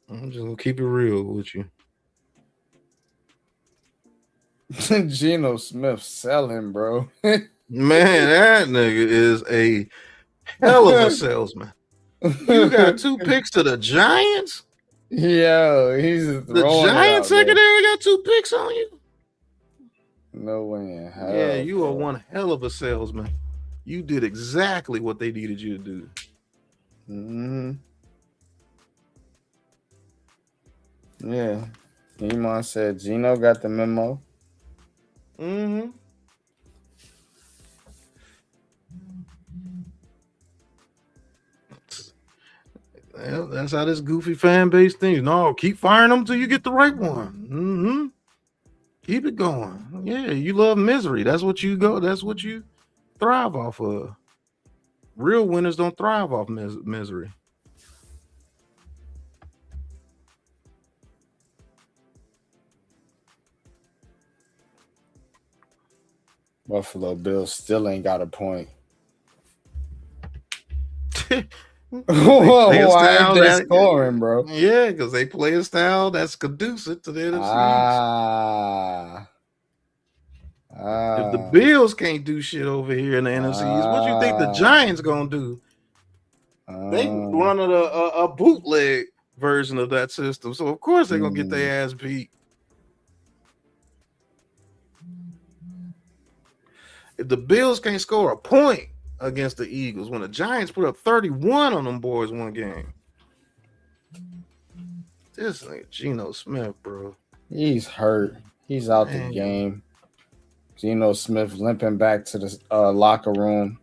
I'm just gonna keep it real with you. Geno Smith selling, bro. Man, that nigga is a hell of a salesman. You got 2 picks to the Giants? Yo, he's The throwing it Giants out there. secondary got 2 picks on you? No way in hell. Yeah, you are bro. one hell of a salesman. You did exactly what they needed you to do. Mm-hmm. Yeah. Iman said Gino got the memo. Mm-hmm. Well, that's how this goofy fan base thinks. No, keep firing them till you get the right one. Mm-hmm. Keep it going. Yeah, you love misery. That's what you go. That's what you thrive off of. Real winners don't thrive off misery. Buffalo Bills still ain't got a point. Why ain't they scoring, bro? Yeah, because they play a style that's conducive to the NFCs. If the Bills can't do shit over here in the NFCs, what you think the Giants gonna do? They run a bootleg version of that system, so of course they're gonna get their ass beat. If the Bills can't score a point against the Eagles, when the Giants put up 31 on them boys one game, this nigga Geno Smith, bro, he's hurt. He's out the game. Geno Smith limping back to the locker room.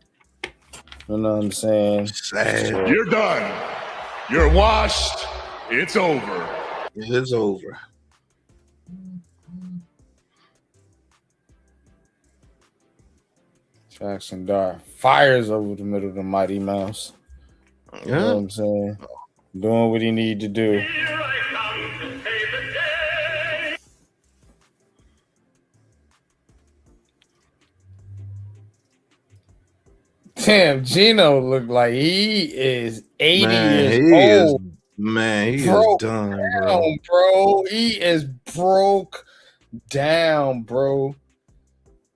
You know what I'm saying? Sad. You're done. You're washed. It's over. It's over. Jackson Dart fires over the middle of the Mighty Mouse. You know what I'm saying? Doing what he need to do. Damn, Geno looked like he is 80 years old. He is done, bro. He is broke down, bro.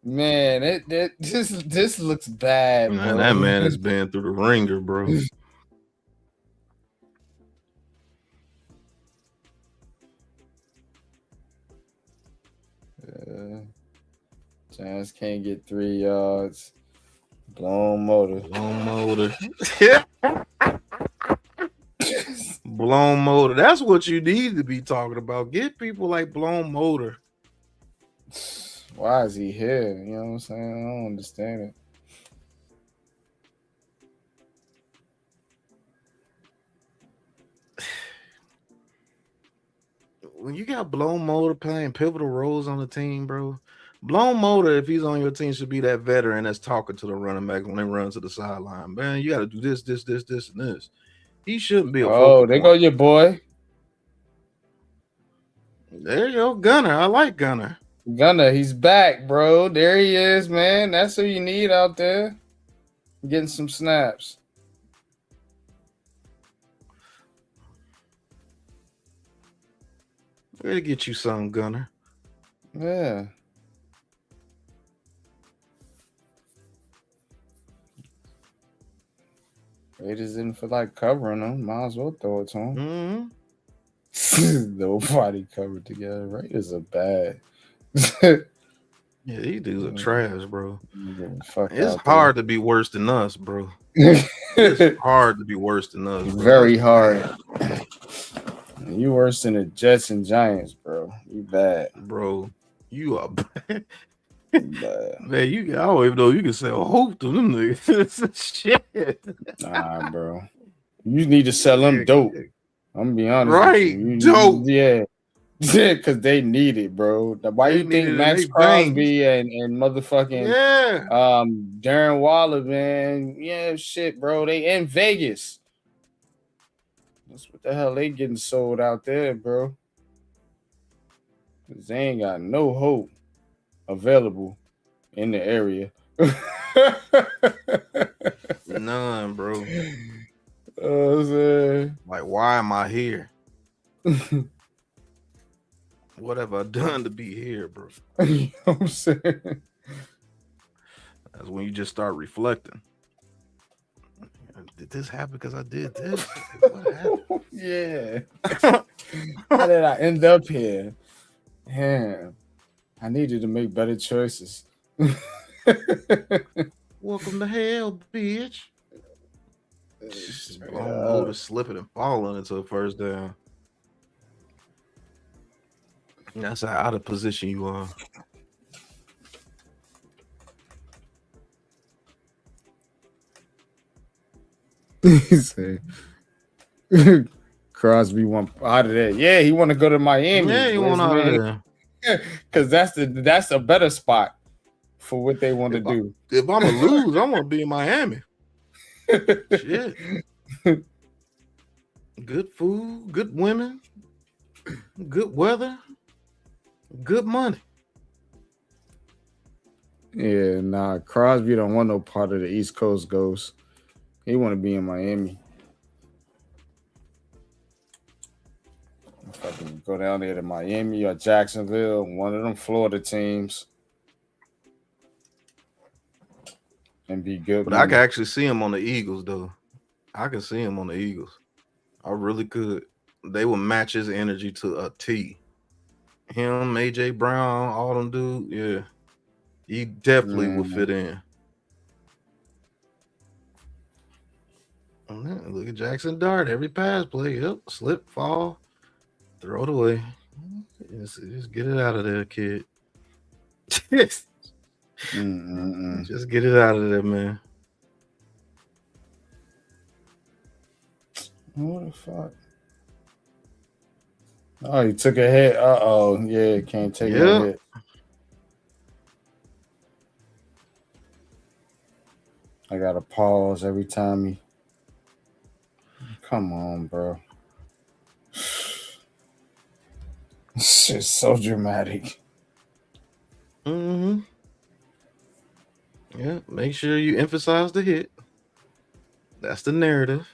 Man, this looks bad, man, bro. that man has been through the ringer, bro. Giants can't get 3 yards. Blown motor. Blown motor. That's what you need to be talking about. Get people like blown motor. Why is he here? You know what I'm saying? I don't understand it. When you got blown motor playing pivotal roles on the team, bro, blown motor, if he's on your team, should be that veteran that's talking to the running back when they run to the sideline. Man, you got to do this, and this. He shouldn't be a focal there point. go your boy. There you go, Gunner. I like Gunner. Gunner, he's back, bro. There he is, man. That's who you need out there. Getting some snaps. We're gonna get you some, Gunner. Yeah. Raiders didn't feel like covering them. Might as well throw it to them. Mm-hmm. Nobody covered together. Raiders are bad. Yeah, these dudes are trash, bro. Fuck it's hard to be worse than us, bro. It's hard to be worse than us, bro. Very hard. You worse than the Jets and Giants, bro. You bad. Bro, you are bad. Bad. Man, I don't even know you can sell hope to them niggas. Shit. Nah, bro. You need to sell them dope. I'm gonna be honest. Right, dope. Yeah. Yeah, because they need it, bro. Why you think Max Crosby and motherfucking Darren Waller, man? Yeah, shit, bro. They in Vegas. That's what the hell they getting sold out there, bro. They ain't got no hope available in the area. None, bro. Oh, like, why am I here? What have I done to be here, bro? You know what I'm saying? That's when you just start reflecting. Did this happen because I did this? What happened? Yeah. How did I end up here? Damn. I needed to make better choices. Welcome to hell, bitch. Blown motor slipping and falling into a first down. That's how out of position you are. He said, Crosby want out of there. Yeah, he want to go to Miami. Yeah, you want out of there. Because that's a better spot for what they want to do. If I'm going to lose, I want to be in Miami. Shit. Good food, good women, good weather, good money. Yeah, nah, Crosby don't want no part of the East Coast ghost. He want to be in Miami. Fucking go down there to Miami or Jacksonville, one of them Florida teams, and be good. But I can actually see him on the Eagles, though. I can see him on the Eagles. I really could. They would match his energy to a T. Him, AJ Brown, all them dudes, yeah. He definitely would fit in. Look at Jackson Dart. Every pass play. Yep. Slip, fall, throw it away. Just get it out of there, kid. Just get it out of there, man. What the fuck? Oh, he took a hit. Uh-oh. Yeah, can't take a hit. I gotta pause every time he. Come on, bro. This shit's so dramatic. Mm-hmm. Yeah, make sure you emphasize the hit. That's the narrative.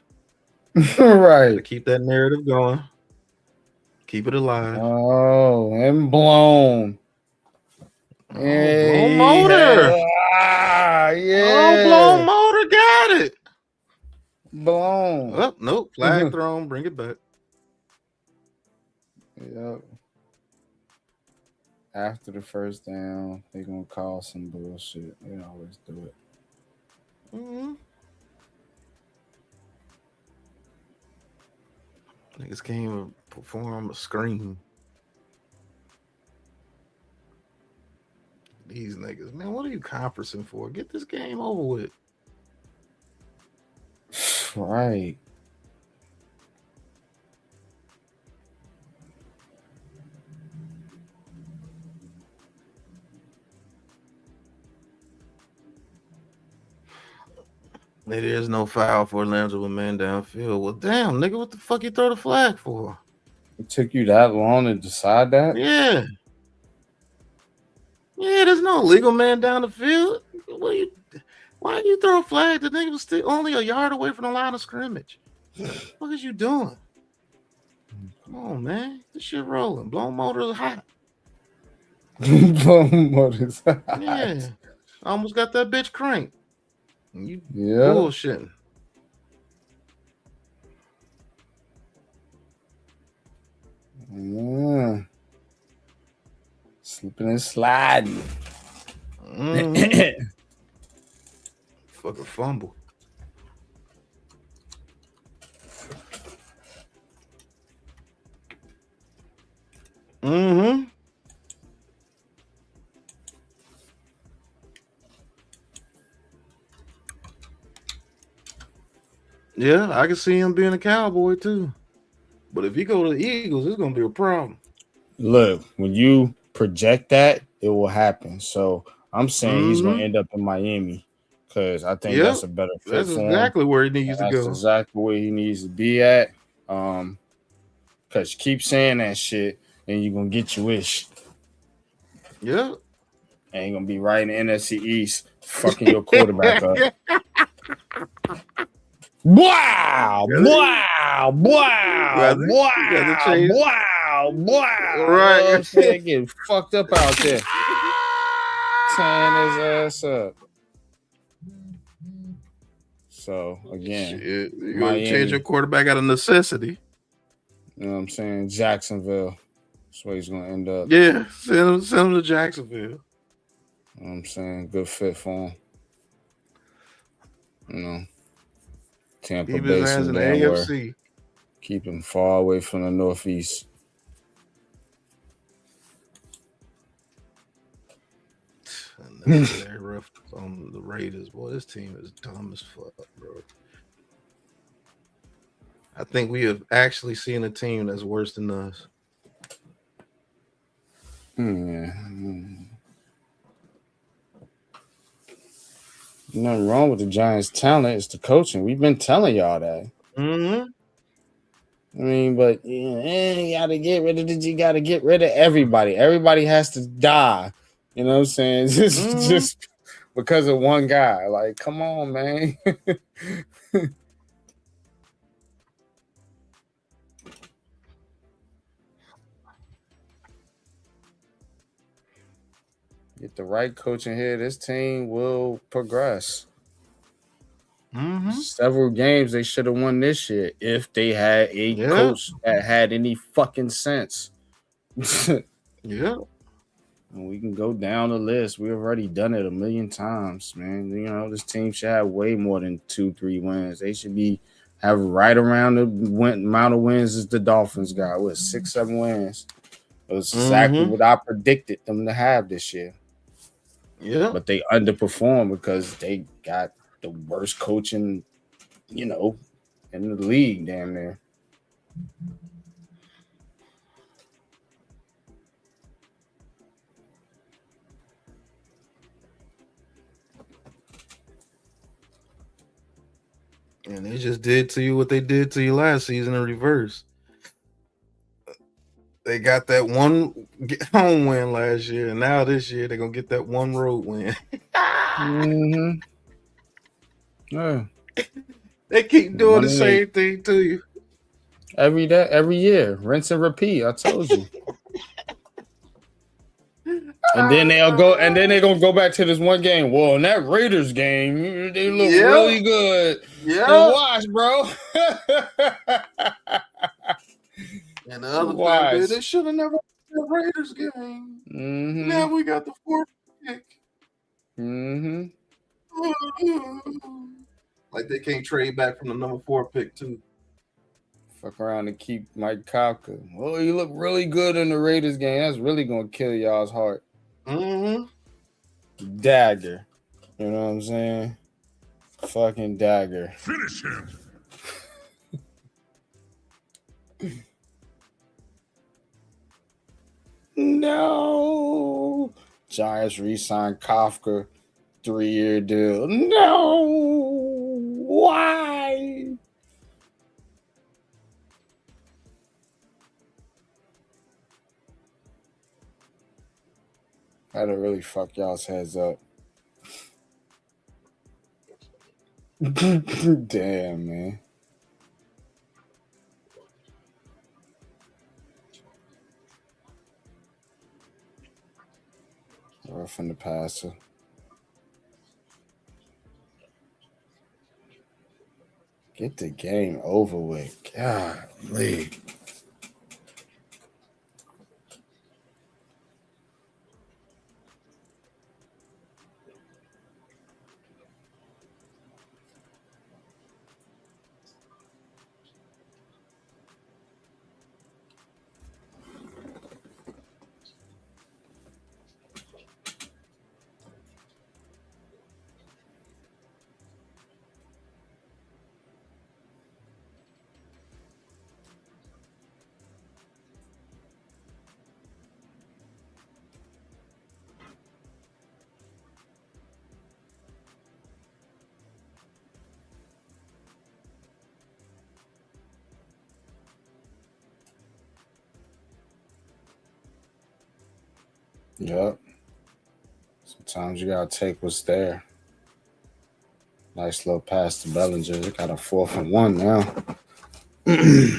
Right. Keep that narrative going. Keep it alive. Oh, and blown. Oh, blown motor. Yeah. Oh, blown motor. Got it. Blown. Oh, nope. Flag thrown. Bring it back. Yep. After the first down, they're going to call some bullshit. They always do it. Mm-hmm. Niggas can't even perform a screen. These niggas, man, what are you conferencing for? Get this game over with. Right. There is no foul for Atlanta with a man downfield. Well, damn, nigga, what the fuck you throw the flag for? It took you that long to decide that? Yeah. Yeah, there's no legal man down the field. Why you throw a flag? The nigga was still only a yard away from the line of scrimmage. What is you doing? Come on, man. This shit rolling. Blown motor is hot. Blown motor is hot. Yeah. I almost got that bitch cranked. You bullshitting. Yeah. Slipping and sliding. Fucking fumble. Mm-hmm. Yeah, I can see him being a Cowboy too. But if he go to the Eagles, it's gonna be a problem. Look, when you project that, it will happen. So I'm saying he's gonna end up in Miami because I think that's a better fit. That's exactly where he needs to go. That's exactly where he needs to be at. Because you keep saying that shit, and you're gonna get your wish. Yeah. And you're gonna be right in the NFC East, fucking your quarterback up. Wow! Wow! You got to change. Wow. You know what Right. I'm saying? Getting fucked up out there. Tearing his ass up. So, again, Shit, you got to Miami. change your quarterback out of necessity. You know what I'm saying? Jacksonville. That's where he's going to end up. Yeah, send him to Jacksonville. You know what I'm saying? Good fit for him. You know, Tampa Keep Bay his ass some in the damn where. AFC. Keep him far away from the Northeast. Unnecessary rough on the Raiders. Boy, this team is dumb as fuck, bro. I think we have actually seen a team that's worse than us. Yeah. Nothing wrong with the Giants' talent. It's the coaching. We've been telling y'all that. Mm-hmm. I mean, but you gotta get rid of You gotta get rid of everybody. Everybody has to die. You know what I'm saying? Just because of one guy. Like, come on, man. Get the right coach in here, this team will progress. Mm-hmm. Several games they should have won this year if they had a coach that had any fucking sense. Yeah. And we can go down the list. We've already done it a million times, man. You know, this team should have way more than 2-3 wins. They should have right around the amount of wins as the Dolphins got. What, 6-7 wins? It was exactly what I predicted them to have this year. Yeah. But they underperformed because they got the worst coaching, in the league damn near. And they just did to you what they did to you last season in reverse. They got that one home win last year, and now this year they're gonna get that one road win. Mm-hmm. Yeah. They keep doing the same thing to you. Every year. Rinse and repeat. I told you. And then they're gonna go back to this one game. Well, in that Raiders game, they look really good. Yeah. And watch, bro. And the other thing, they should have never won the Raiders game. Mm-hmm. Now we got the 4th pick. Mm-hmm. Like they can't trade back from the number 4 pick too. Fuck around and keep Mike Kafka. Well, you look really good in the Raiders game. That's really gonna kill y'all's heart. Mm-hmm. Dagger. You know what I'm saying? Fucking dagger. Finish him. No. Giants re-signed Kafka, 3-year deal. No. Why? That'll really fuck y'all's heads up. Damn, man. Rough in the passer. Get the game over with. Golly. Yep. Sometimes you gotta take what's there. Nice little pass to Bellinger. They got a 4th and 1 now. Yeah,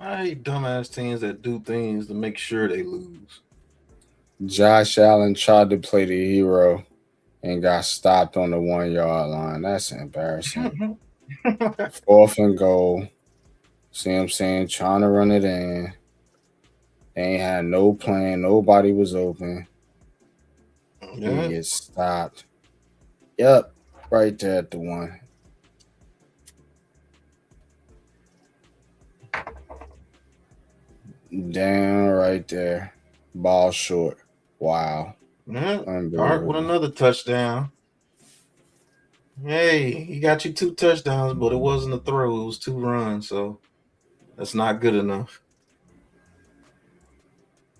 I hate dumbass teams that do things to make sure they lose. Josh Allen tried to play the hero and got stopped on the 1 yard line. That's embarrassing. 4th and goal. See what I'm saying? Trying to run it in. They ain't had no plan. Nobody was open. Yeah. He gets stopped. Yep. Right there at the 1. Down right there. Ball short. Wow. Yeah. Dark with another touchdown. Hey, he got you 2 touchdowns, but it wasn't a throw. It was 2 runs, so that's not good enough.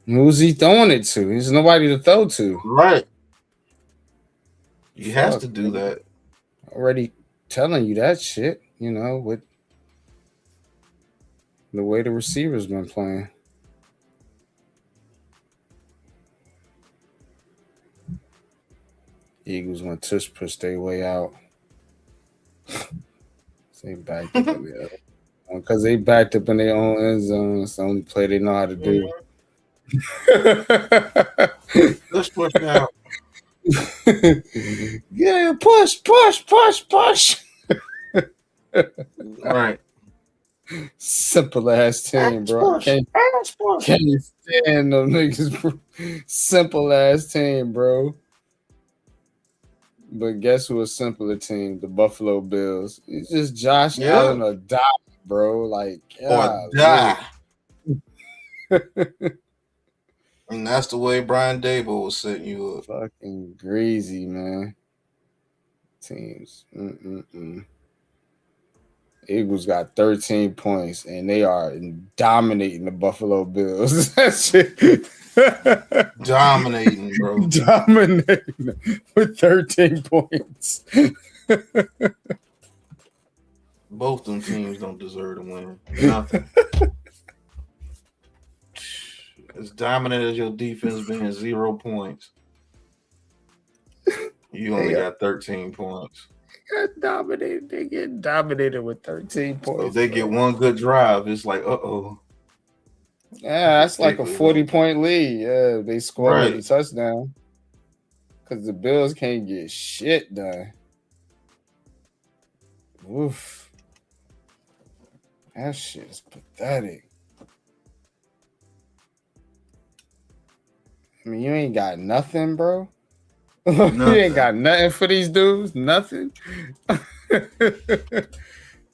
Who's he throwing it to? There's nobody to throw to. Right. He has to do that. Already telling you that shit, with the way the receivers been playing. Eagles went tush push their way out. They backed up in the because they backed up in their own end zone. It's the only play they know how to do. Let's push now. Yeah, push. Right. Simple ass team, bro. Can't you stand them niggas, bro? Simple ass team, bro. But guess who a simpler team? The Buffalo Bills. It's just Josh Allen or die, bro. Like, or die. And that's the way Brian Dable was setting you up. Fucking greasy, man. Teams. Eagles got 13 points, and they are dominating the Buffalo Bills. That shit. Dominating, bro. Dominating with 13 points. Both them teams don't deserve to win. Nothing. As dominant as your defense being 0 points, you only got 13 points. Dominated. They get dominated with 13 points. So if they get one good drive, it's like, uh-oh. Yeah, that's like a 40-point lead. Yeah, they scored a touchdown. Because the Bills can't get shit done. Oof. That shit is pathetic. I mean, you ain't got nothing, bro. You ain't got nothing for these dudes. Nothing.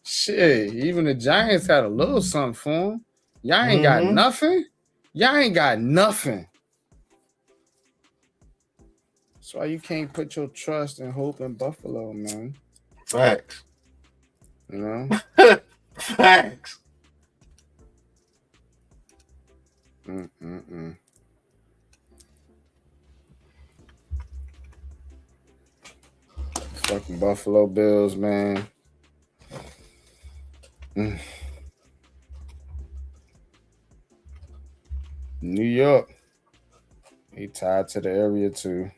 Shit, even the Giants had a little something for them. Y'all ain't got nothing. Y'all ain't got nothing. That's why you can't put your trust and hope in Buffalo, man. Facts. You know? Facts. Fucking Buffalo Bills, man. New York. He tied to the area too.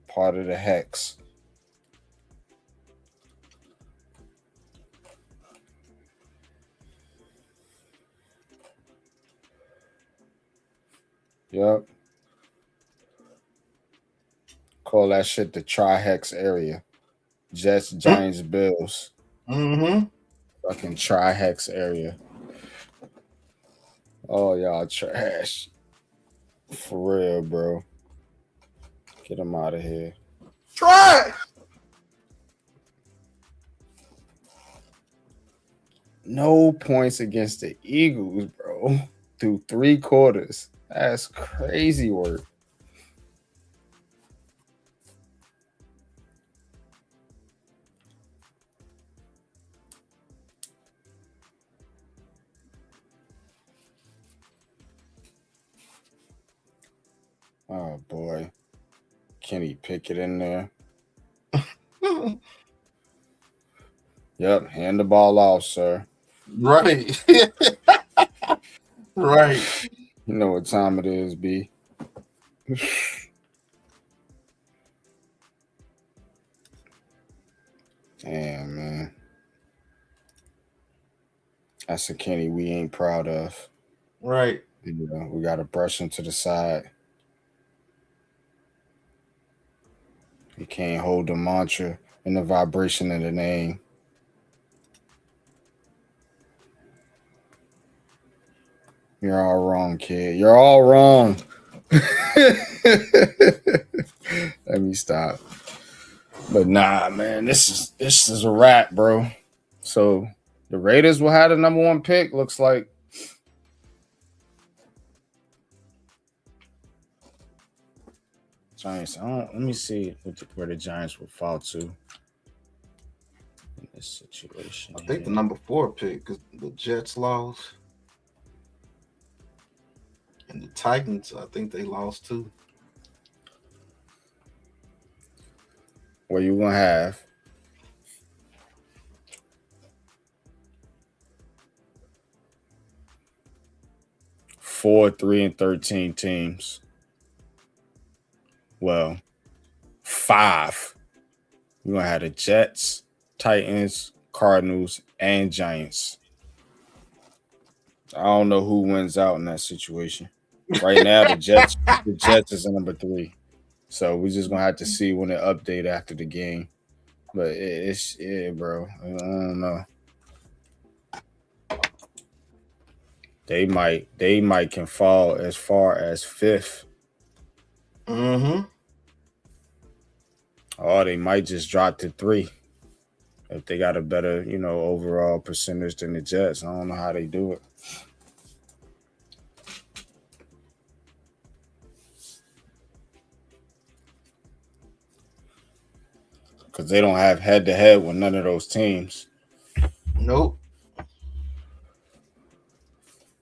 Part of the Hex. Yep. Call that shit the Tri-Hex area. Jets, Giants, Bills. Fucking Tri-Hex area. Oh, y'all trash. For real, bro. Get them out of here. Trash! No points against the Eagles, bro. Through 3 quarters. That's crazy work. Oh, boy. Kenny Pickett in there. Yep, hand the ball off, sir. Right. Right. You know what time it is, B. Damn, man. That's a Kenny we ain't proud of. Right. You know, we got to brush him to the side. He can't hold the mantra and the vibration of the name. You're all wrong, kid. You're all wrong. Let me stop. But nah, man, this is a wrap, bro. So the Raiders will have the number 1 pick. Looks like. Giants. Let me see where the Giants will fall to in this situation. I think the number 4 pick because the Jets lost. And the Titans, I think they lost too. Where you gonna have 4, 3, and 13 teams. Well, 5. You're gonna have the Jets, Titans, Cardinals, and Giants. I don't know who wins out in that situation. Right now, the Jets is in number 3. So we're just gonna have to see when they update after the game. But it's bro. I don't know. They might can fall as far as 5th. Mm-hmm. Or they might just drop to 3 if they got a better, overall percentage than the Jets. I don't know how they do it. Because they don't have head-to-head with none of those teams. Nope.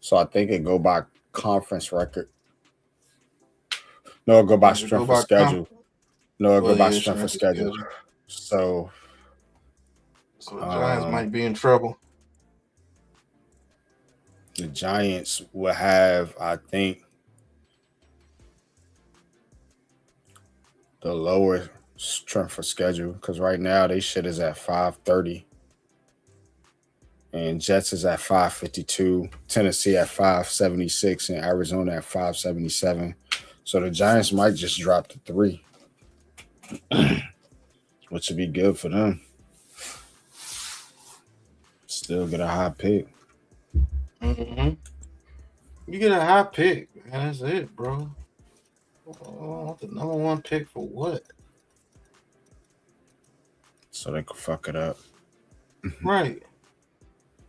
So I think it go by conference record. No, it go by strength of schedule. Strength of schedule. So the Giants might be in trouble. The Giants will have, I think, the lower strength of schedule because right now they shit is at 530. And Jets is at 552, Tennessee at 576, and Arizona at 577. So the Giants might just drop to 3, which would be good for them. Still get a high pick. Mm-hmm. You get a high pick, man. That's it, bro. Oh, the number 1 pick for what? So they could fuck it up. Right.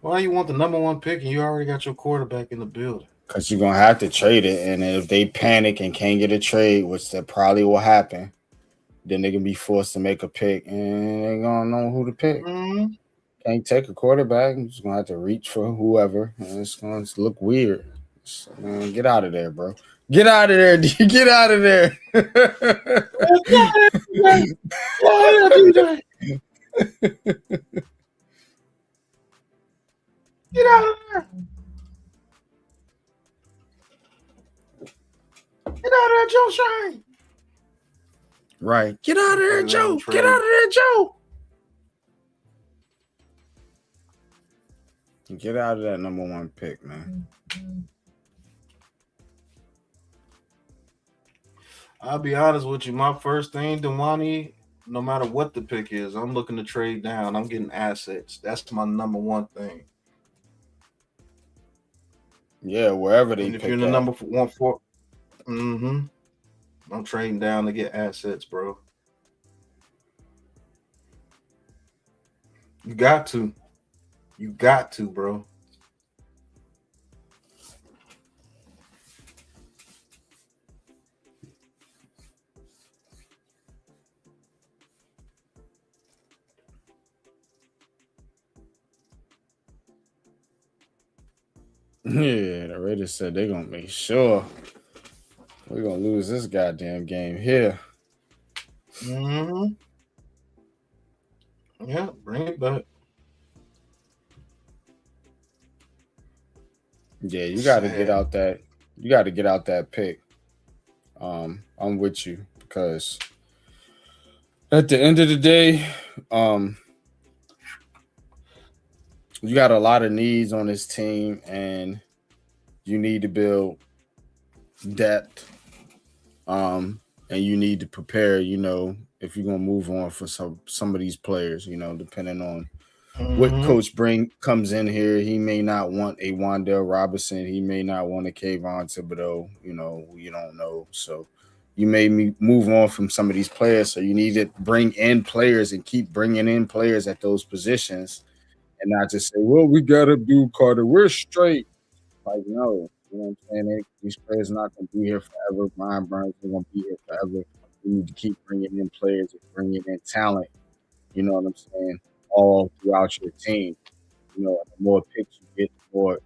Why you want the number 1 pick and you already got your quarterback in the building? Because you're going to have to trade it. And if they panic and can't get a trade, which that probably will happen, then they can be forced to make a pick and they're going to know who to pick. Mm-hmm. Can't take a quarterback. You're just going to have to reach for whoever. And it's going to look weird. So, man, get out of there, bro. Get out of there. Get out of there. Get out of there. Get out of there, Joe Shine. Right. Get out of there, Joe. Get out of there, Joe. Get out of that number 1 pick, man. I'll be honest with you. My first thing, Dewani, no matter what the pick is, I'm looking to trade down. I'm getting assets. That's my number 1 thing. Yeah, wherever they and if you're in the number 1 4, I'm trading down to get assets, bro. You got to. You got to, bro. Yeah, the Raiders said they're going to make sure we're going to lose this goddamn game here. Mm-hmm. Yeah, bring it back. Yeah, you got to get out that. You got to get out that pick. I'm with you because at the end of the day, you got a lot of needs on this team, and you need to build depth. And you need to prepare. If you're gonna move on for some of these players, depending on what coach comes in here, he may not want a Wandale Robinson. He may not want a Kayvon Thibodeau. You don't know. So you may move on from some of these players. So you need to bring in players and keep bringing in players at those positions and not just say, well, we got to do Carter. We're straight. Like, no. You know what I'm saying? These players are not going to be here forever. Brian Burns is going to be here forever. We need to keep bringing in players and bringing in talent. You know what I'm saying? All throughout your team. The more picks you get, the more,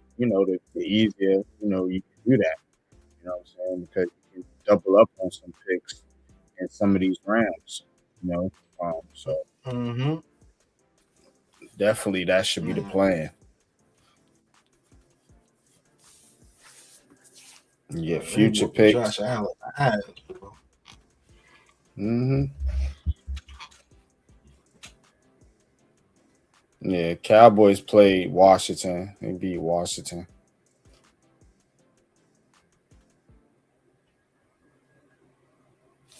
the easier, you can do that. You know what I'm saying? Because you can double up on some picks in some of these rounds, So definitely that should be the plan. Yeah, future picks. Josh Allen. Yeah, Cowboys played Washington. They beat Washington.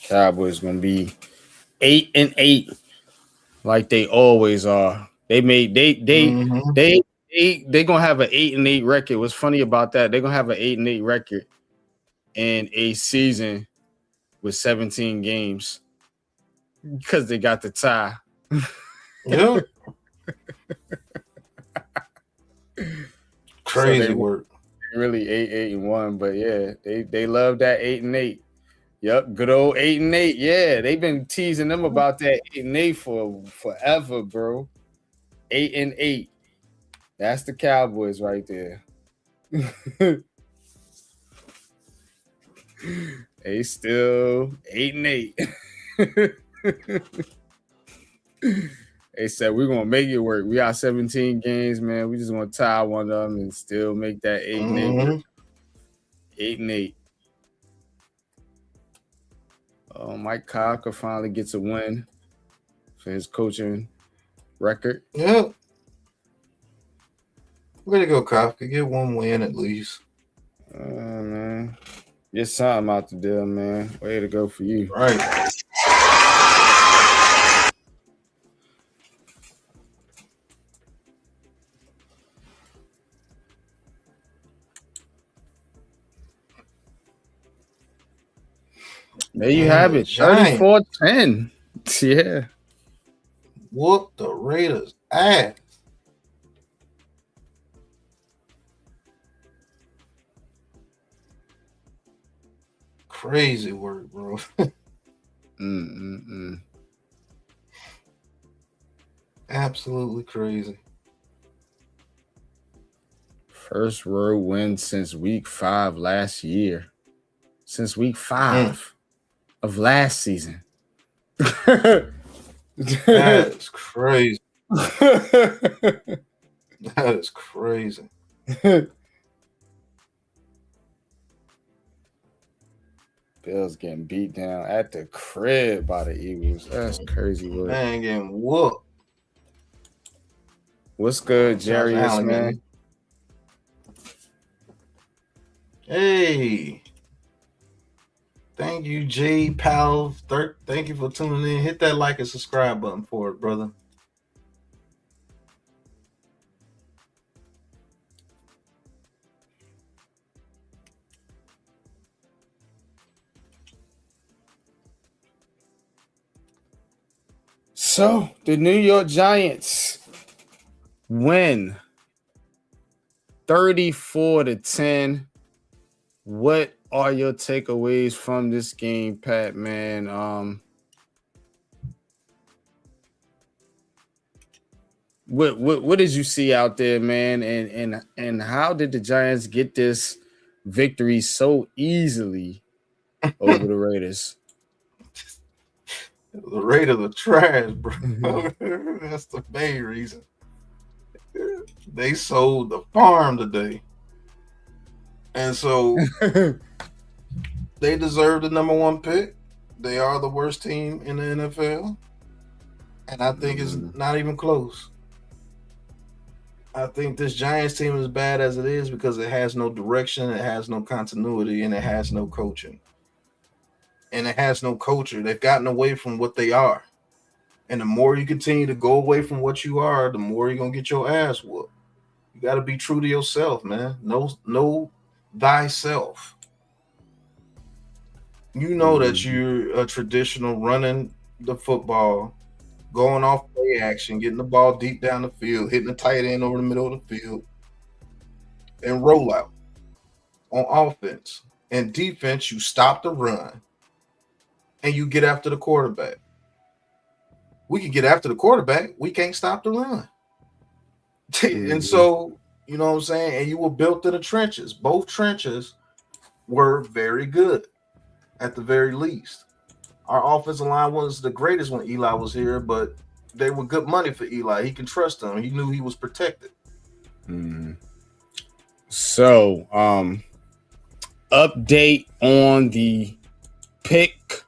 Cowboys gonna be 8-8, like they always are. They gonna have an 8-8 record. What's funny about that? They're gonna have an 8-8 record in a season with 17 games because they got the tie. Yeah. Crazy work. Really 8-1, but yeah, they love that 8-8. Yep, good old 8-8. Yeah, they've been teasing them about that 8-8 for forever, bro. 8-8. That's the Cowboys right there. They still 8-8. They said we're gonna make it work. We got 17 games, man. We just gonna tie one of them and still make that 8-8 work. 8-8. Mike Cocker finally gets a win for his coaching record. Yeah. Way to go, Cocker. Get one win at least. Man. Get something out the deal, man. Way to go for you. Right. There you have it. 34-10. Yeah. Whoop the Raiders' ass. Crazy work, bro. Absolutely crazy. First road win since week 5 last year. Since week 5 of last season. That is crazy. That is crazy. Bills getting beat down at the crib by the Eagles. That's crazy work. Man getting whooped. What's good, Jarius, man? Hey. Thank you, J Pal. Thank you for tuning in. Hit that like and subscribe button for it, brother. So, the New York Giants win 34-10. What are your takeaways from this game, Pat, man? What did you see out there, man? And how did the Giants get this victory so easily over the Raiders? The Raiders are trash, bro. That's the main reason. They sold the farm today. And so they deserve the number one pick. They are the worst team in the NFL. And I think it's not even close. I think this Giants team is bad as it is because it has no direction, it has no continuity, and it has no coaching. And it has no culture. They've gotten away from what they are. And the more you continue to go away from what you are, the more you're going to get your ass whooped. You got to be true to yourself, man. Know thyself. You know that you're a traditional running the football, going off play action, getting the ball deep down the field, hitting the tight end over the middle of the field, and roll out on offense. And defense, you stop the run, and you get after the quarterback. We can get after the quarterback. We can't stop the run. And so, you know what I'm saying? And you were built in the trenches. Both trenches were very good at the very least. Our offensive line was the greatest when Eli was here, but they were good money for Eli. He can trust them. He knew he was protected. So, update on the pick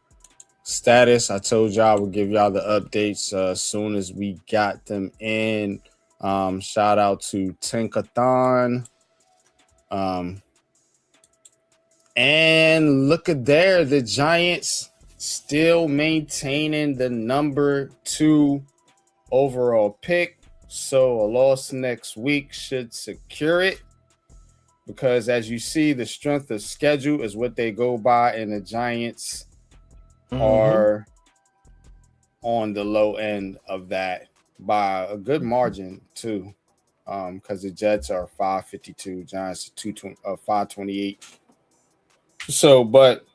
status. I told y'all I would give y'all the updates as soon as we got them in. Shout out to Tinkathon. And look at there, the Giants still maintaining the number 2 overall pick. So a loss next week should secure it. Because as you see, the strength of schedule is what they go by, and the Giants are on the low end of that by a good margin too. Because the Jets are 552, Giants are 528. So, but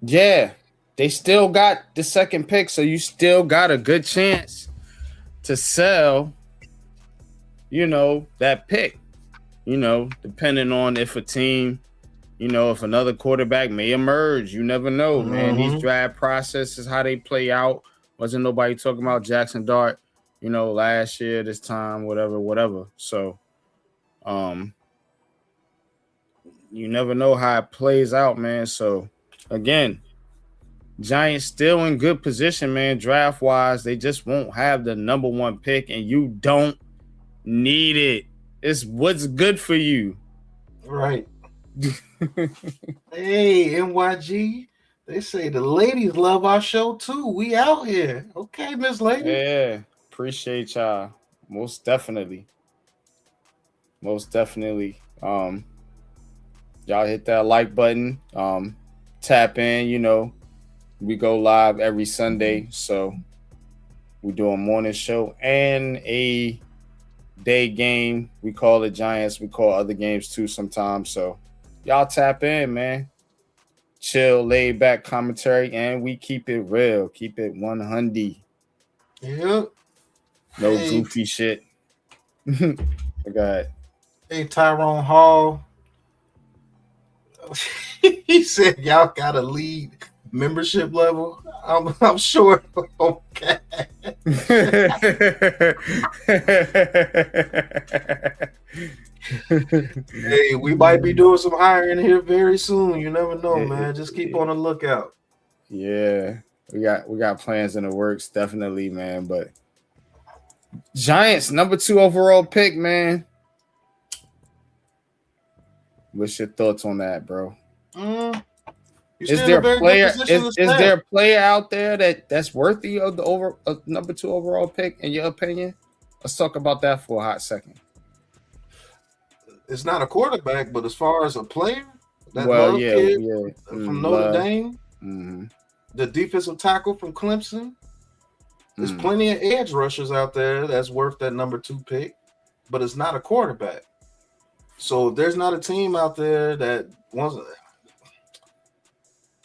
yeah, they still got the second pick, so you still got a good chance to sell, that pick, depending on if a team, if another quarterback may emerge. You never know, man. These draft processes, how they play out. Wasn't nobody talking about Jackson Dart, last year, this time, whatever. So, you never know how it plays out, man. So, again, Giants still in good position, man, draft-wise. They just won't have the number 1 pick, and you don't need it. It's what's good for you. Right. Hey, NYG. They say the ladies love our show, too. We out here. Okay, Miss Lady. Yeah, appreciate y'all. Most definitely. Y'all hit that like button. Tap in, we go live every Sunday. So we do a morning show and a day game. We call it Giants. We call other games too sometimes. So y'all tap in, man. Chill, laid back commentary, and we keep it real. Keep it 100. Yep. No goofy shit. Go ahead. Hey, Tyrone Hall. He said y'all got a lead membership level. I'm sure. Okay. Hey, we might be doing some hiring here very soon. You never know, man. Just keep on the lookout. Yeah, we got plans in the works, definitely, man. But Giants, number 2 overall pick, man. What's your thoughts on that, bro? Is there a player out there that's worthy of the number 2 overall pick in your opinion? Let's talk about that for a hot second. It's not a quarterback, but as far as a player, kid from Notre Dame, the defensive tackle from Clemson, there's plenty of edge rushers out there that's worth that number 2 pick, but it's not a quarterback. So if there's not a team out there that wants,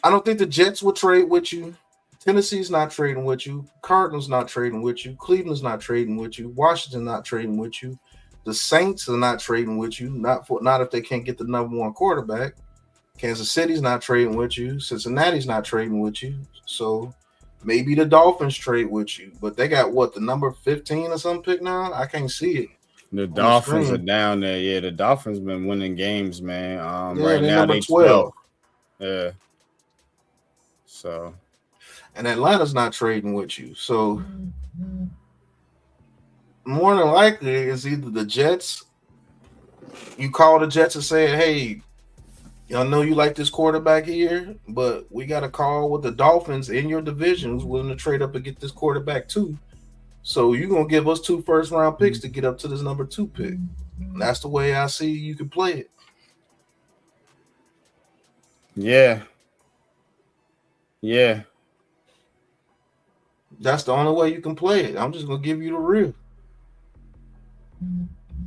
I don't think the Jets will trade with you. Tennessee's not trading with you. Cardinals not trading with you. Cleveland's not trading with you. Washington not trading with you. The Saints are not trading with you. Not if they can't get the number 1 quarterback. Kansas City's not trading with you. Cincinnati's not trading with you. So maybe the Dolphins trade with you. But they got what, the number 15 or something pick now? I can't see it. The Dolphins are down there. Yeah, the Dolphins been winning games, man. Right now number they 12. Yeah. So. And Atlanta's not trading with you. So more than likely, it's either the Jets. You call the Jets and say, hey, y'all know you like this quarterback here, but we got a call with the Dolphins in your division who's willing to trade up and get this quarterback too. So you're going to give us 2 first-round picks to get up to this number 2 pick. And that's the way I see you can play it. Yeah. Yeah. That's the only way you can play it. I'm just going to give you the real.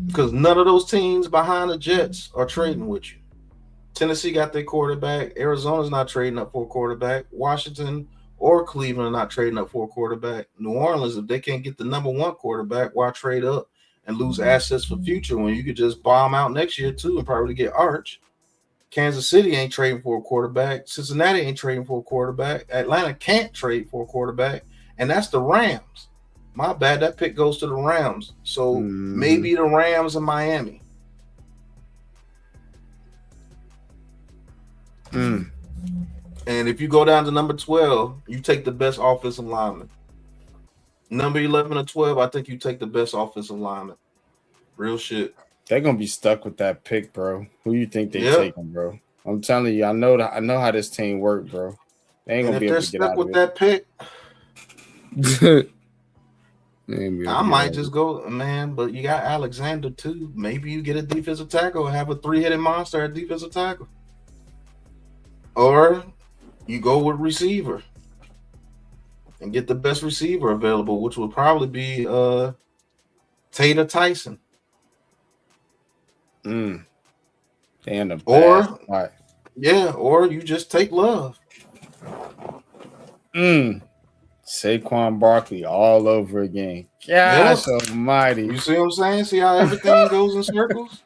Because none of those teams behind the Jets are trading with you. Tennessee got their quarterback. Arizona's not trading up for a quarterback. Washington or Cleveland are not trading up for a quarterback. New Orleans, if they can't get the number 1 quarterback, why trade up and lose assets for future when you could just bomb out next year too and probably get Arch? Kansas City ain't trading for a quarterback. Cincinnati ain't trading for a quarterback. Atlanta can't trade for a quarterback. And that's the Rams. My bad. That pick goes to the Rams. So maybe the Rams and Miami. And if you go down to number 12, you take the best offensive lineman. Number 11 or 12, I think you take the best offensive lineman. Real shit. They're gonna be stuck with that pick, bro. Who you think they taking, bro? I'm telling you, I know how this team works, bro. They ain't gonna be able to get out of it. If they're stuck with that pick, I might just go, man. But you got Alexander too. Maybe you get a defensive tackle or have a 3-headed monster at defensive tackle, or you go with receiver and get the best receiver available, which would probably be Tater Tyson. Or you just take Love. Saquon Barkley all over again. Gosh almighty. You see what I'm saying? See how everything goes in circles?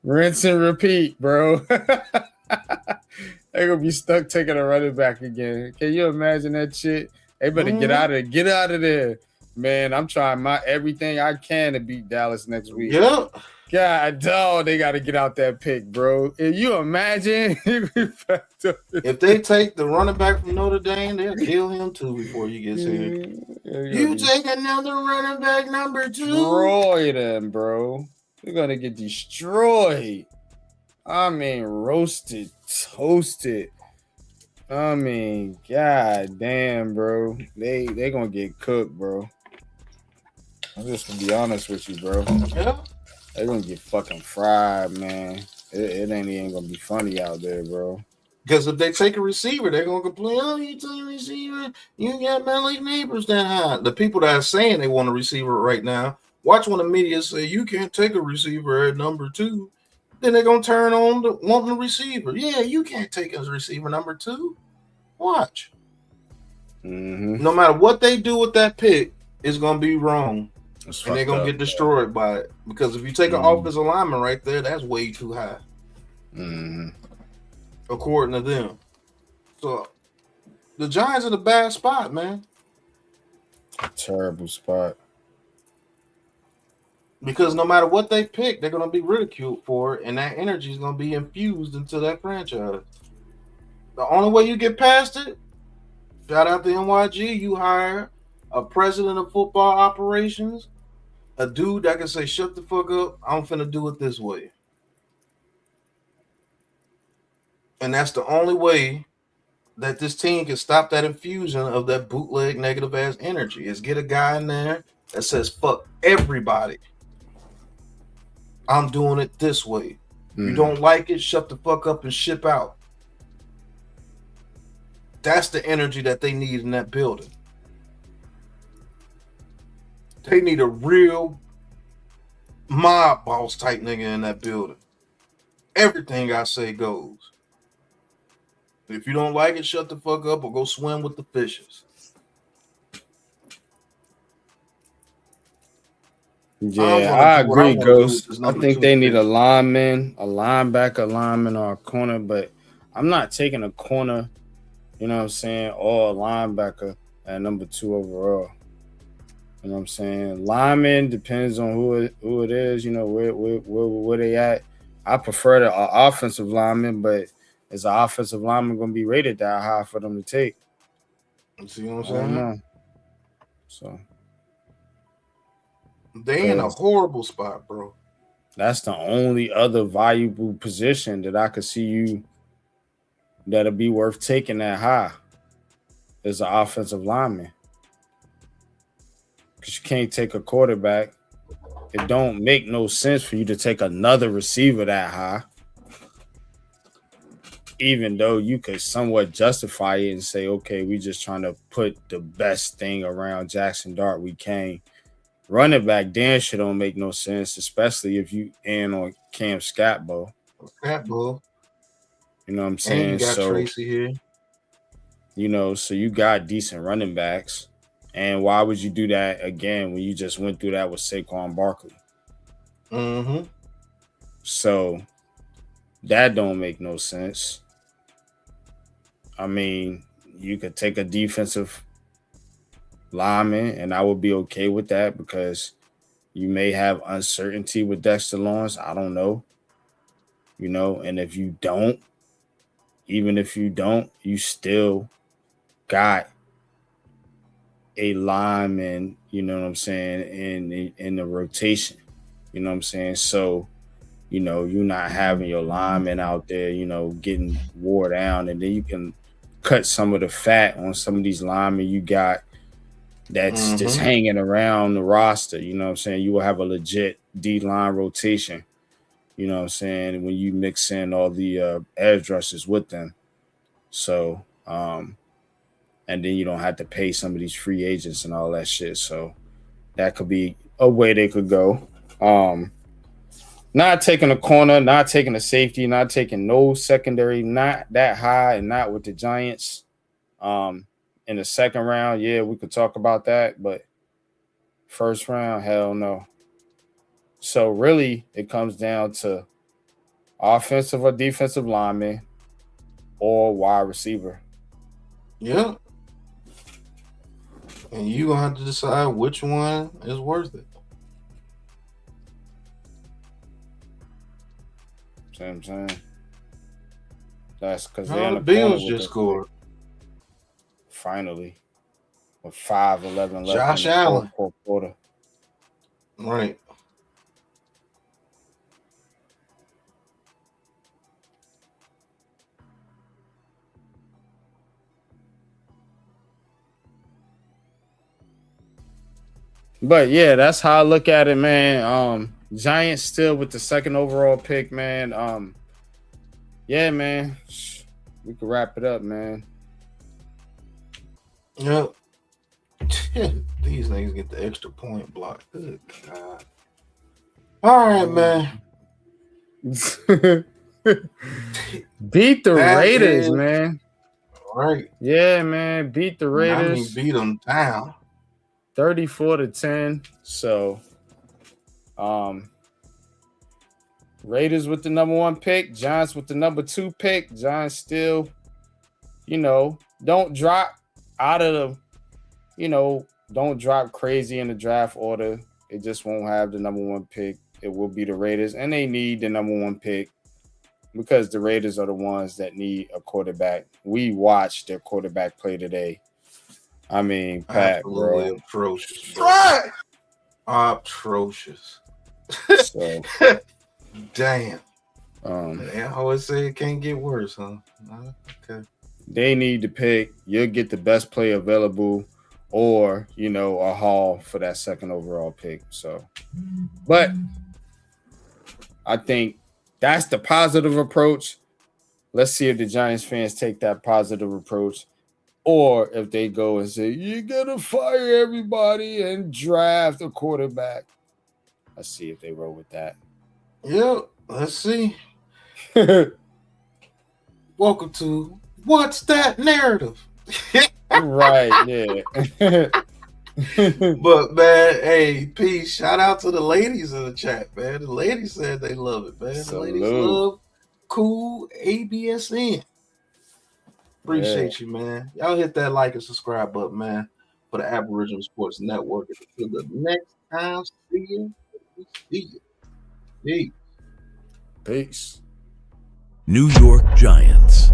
Rinse and repeat, bro. They're gonna be stuck taking a running back again. Can you imagine that shit? They better get out of there. Get out of there. Man, I'm trying everything I can to beat Dallas next week. Yeah. God, dog, they got to get out that pick, bro. If you imagine if they take the running back from Notre Dame, they'll kill him too before he gets here. You take another running back, number 2. Destroy them, bro. They're gonna get destroyed. I mean, roasted, toasted. I mean, god damn, bro. They gonna get cooked, bro. I'm just gonna be honest with you, bro. Yeah. They're gonna get fucking fried, man. It ain't even gonna be funny out there, bro. Because if they take a receiver, they're gonna complain, oh, you take a receiver, you got Malik Neighbors that high. The people that are saying they want a receiver right now, watch when the media say you can't take a receiver at number 2. Then they're gonna turn on to wanting a receiver. Yeah, you can't take a receiver number 2. Watch. No matter what they do with that pick, it's gonna be wrong. And they're gonna get destroyed by it. Because if you take an offensive lineman right there, that's way too high. According to them. So the Giants are in a bad spot, man. A terrible spot. Because no matter what they pick, they're gonna be ridiculed for it, and that energy is gonna be infused into that franchise. The only way you get past it, shout out to NYG, you hire a president of football operations, a dude that can say, shut the fuck up, I'm finna do it this way. And that's the only way that this team can stop that infusion of that bootleg negative ass energy, is get a guy in there that says, fuck everybody. I'm doing it this way. You don't like it, shut the fuck up and ship out. That's the energy that they need in that building. They need a real mob boss type nigga in that building. Everything I say goes. If you don't like it, shut the fuck up or go swim with the fishes. Yeah, I agree, Ghost. I think they need a lineman, a linebacker, lineman, or a corner, but I'm not taking a corner, you know what I'm saying, or a linebacker at number 2 overall. You know what I'm saying? Lineman depends on who it is, you know, where they at. I prefer the offensive lineman, but is the offensive lineman going to be rated that high for them to take? You see what I'm I don't saying? know. So they in a horrible spot, bro. That's the only other valuable position that I could see you that'll be worth taking that high is an offensive lineman. Because you can't take a quarterback. It don't make no sense for you to take another receiver that high. Even though you could somewhat justify it and say, okay, we just trying to put the best thing around Jackson Dart we can. Running back damn shit don't make no sense, especially if you in on Cam Scatbo. Scatbo. You know what I'm saying? And you got Tracy here. You know, so you got decent running backs. And why would you do that again when you just went through that with Saquon Barkley? Mm-hmm. So that don't make no sense. I mean, you could take a defensive lineman, and I would be okay with that because you may have uncertainty with Dexter Lawrence. I don't know. You know, and if you don't, even if you don't, you still got a lineman, you know what I'm saying, in the rotation. You know what I'm saying? So, you know, you're not having your lineman out there, you know, getting wore down, and then you can cut some of the fat on some of these linemen you got that's just hanging around the roster. You know what I'm saying? You will have a legit D-line rotation, you know what I'm saying, when you mix in all the edge rushers with them. So, and then you don't have to pay some of these free agents and all that shit. So that could be a way they could go. Not taking a corner, not taking a safety, not taking no secondary, not that high, and not with the Giants. In the second round, yeah, we could talk about that, but first round, hell no. So really, it comes down to offensive or defensive lineman or wide receiver. Yeah. And you're going to have to decide which one is worth it. See what I'm saying? That's because the Bills just scored. Finally. With 5-11 left Josh in the Allen. fourth quarter. Right. But yeah, that's how I look at it, man. Giants still with the second overall pick, man. Yeah, man. We could wrap it up, man. Yep. These niggas get the extra point block. Good God. All right, man. Beat the Raiders, man. Right. Yeah, man. Beat the Raiders. I mean, beat them down. 34-10. So, Raiders with the number 1 pick, Giants with the number 2 pick. Giants still, you know, don't drop out of the, you know, don't drop crazy in the draft order. It just won't have the number 1 pick. It will be the Raiders, and they need the number 1 pick because the Raiders are the ones that need a quarterback. We watched their quarterback play today. I mean, Pat, absolutely bro. Atrocious. Bro. Atrocious. So, damn. I always say it can't get worse, huh? Okay. They need to pick. You'll get the best player available, or you know, a haul for that second overall pick. So, but I think that's the positive approach. Let's see if the Giants fans take that positive approach. Or if they go and say, you got to fire everybody and draft a quarterback. Let's see if they roll with that. Yep. Let's see. Welcome to What's That Narrative? Right, yeah. But, man, hey, peace. Shout out to the ladies in the chat, man. The ladies said they love it, man. The ladies love cool ABSN. Appreciate you, man. Y'all hit that like and subscribe button, man, for the Aboriginal Sports Network. Until the next time, see you. See you. Peace. Peace. New York Giants.